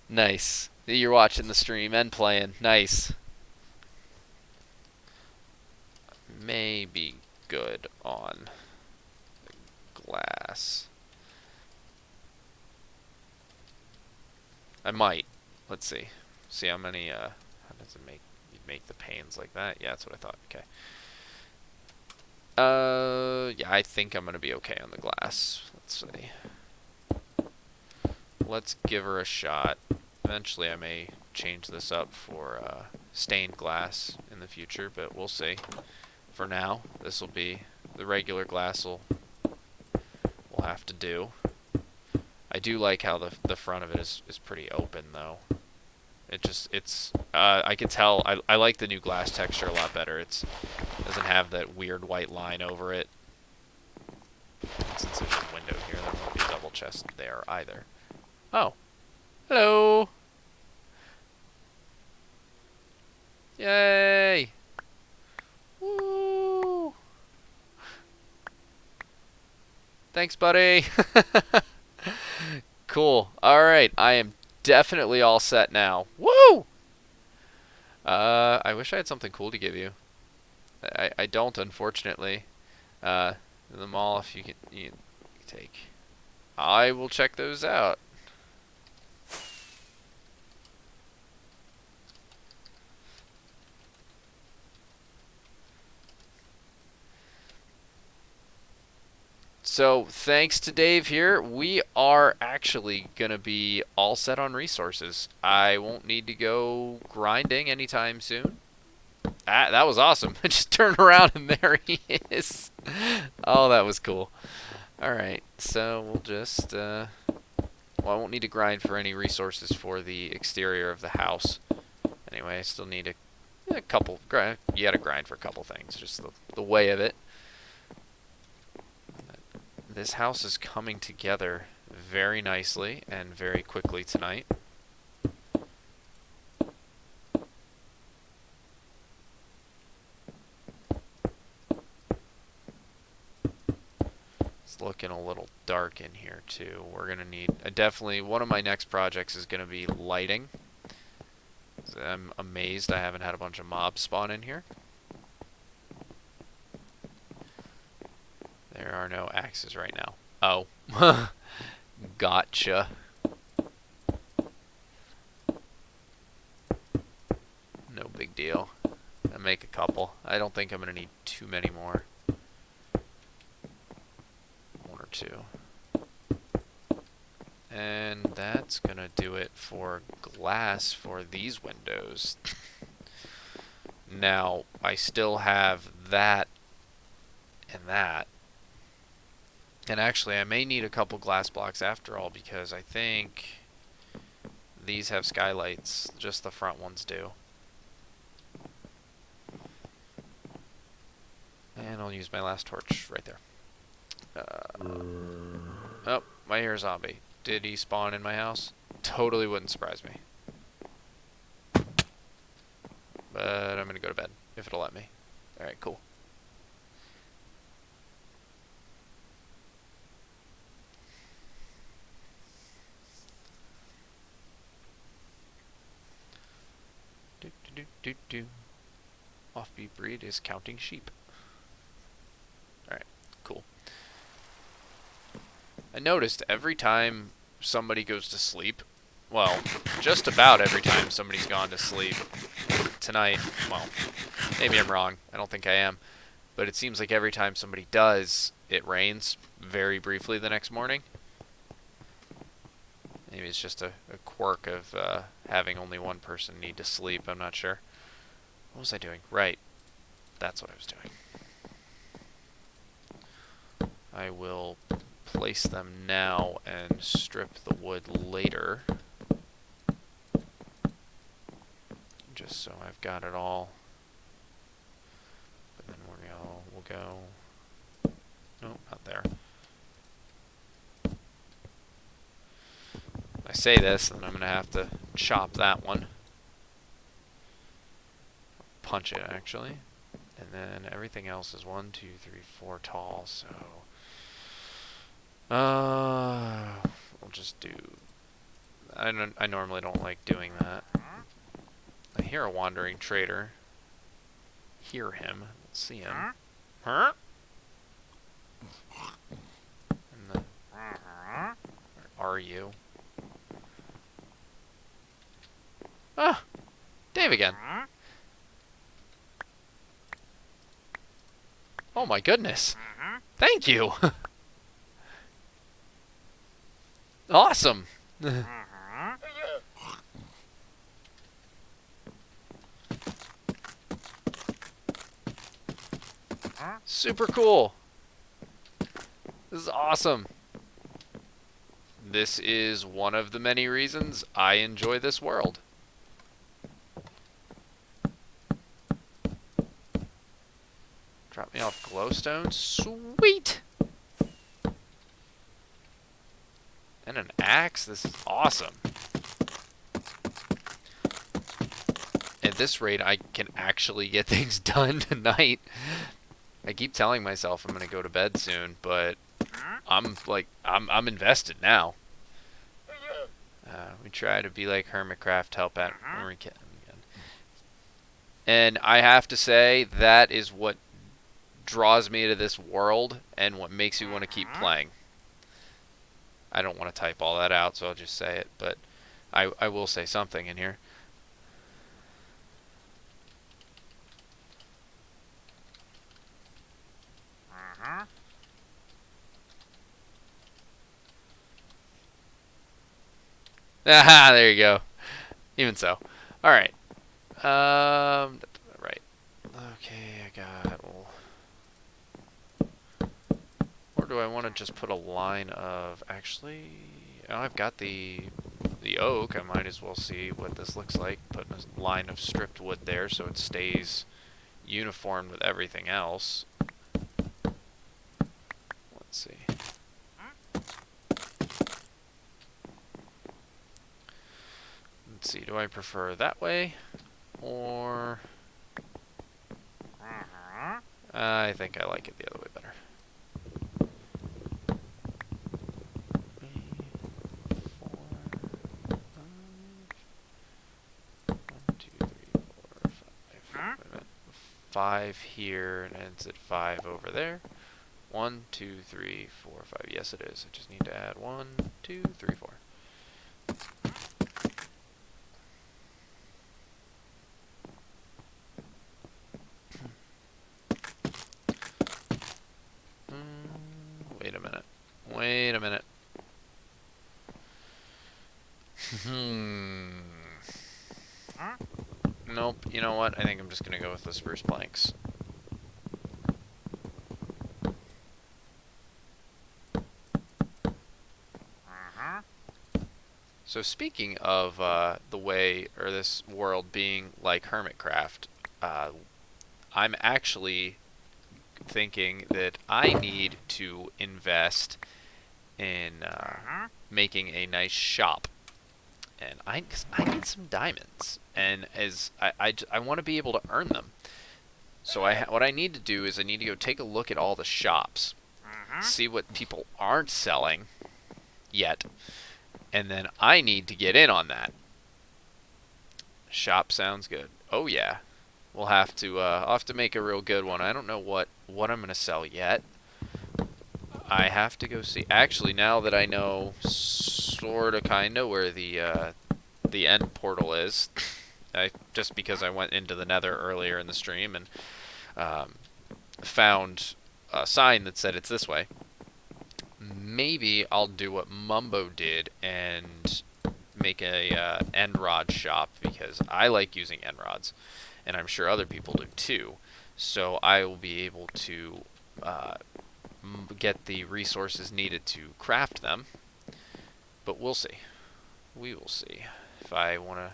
Nice. You're watching the stream and playing. Nice. May be good on the glass. I might. Let's see. See how many, how does it make the panes like that? Yeah, that's what I thought. Okay. Yeah, I think I'm gonna be okay on the glass. Let's see. Let's give her a shot. Eventually I may change this up for stained glass in the future, but we'll see. For now, this will be the regular glass will have to do. I do like how the front of it is pretty open though. I can tell I like the new glass texture a lot better. It doesn't have that weird white line over it. And since there's a window here, there won't be a double chest there either. Oh. Hello! Yay! Woo! Thanks, buddy! Cool. Alright, I am definitely all set now. Woo! I wish I had something cool to give you. I don't, unfortunately. The mall, if you can take. I will check those out. So, thanks to Dave here, we are actually going to be all set on resources. I won't need to go grinding anytime soon. Ah, that was awesome. Just turn around and there he is. Oh, that was cool. Alright, so we'll just... well, I won't need to grind for any resources for the exterior of the house. Anyway, I still need a couple... You gotta grind for a couple things, just the way of it. This house is coming together very nicely and very quickly tonight. It's looking a little dark in here too. We're going to need... definitely, one of my next projects is going to be lighting. I'm amazed I haven't had a bunch of mobs spawn in here. There are no axes right now. Oh. Gotcha. No big deal. I'll make a couple. I don't think I'm going to need too many more. One or two. And that's going to do it for glass for these windows. Now, I still have that and that. And actually, I may need a couple glass blocks after all, because I think these have skylights. Just the front ones do. And I'll use my last torch right there. Oh, I hear a zombie. Did he spawn in my house? Totally wouldn't surprise me. But I'm going to go to bed, if it'll let me. Alright, cool. Offbeat breed is counting sheep. Alright, cool. I noticed every time somebody goes to sleep, well, just about every time somebody's gone to sleep tonight, well, maybe I'm wrong, I don't think I am, but it seems like every time somebody does, it rains very briefly the next morning. Maybe it's just a quirk of having only one person need to sleep, I'm not sure. What was I doing? Right. That's what I was doing. I will place them now and strip the wood later. Just so I've got it all. But then we'll go... Nope, not there. I say this, and I'm going to have to chop that one. Punch it, actually. And then everything else is 1, 2, 3, 4 tall, so... we'll just do... I normally don't like doing that. I hear a wandering trader. Hear him. See him. Huh? Where are you? Ah! Dave again. Oh my goodness. Thank you. Awesome. Super cool. This is awesome. This is one of the many reasons I enjoy this world. Drop me off glowstone. Sweet! And an axe? This is awesome. At this rate, I can actually get things done tonight. I keep telling myself I'm going to go to bed soon, but I'm invested now. We try to be like Hermitcraft, help out when we can. And I have to say, that is what draws me to this world and what makes me want to keep playing. I don't want to type all that out, so I'll just say it, but I will say something in here. Aha, there you go. Even so. Alright. Right. Okay, I got... Or do I want to just put a line of... Actually... Oh, I've got the oak. I might as well see what this looks like. Put a line of stripped wood there so it stays uniform with everything else. Let's see. Let's see, do I prefer that way, or... I think I like it the other way better. 3, 4, 5, 1, 2, 5 here and ends at 5 over there. 1, 2, 3, 4, 5. Yes, it is. I just need to add 1, 2, 3, 4. Wait a minute. Wait a minute. Nope. You know what? I think I'm just going to go with the spruce planks. So speaking of the way, or this world being like Hermitcraft, I'm actually thinking that I need to invest in making a nice shop. And I need some diamonds, and I want to be able to earn them. So what I need to do is I need to go take a look at all the shops, see what people aren't selling yet, and then I need to get in on that. Shop sounds good. Oh yeah, we'll have to I'll have to make a real good one. I don't know what I'm gonna sell yet. I have to go see. Actually, now that I know sorta kinda where the end portal is, just because I went into the Nether earlier in the stream and found a sign that said it's this way. Maybe I'll do what Mumbo did and make a end rod shop, because I like using end rods, and I'm sure other people do too. So I will be able to get the resources needed to craft them. But we'll see. We will see if I want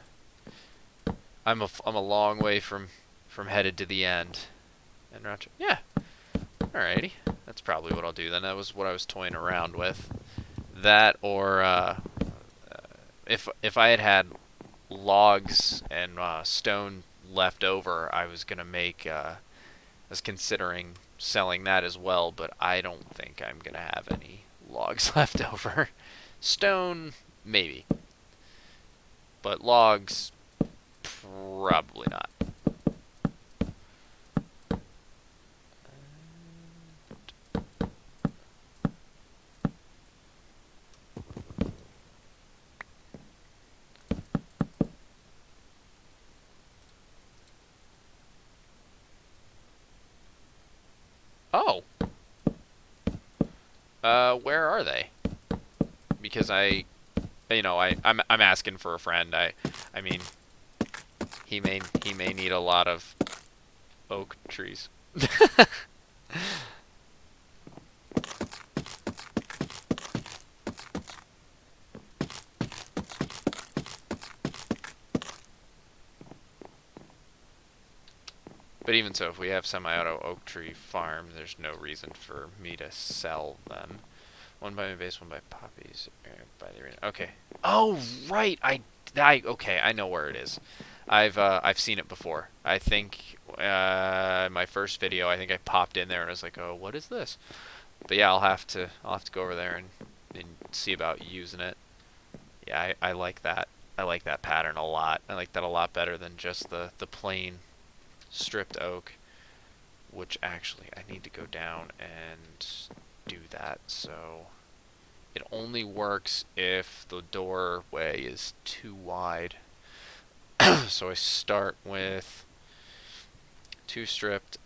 to. I'm a long way from headed to the end. And yeah. Alrighty. That's probably what I'll do then. That was what I was toying around with. That, or if I had logs and stone left over, I was gonna make. I was considering selling that as well, but I don't think I'm gonna have any logs left over. Stone, maybe, but logs, probably not. Oh. Where are they? Because I'm asking for a friend. I mean, he may need a lot of oak trees. But even so, if we have semi-auto oak tree farm, there's no reason for me to sell them. One by my base, one by poppies, by the arena. Okay. Oh, right. Okay. I know where it is. I've seen it before. I think my first video, I think I popped in there and I was like, oh, what is this? But yeah, I'll have to go over there and see about using it. Yeah, I like that. I like that pattern a lot. I like that a lot better than just the plain stripped oak, which actually I need to go down and do that. So it only works if the doorway is too wide. So I start with two stripped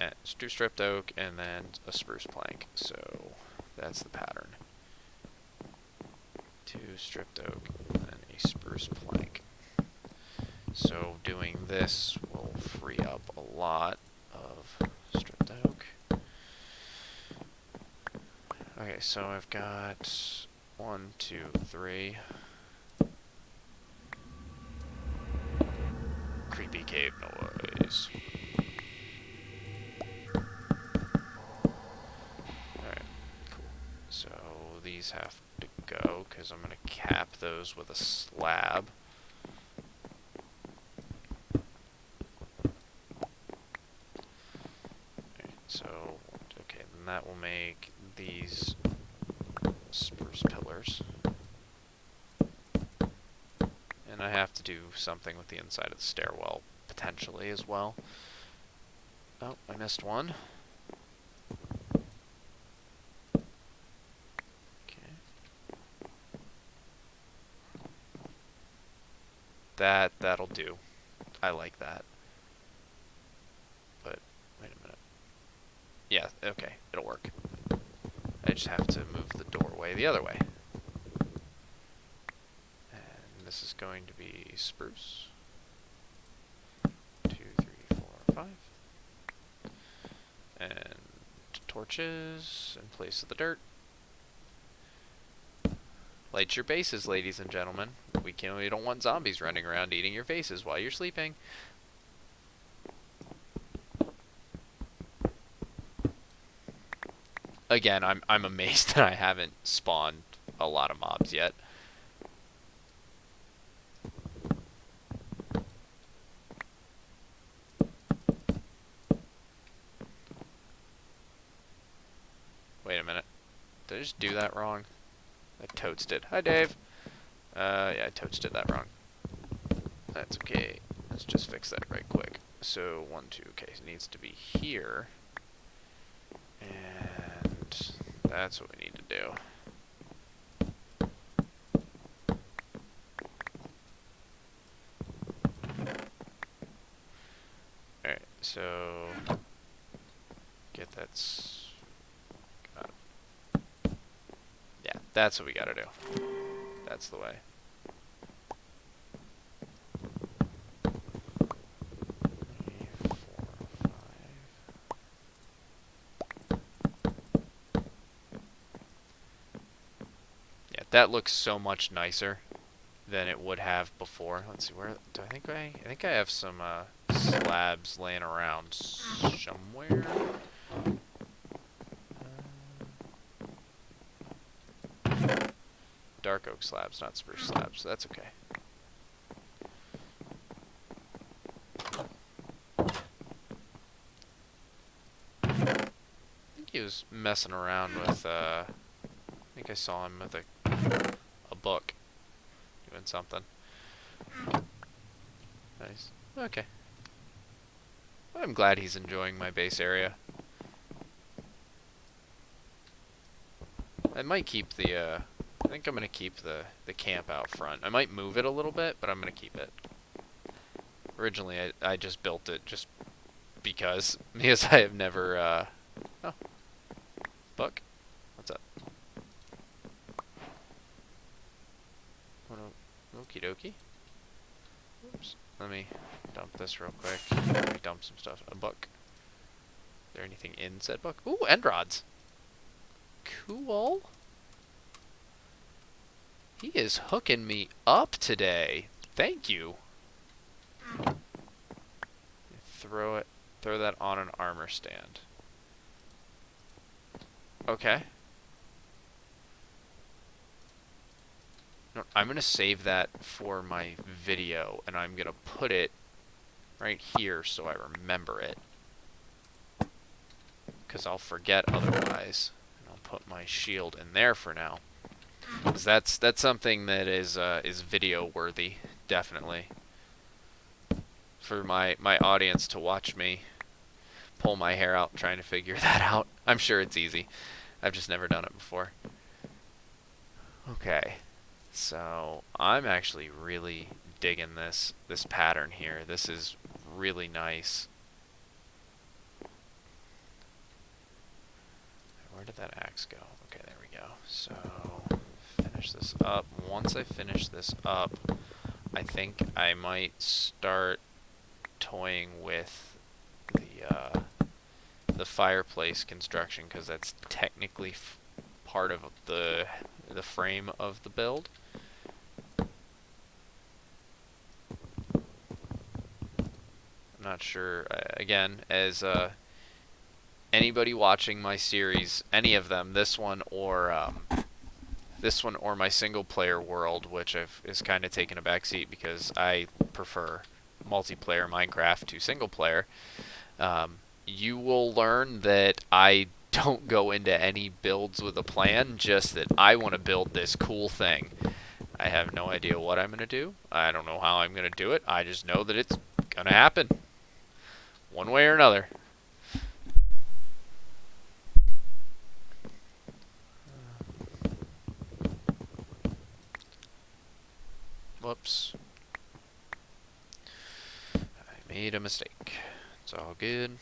oak and then a spruce plank. So that's the pattern. Two stripped oak and then a spruce plank. So doing this will free up a lot of stripped oak. Okay, so I've got 1, 2, 3. Creepy cave noise. Alright, cool. So these have to go, because I'm going to cap those with a slab. So, okay, then that will make these spruce pillars. And I have to do something with the inside of the stairwell, potentially, as well. Oh, I missed one. Okay. That'll do. I like that. But wait a minute. Yeah, okay, it'll work. I just have to move the doorway the other way. And this is going to be spruce. 2, 3, 4, 5. And torches in place of the dirt. Light your bases, ladies and gentlemen. We don't want zombies running around eating your faces while you're sleeping. Again, I'm amazed that I haven't spawned a lot of mobs yet. Wait a minute. Did I just do that wrong? I toasted. Hi, Dave. Yeah, I toasted that wrong. That's okay. Let's just fix that right quick. So, 1, 2, okay, it needs to be here. And that's what we need to do. Alright, so get that. Got it. Yeah, that's what we gotta do. That's the way. That looks so much nicer than it would have before. Let's see, where do I think I have some slabs laying around somewhere. Dark oak slabs, not spruce slabs. So that's okay. I think he was messing around with I think I saw him with a book doing something. Nice. Okay. I'm glad he's enjoying my base area. I might keep the I think I'm gonna keep the camp out front. I might move it a little bit, but I'm gonna keep it. Originally I just built it just because I have never oh. Book? What's up? Okie dokie. Oops. Let me dump this real quick. Let me dump some stuff. A book. Is there anything in said book? Ooh, end rods. Cool. He is hooking me up today. Thank you. Throw that on an armor stand. Okay. No, I'm going to save that for my video, and I'm going to put it right here so I remember it. Because I'll forget otherwise. And I'll put my shield in there for now. Because that's something that is video worthy, definitely. For my audience to watch me pull my hair out trying to figure that out. I'm sure it's easy. I've just never done it before. Okay. So, I'm actually really digging this pattern here. This is really nice. Where did that axe go? Okay, there we go. So, finish this up. Once I finish this up, I think I might start toying with the fireplace construction, because that's technically part of the frame of the build. I'm not sure. Again, as anybody watching my series, any of them, this one or my single player world, which is kind of taken a backseat because I prefer multiplayer Minecraft to single player, you will learn that I don't go into any builds with a plan, just that I want to build this cool thing. I have no idea what I'm going to do. I don't know how I'm going to do it. I just know that it's going to happen. One way or another. Whoops. I made a mistake. It's all good.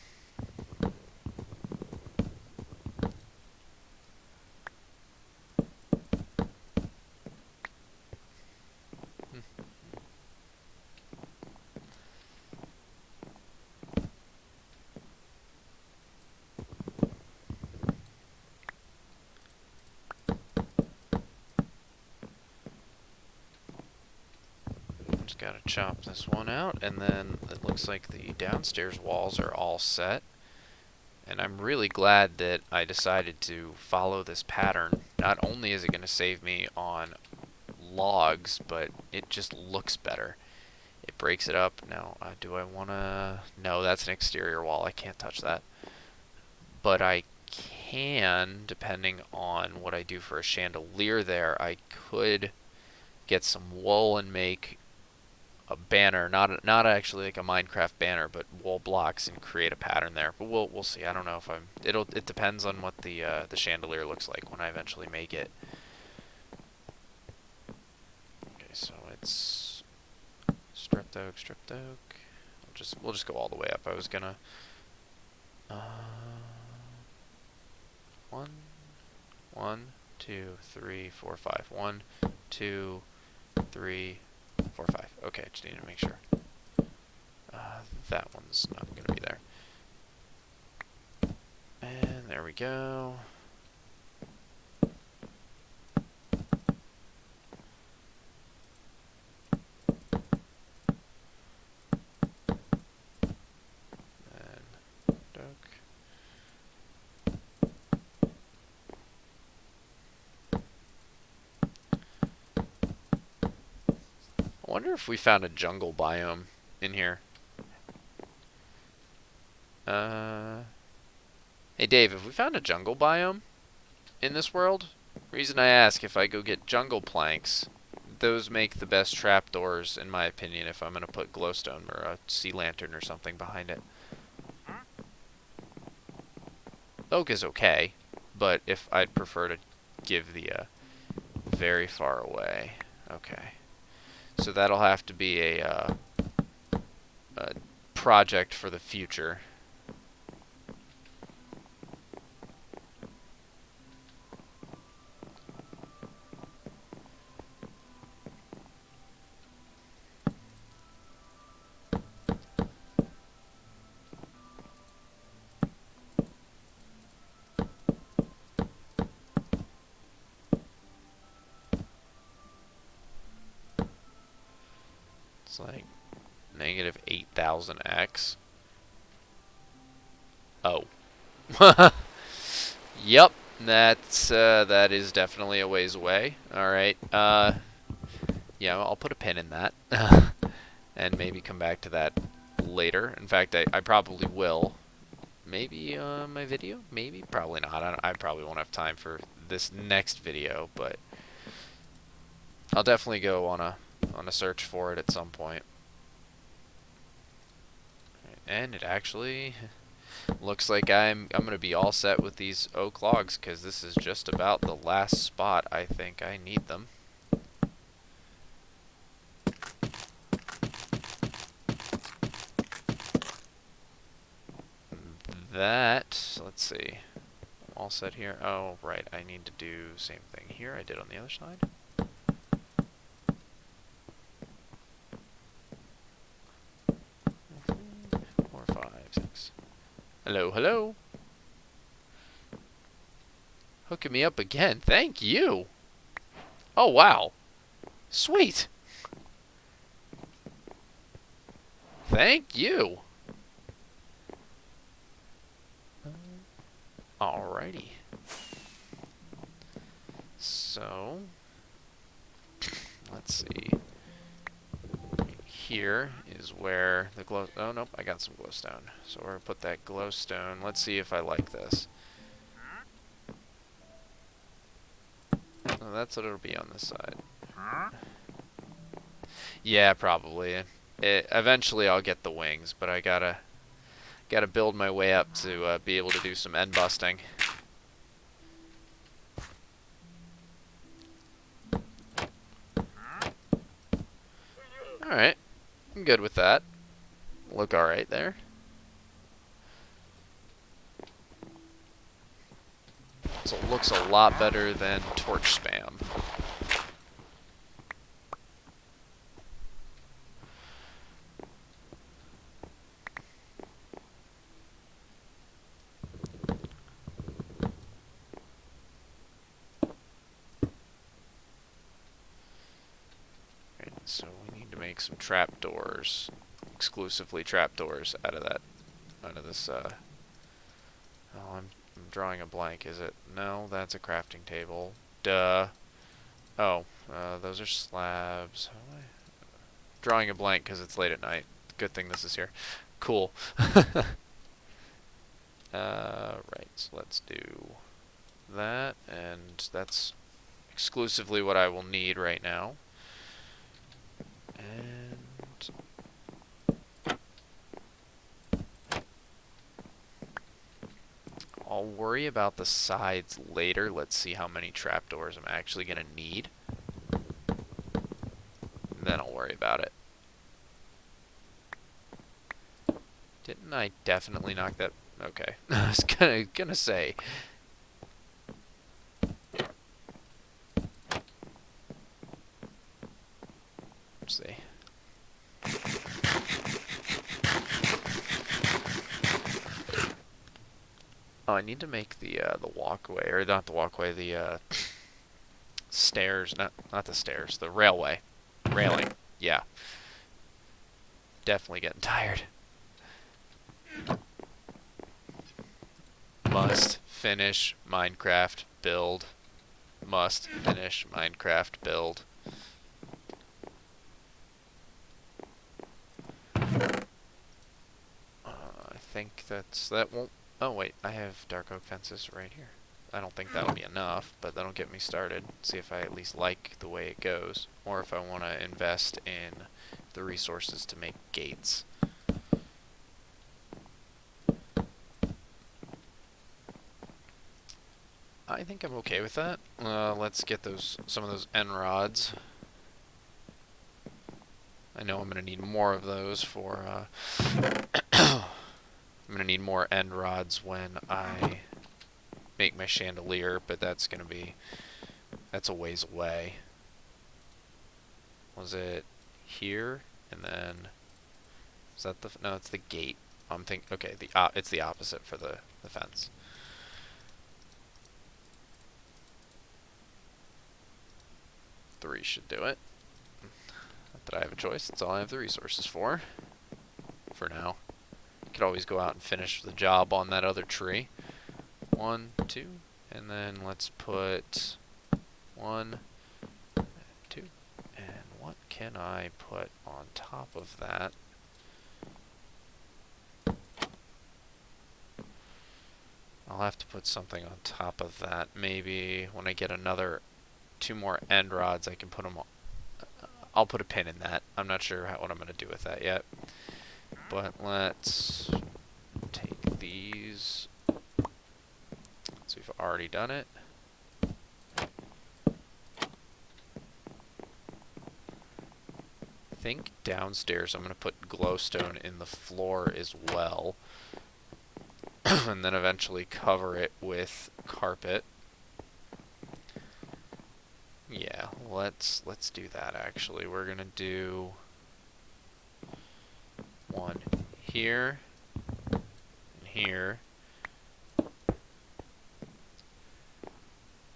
Just gotta chop this one out, and then it looks like the downstairs walls are all set. And I'm really glad that I decided to follow this pattern. Not only is it going to save me on logs, but it just looks better. It breaks it up. Now, do I want to... No, that's an exterior wall. I can't touch that. But I can, depending on what I do for a chandelier there, I could get some wool and make a banner, not actually like a Minecraft banner, but wool blocks, and create a pattern there. But we'll see. I don't know if it depends on what the chandelier looks like when I eventually make it. Okay, so it's stripped oak. We'll just go all the way up. I was gonna one, two, three, four, five. 1, 2, 3, 4, 5. Okay, just need to make sure. That one's not going to be there. And there we go. And duck. I wonder if we found a jungle biome in here. Hey Dave, have we found a jungle biome in this world? Reason I ask, if I go get jungle planks, those make the best trapdoors, in my opinion, if I'm going to put glowstone or a sea lantern or something behind it. Oak is okay, but if I'd prefer to give the very far away. Okay. So that'll have to be a project for the future. It's like negative 8,000x. Oh. Yep, that is definitely a ways away. Alright, yeah, I'll put a pin in that. And maybe come back to that later. In fact, I probably will. Maybe my video? Maybe? Probably not. I probably won't have time for this next video, but I'll definitely go on a search for it at some point. And it actually looks like I'm gonna be all set with these oak logs, because this is just about the last spot I think I need them. That, let's see, I'm all set here. Oh right, I need to do same thing here I did on the other side. 4, 5, 6. Hello, hello. Hooking me up again. Thank you. Oh, wow. Sweet. Thank you. Alrighty. So, let's see. Here is where the glow... Oh, nope, I got some glowstone. So we're going to put that glowstone. Let's see if I like this. Oh, that's what it'll be on this side. Yeah, probably. Eventually I'll get the wings, but I gotta build my way up to be able to do some end busting. Alright, I'm good with that. Look alright there. So it looks a lot better than torch spam. So we need to make some trapdoors, exclusively trapdoors out of this. Oh, I'm drawing a blank. Is it? No, that's a crafting table. Duh. Oh, those are slabs. How am I drawing a blank because it's late at night. Good thing this is here. Cool. Right. So let's do that, and that's exclusively what I will need right now. And I'll worry about the sides later. Let's see how many trapdoors I'm actually going to need. Then I'll worry about it. Didn't I definitely knock that? Okay. I was gonna say. Let's see. Oh, I need to make the walkway, or not the walkway, the stairs. Not the stairs. The railing. Yeah. Definitely getting tired. Must finish Minecraft build. Must finish Minecraft build. I think that won't. Oh wait, I have dark oak fences right here. I don't think that'll be enough, but that'll get me started. See if I at least like the way it goes, or if I want to invest in the resources to make gates. I think I'm okay with that. Let's get some of those end rods. I know I'm going to need more of those for... I'm going to need more end rods when I make my chandelier, but that's a ways away. Was it here? And then... Is that no, it's the gate. I'm thinking... Okay, it's the opposite for the fence. Three should do it. Not that I have a choice. That's all I have the resources for now. Could always go out and finish the job on that other tree. 1, 2, and then let's put 1, 2, and what can I put on top of that? I'll have to put something on top of that. Maybe when I get 2 more end rods, I can put them on. I'll put a pin in that. I'm not sure what I'm going to do with that yet. But let's take these. So we've already done it. I think downstairs I'm going to put glowstone in the floor as well. And then eventually cover it with carpet. Yeah, let's do that actually. We're going to do 1 here and here.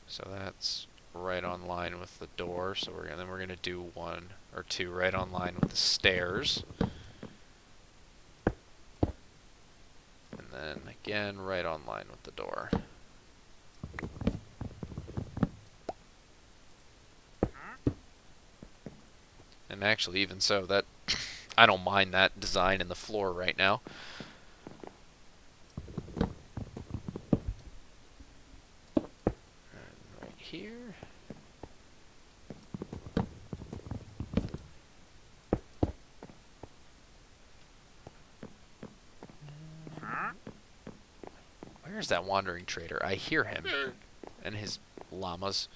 So that's right on line with the door. So then we're going to do 1 or 2 right on line with the stairs. And then again right on line with the door. And actually, even so, that I don't mind that design in the floor right now. And right here. Where's that wandering trader? I hear him and his llamas.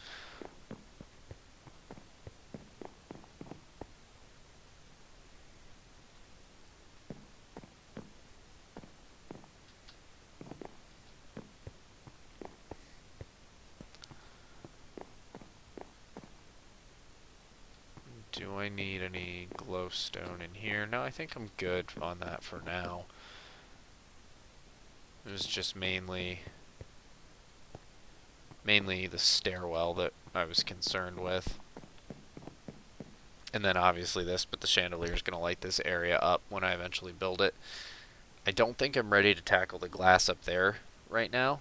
I need any glowstone in here? No, I think I'm good on that for now. It was just mainly the stairwell that I was concerned with. And then obviously this, but the chandelier is going to light this area up when I eventually build it. I don't think I'm ready to tackle the glass up there right now,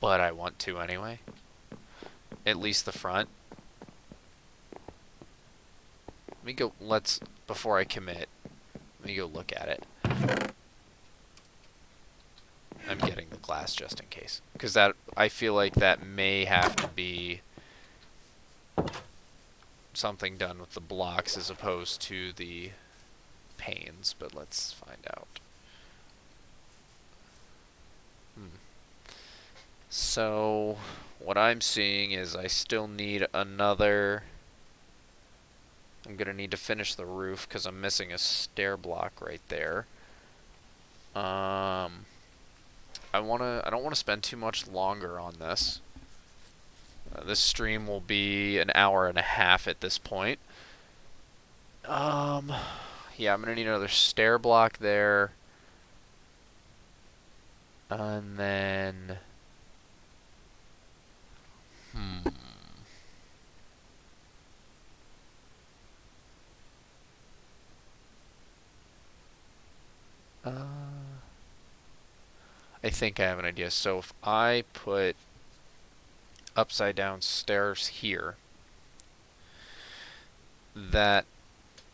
but I want to anyway. At least the front. Let me go, before I commit, let me go look at it. I'm getting the glass just in case. Because I feel like that may have to be something done with the blocks as opposed to the panes, but let's find out. So, what I'm seeing is I still need another... I'm going to need to finish the roof because I'm missing a stair block right there. I don't want to spend too much longer on this. This stream will be an hour and a half at this point. Yeah, I'm going to need another stair block there. And then... I think I have an idea. So if I put upside down stairs here, that,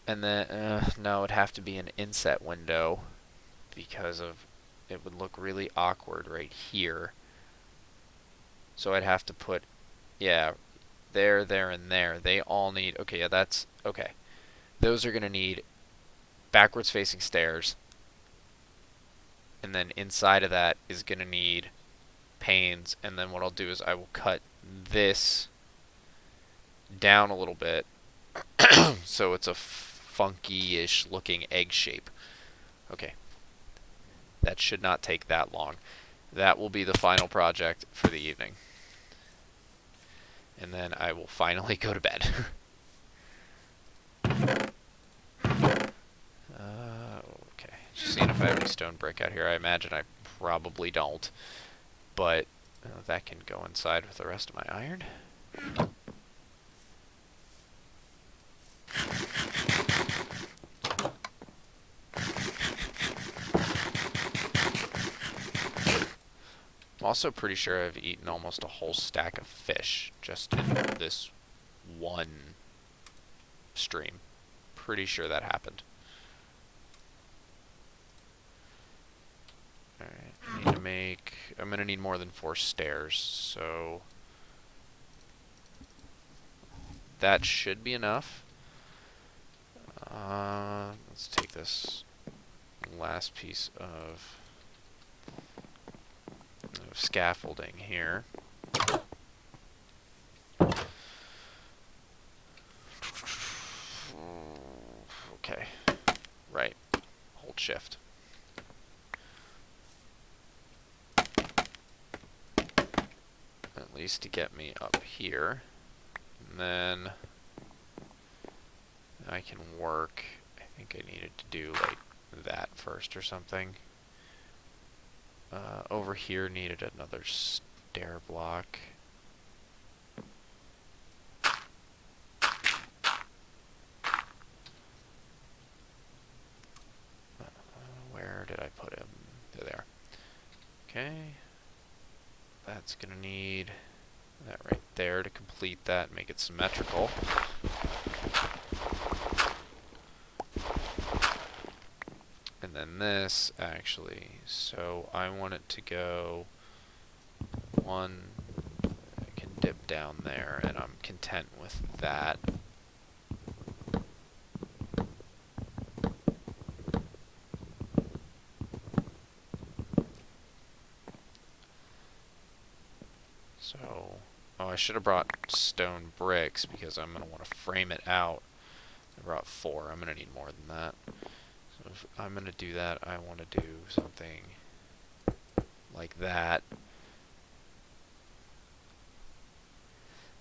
and then, no, it'd have to be an inset window because of, it would look really awkward right here. So I'd have to put, yeah, there, there, and there. They all need, okay, yeah, that's, okay. Those are going to need backwards facing stairs. And then inside of that is going to need panes. And then what I'll do is I will cut this down a little bit so it's a funky-ish looking egg shape. Okay. That should not take that long. That will be the final project for the evening. And then I will finally go to bed. Just seeing if I have any stone brick out here. I imagine I probably don't. But that can go inside with the rest of my iron. I'm also pretty sure I've eaten almost a whole stack of fish just in this one stream. Pretty sure that happened. Alright, I'm going to need more than 4 stairs, so that should be enough. Let's take this last piece of scaffolding here. Okay, right, hold shift. At least to get me up here. And then I can work. I think I needed to do like that first or something. Over here needed another stair block. Where did I put him? There. Okay. That's gonna need that right there to complete that, make it symmetrical. And then this, actually, so I want it to go one, I can dip down there, and I'm content with that. So, oh, I should have brought stone bricks because I'm going to want to frame it out. I brought 4. I'm going to need more than that. So if I'm going to do that, I want to do something like that.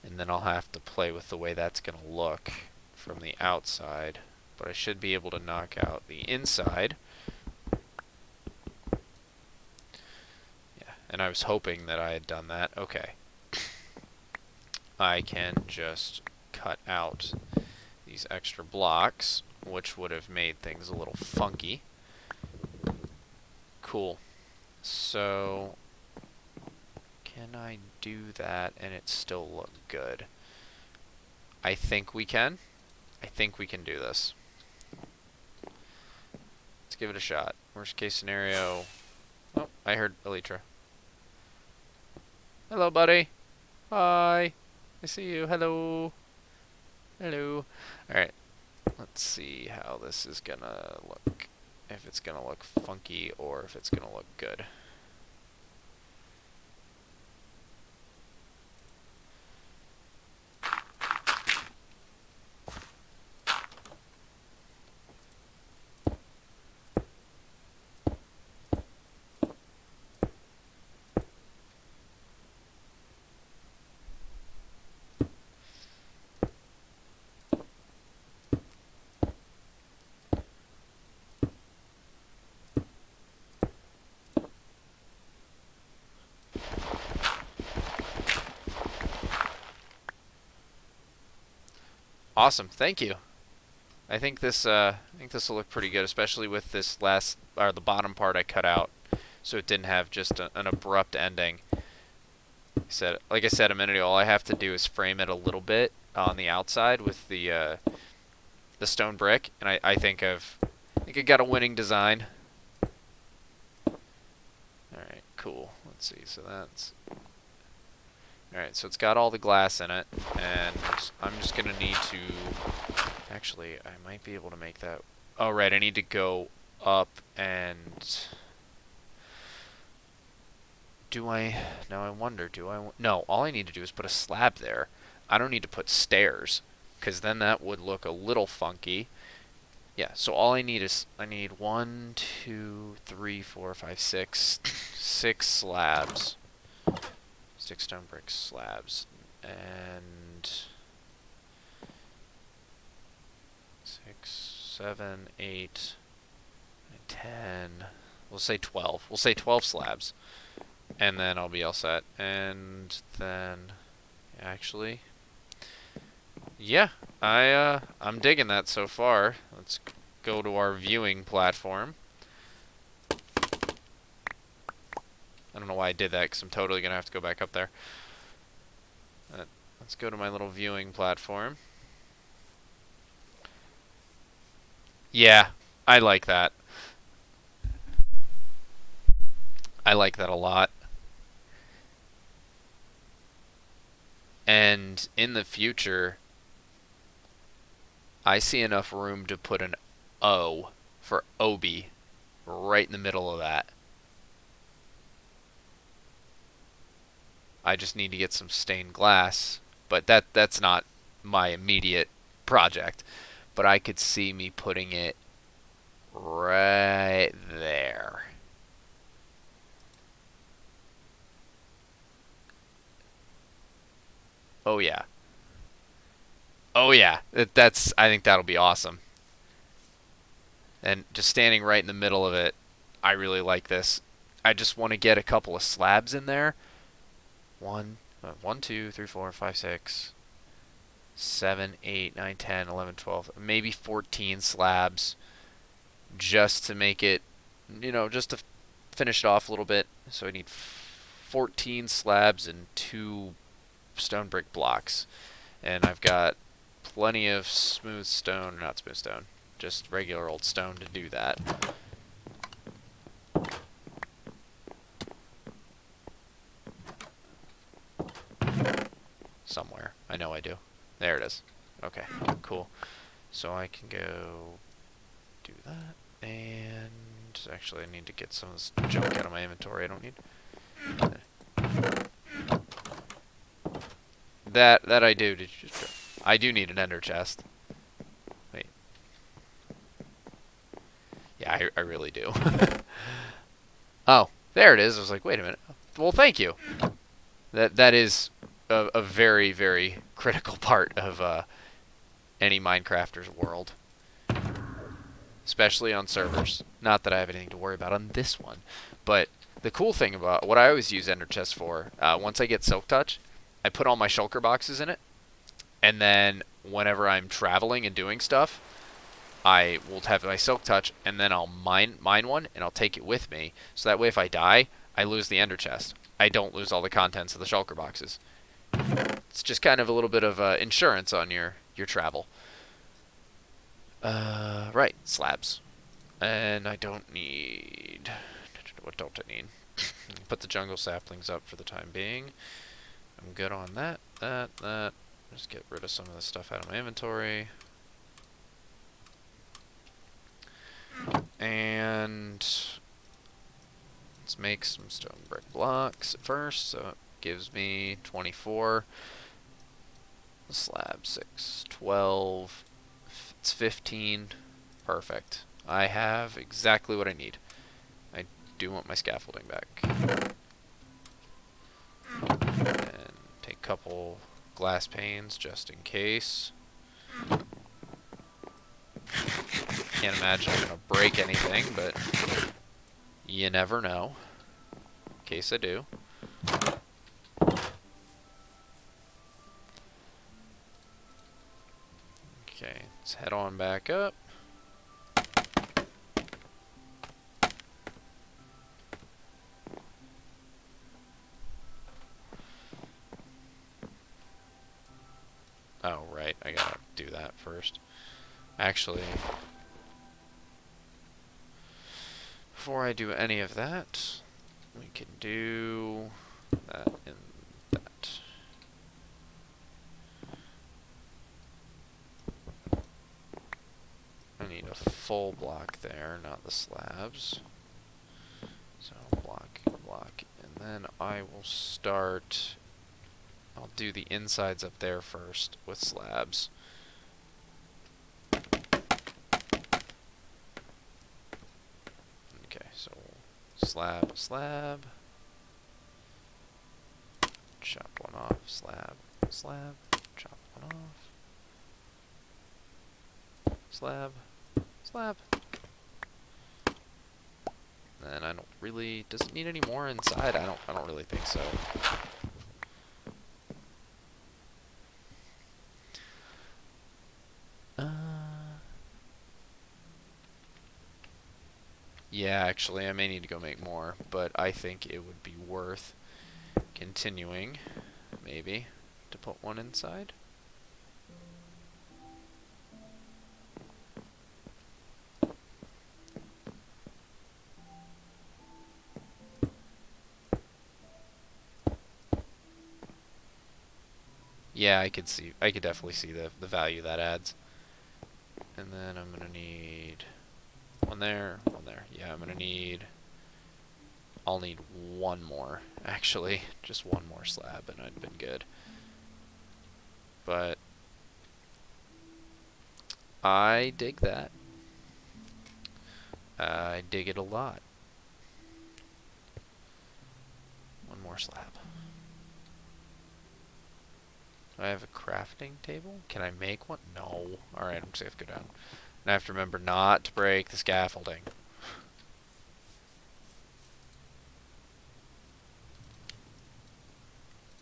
And then I'll have to play with the way that's going to look from the outside. But I should be able to knock out the inside. Yeah, and I was hoping that I had done that. Okay. I can just cut out these extra blocks, which would have made things a little funky. Cool. So, can I do that and it still look good? I think we can. I think we can do this. Let's give it a shot. Worst case scenario. Oh, I heard Elytra. Hello, buddy. Hi. I see you. Hello. Hello. Alright. Let's see how this is gonna look. If it's gonna look funky or if it's gonna look good. Awesome, thank you. I think this will look pretty good, especially with this last or the bottom part I cut out, so it didn't have just an abrupt ending. Like I said a minute ago, all I have to do is frame it a little bit on the outside with the stone brick, and I think I got a winning design. All right, cool. Let's see. So that's Alright, so it's got all the glass in it, and I'm just going to need to... Actually, I might be able to make that... Oh, right, I need to go up and... Do I... Now I wonder, do I... No, all I need to do is put a slab there. I don't need to put stairs, because then that would look a little funky. Yeah, so all I need is... I need 1, 2, 3, 4, 5, 6... 6 slabs. 6 stone brick slabs, and 6, 7, 8, 10. We'll say 12. We'll say 12 slabs, and then I'll be all set. And then, actually, yeah, I'm digging that so far. Let's go to our viewing platform. I don't know why I did that, because I'm totally going to have to go back up there. Let's go to my little viewing platform. Yeah, I like that. I like that a lot. And in the future, I see enough room to put an O for Obi right in the middle of that. I just need to get some stained glass, but that's not my immediate project. But I could see me putting it right there. Oh yeah. Oh yeah. I think that'll be awesome. And just standing right in the middle of it, I really like this. I just want to get a couple of slabs in there. 1, 2, 3, 4, 5, 6, 7, 8, 9, 10, 11, 12, maybe 14 slabs just to make it, just to finish it off a little bit. So I need 14 slabs and 2 stone brick blocks. And I've got plenty of smooth stone, not smooth stone, just regular old stone to do that. Somewhere. I know I do. There it is. Okay, cool. So I can go do that, and actually I need to get some of this junk out of my inventory I don't need. That I do. Did you just... I do need an ender chest. Wait. Yeah, I really do. Oh, there it is. I was like, wait a minute. Well, thank you. That is a very, very critical part of any Minecrafter's world, especially on servers. Not that I have anything to worry about on this one, but the cool thing about what I always use Ender Chest for, once I get Silk Touch, I put all my shulker boxes in it, and then whenever I'm traveling and doing stuff, I will have my Silk Touch, and then I'll mine one, and I'll take it with me, so that way if I die, I lose the Ender Chest. I don't lose all the contents of the shulker boxes. It's just kind of a little bit of insurance on your travel. Right, slabs. And I don't need... What don't I need? Put the jungle saplings up for the time being. I'm good on that. Just get rid of some of the stuff out of my inventory. And let's make some stone brick blocks at first. So it gives me 24. Slab 6, 12. It's 15. Perfect. I have exactly what I need. I do want my scaffolding back. And take a couple glass panes just in case. Can't imagine I'm gonna break anything, but you never know. In case I do. Okay, let's head on back up. Oh, right, I gotta do that first. Actually, before I do any of that, we can do that and that. I need a full block there, not the slabs. So block, block, and then I will start... I'll do the insides up there first with slabs. Okay, so slab, slab. Chop one off, slab, slab. Chop one off. Slab, slab. Then I don't really... Does it need any more inside? I don't really think so. Yeah, actually, I may need to go make more, but I think it would be worth continuing, maybe, to put one inside. Yeah, I could definitely see the value that adds. And then I'm gonna need one there, one there. Yeah, I'll need one more, actually. Just one more slab and I'd been good. But I dig that. I dig it a lot. One more slab. Do I have a crafting table? Can I make one? No. Alright, I'm just gonna have to go down. And I have to remember not to break the scaffolding.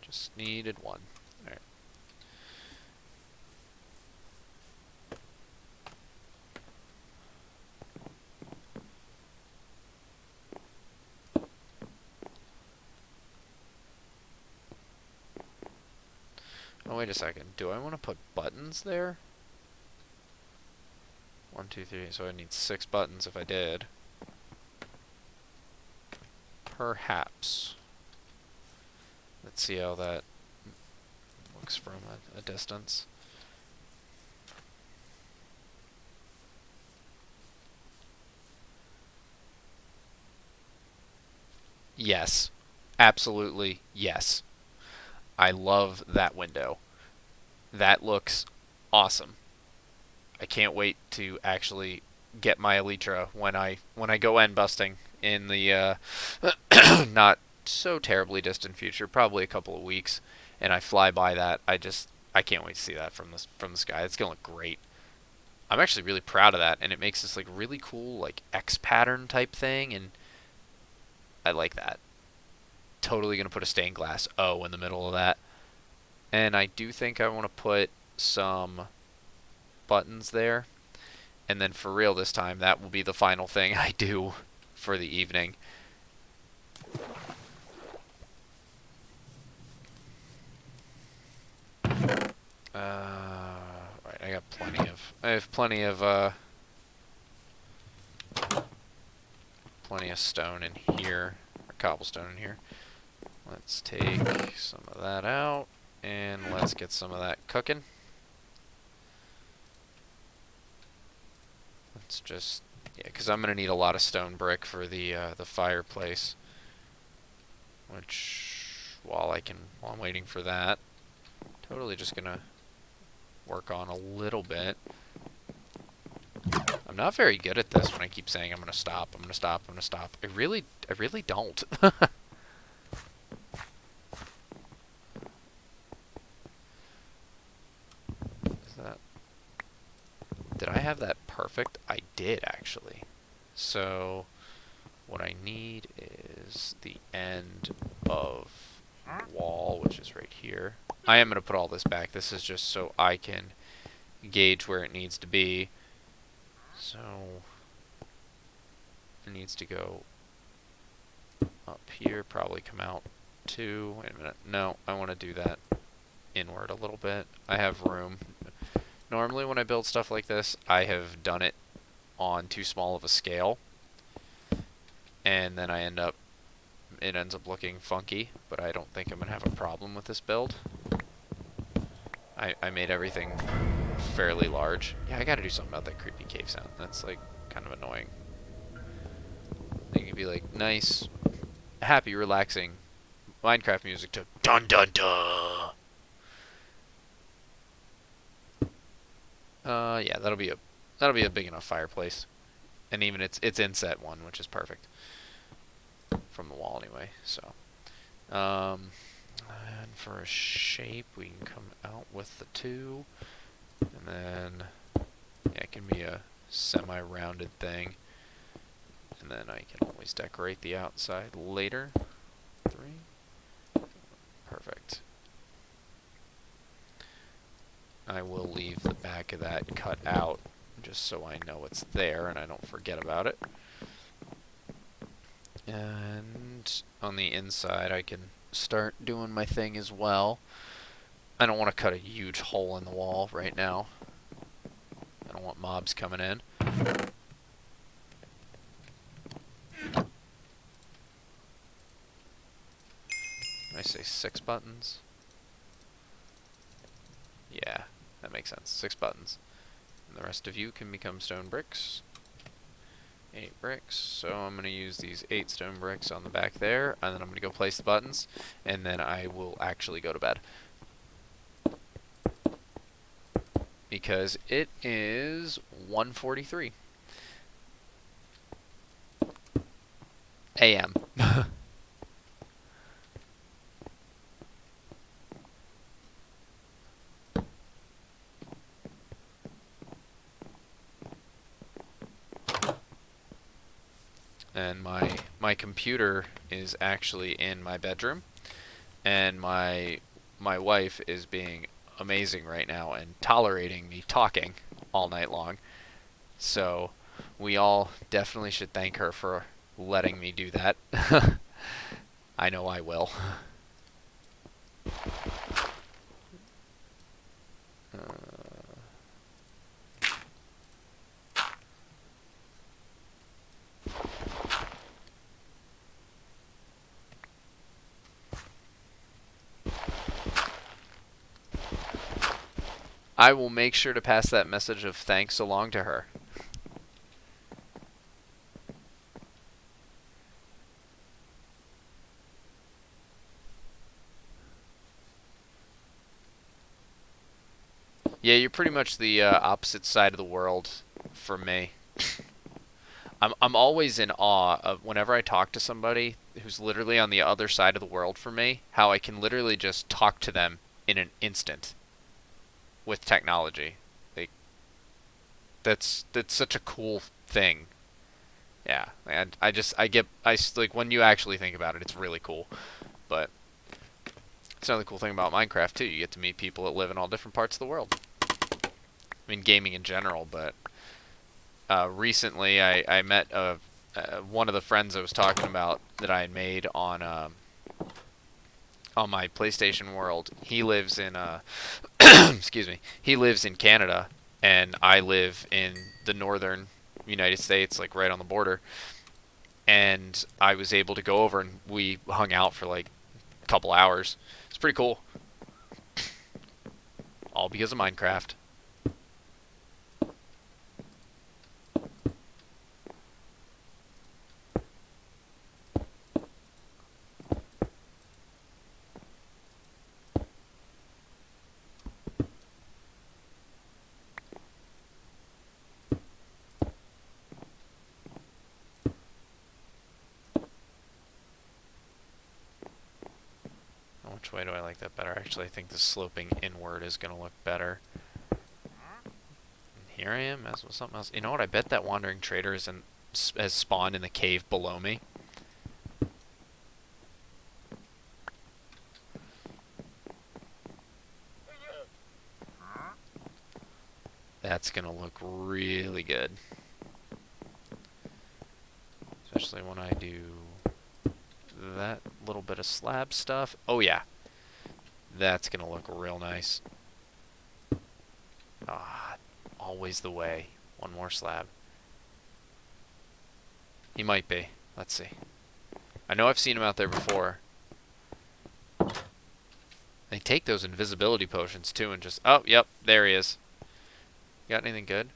Just needed one. Alright. Oh, wait a second. Do I want to put buttons there? 1, 2, 3. So I need 6 buttons if I did. Perhaps. Let's see how that looks from a distance. Yes. Absolutely yes. I love that window. That looks awesome. I can't wait to actually get my elytra when I go end busting in the not so terribly distant future, probably a couple of weeks, and I fly by that, I can't wait to see that from the sky. It's gonna look great. I'm actually really proud of that, and it makes this like really cool like X pattern type thing, and I like that. Totally gonna put a stained glass O in the middle of that, and I do think I want to put some buttons there, and then for real this time, that will be the final thing I do for the evening. Right, I have plenty of stone in here, or cobblestone in here. Let's take some of that out, and let's get some of that cooking. Let's just, yeah, because I'm gonna need a lot of stone brick for the fireplace. Which, while I'm waiting for that, totally just gonna work on a little bit. I'm not very good at this when I keep saying I'm gonna stop, I'm gonna stop, I'm gonna stop. I really don't. Is that... Did I have that perfect? I did, actually. So, what I need is the end of the wall, which is right here. I am going to put all this back. This is just so I can gauge where it needs to be. So, it needs to go up here, probably come out two. Wait a minute. No, I want to do that inward a little bit. I have room. Normally when I build stuff like this, I have done it on too small of a scale, and then it ends up looking funky, but I don't think I'm going to have a problem with this build. I made everything fairly large. Yeah, I got to do something about that creepy cave sound. That's like kind of annoying. I think it'd be like nice, happy, relaxing Minecraft music to dun dun dun. Yeah, that'll be a big enough fireplace, and even it's inset one, which is perfect from the wall anyway. So, and for a shape, we can come out with the two, and then yeah, it can be a semi-rounded thing, and then I can always decorate the outside later. 3, perfect. I will leave the back of that cut out just so I know it's there and I don't forget about it. And on the inside I can start doing my thing as well. I don't want to cut a huge hole in the wall right now. I don't want mobs coming in. I say 6 buttons. Yeah, that makes sense. 6 buttons. And the rest of you can become stone bricks. 8 bricks. So I'm going to use these 8 stone bricks on the back there, and then I'm going to go place the buttons, and then I will actually go to bed. Because it is 1:43 a.m. And my computer is actually in my bedroom, and my wife is being amazing right now and tolerating me talking all night long. So we all definitely should thank her for letting me do that. I know I will. I will make sure to pass that message of thanks along to her. Yeah, you're pretty much the opposite side of the world from me. I'm always in awe of whenever I talk to somebody who's literally on the other side of the world from me, how I can literally just talk to them in an instant with technology. Like that's such a cool thing. Yeah, and like when you actually think about it, it's really cool. But it's another cool thing about Minecraft too. You get to meet people that live in all different parts of the world. I mean, gaming in general, but recently I met one of the friends I was talking about that I had made on my PlayStation World. He lives in excuse me. He lives in Canada, and I live in the northern United States, like right on the border. And I was able to go over and we hung out for like a couple hours. It's pretty cool. All because of Minecraft. Which way do I like that better? Actually, I think the sloping inward is going to look better. And here I am, as with something else. You know what? I bet that wandering trader has spawned in the cave below me. That's going to look really good. Especially when I do that little bit of slab stuff. Oh yeah, that's gonna look real nice. Ah, always the way. One more slab. He might be. Let's see. I know I've seen him out there before. They take those invisibility potions too and just... Oh, yep, there he is. Got anything good?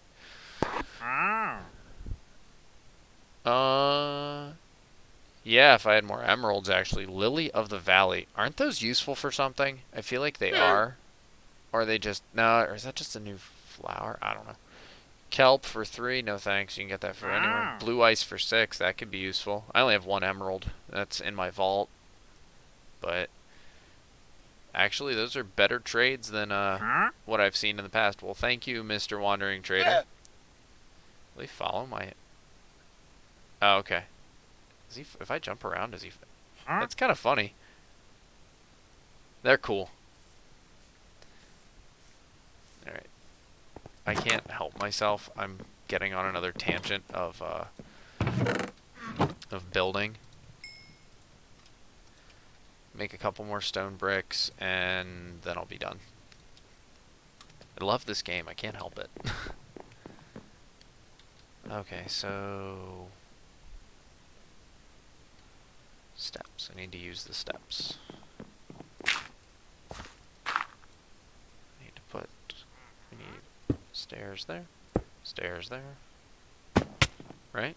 Yeah, if I had more emeralds, actually. Lily of the Valley. Aren't those useful for something? I feel like they are. Or are they just... No, or is that just a new flower? I don't know. Kelp for 3, no thanks. You can get that for anywhere. Blue ice for 6, that could be useful. I only have 1 emerald. That's in my vault. But actually, those are better trades than what I've seen in the past. Well, thank you, Mr. Wandering Trader. Will he follow my... Oh, okay. Is he... If I jump around, does he... That's kind of funny. They're cool. Alright. I can't help myself. I'm getting on another tangent of building. Make a couple more stone bricks, and then I'll be done. I love this game. I can't help it. Okay, so... Steps. I need to use the steps. Need to put... We need stairs there. Stairs there. Right?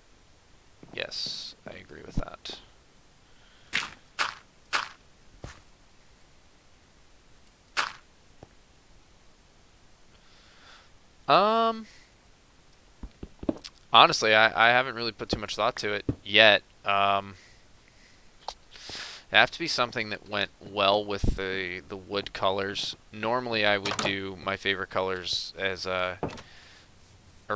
Yes, I agree with that. Honestly, I haven't really put too much thought to it yet. It'd have to be something that went well with the wood colors. Normally, I would do my favorite colors as or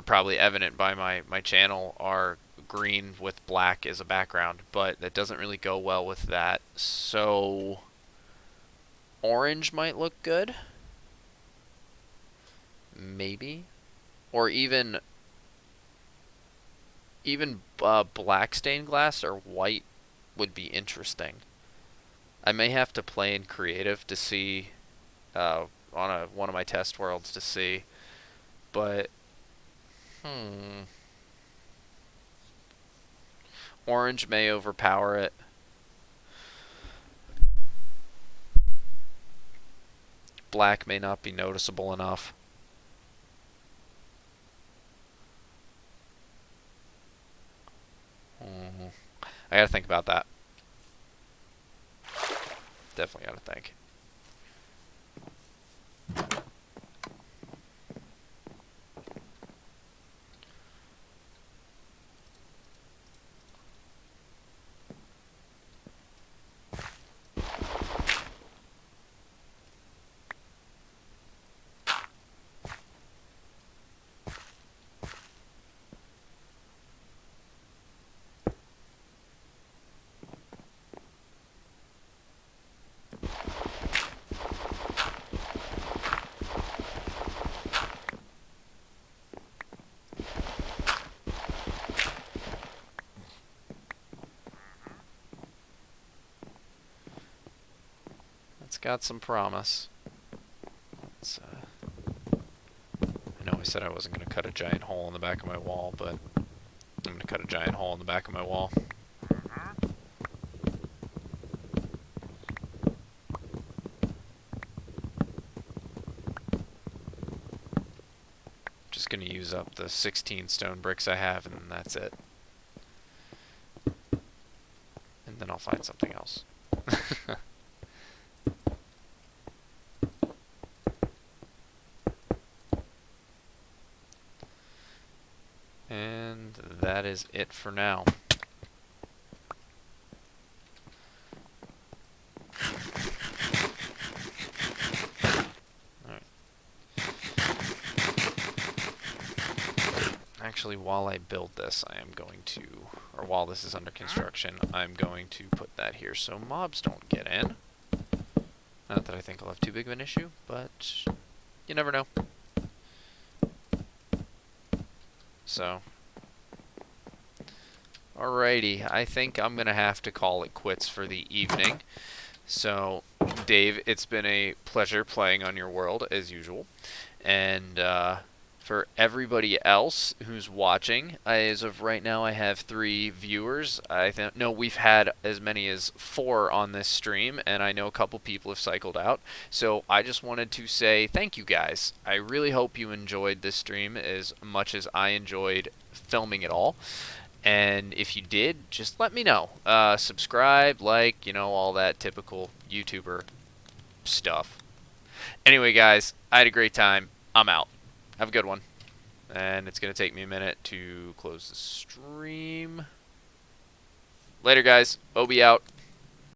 probably evident by my channel are green with black as a background, but that doesn't really go well with that. So orange might look good. Maybe. Or even black stained glass or white would be interesting. I may have to play in creative to see on one of my test worlds to see, but orange may overpower it. Black may not be noticeable enough. I gotta think about that. Definitely gotta think. got some promise. Let's, I know I said I wasn't going to cut a giant hole in the back of my wall, but I'm going to cut a giant hole in the back of my wall. Just going to use up the 16 stone bricks I have, and that's it. And then I'll find something else. And that is it for now. Alright. Actually, while I build this, I am going to, or while this is under construction, I'm going to put that here so mobs don't get in. Not that I think I'll have too big of an issue, but you never know. So, alrighty, I think I'm going to have to call it quits for the evening. So, Dave, it's been a pleasure playing on your world, as usual. And for everybody else who's watching, as of right now I have 3 viewers. No, we've had as many as 4 on this stream, and I know a couple people have cycled out. So I just wanted to say thank you guys. I really hope you enjoyed this stream as much as I enjoyed filming it all. And if you did, just let me know. Subscribe, like, you know, all that typical YouTuber stuff. Anyway, guys, I had a great time. I'm out. Have a good one. And it's going to take me a minute to close the stream. Later, guys. Obi out.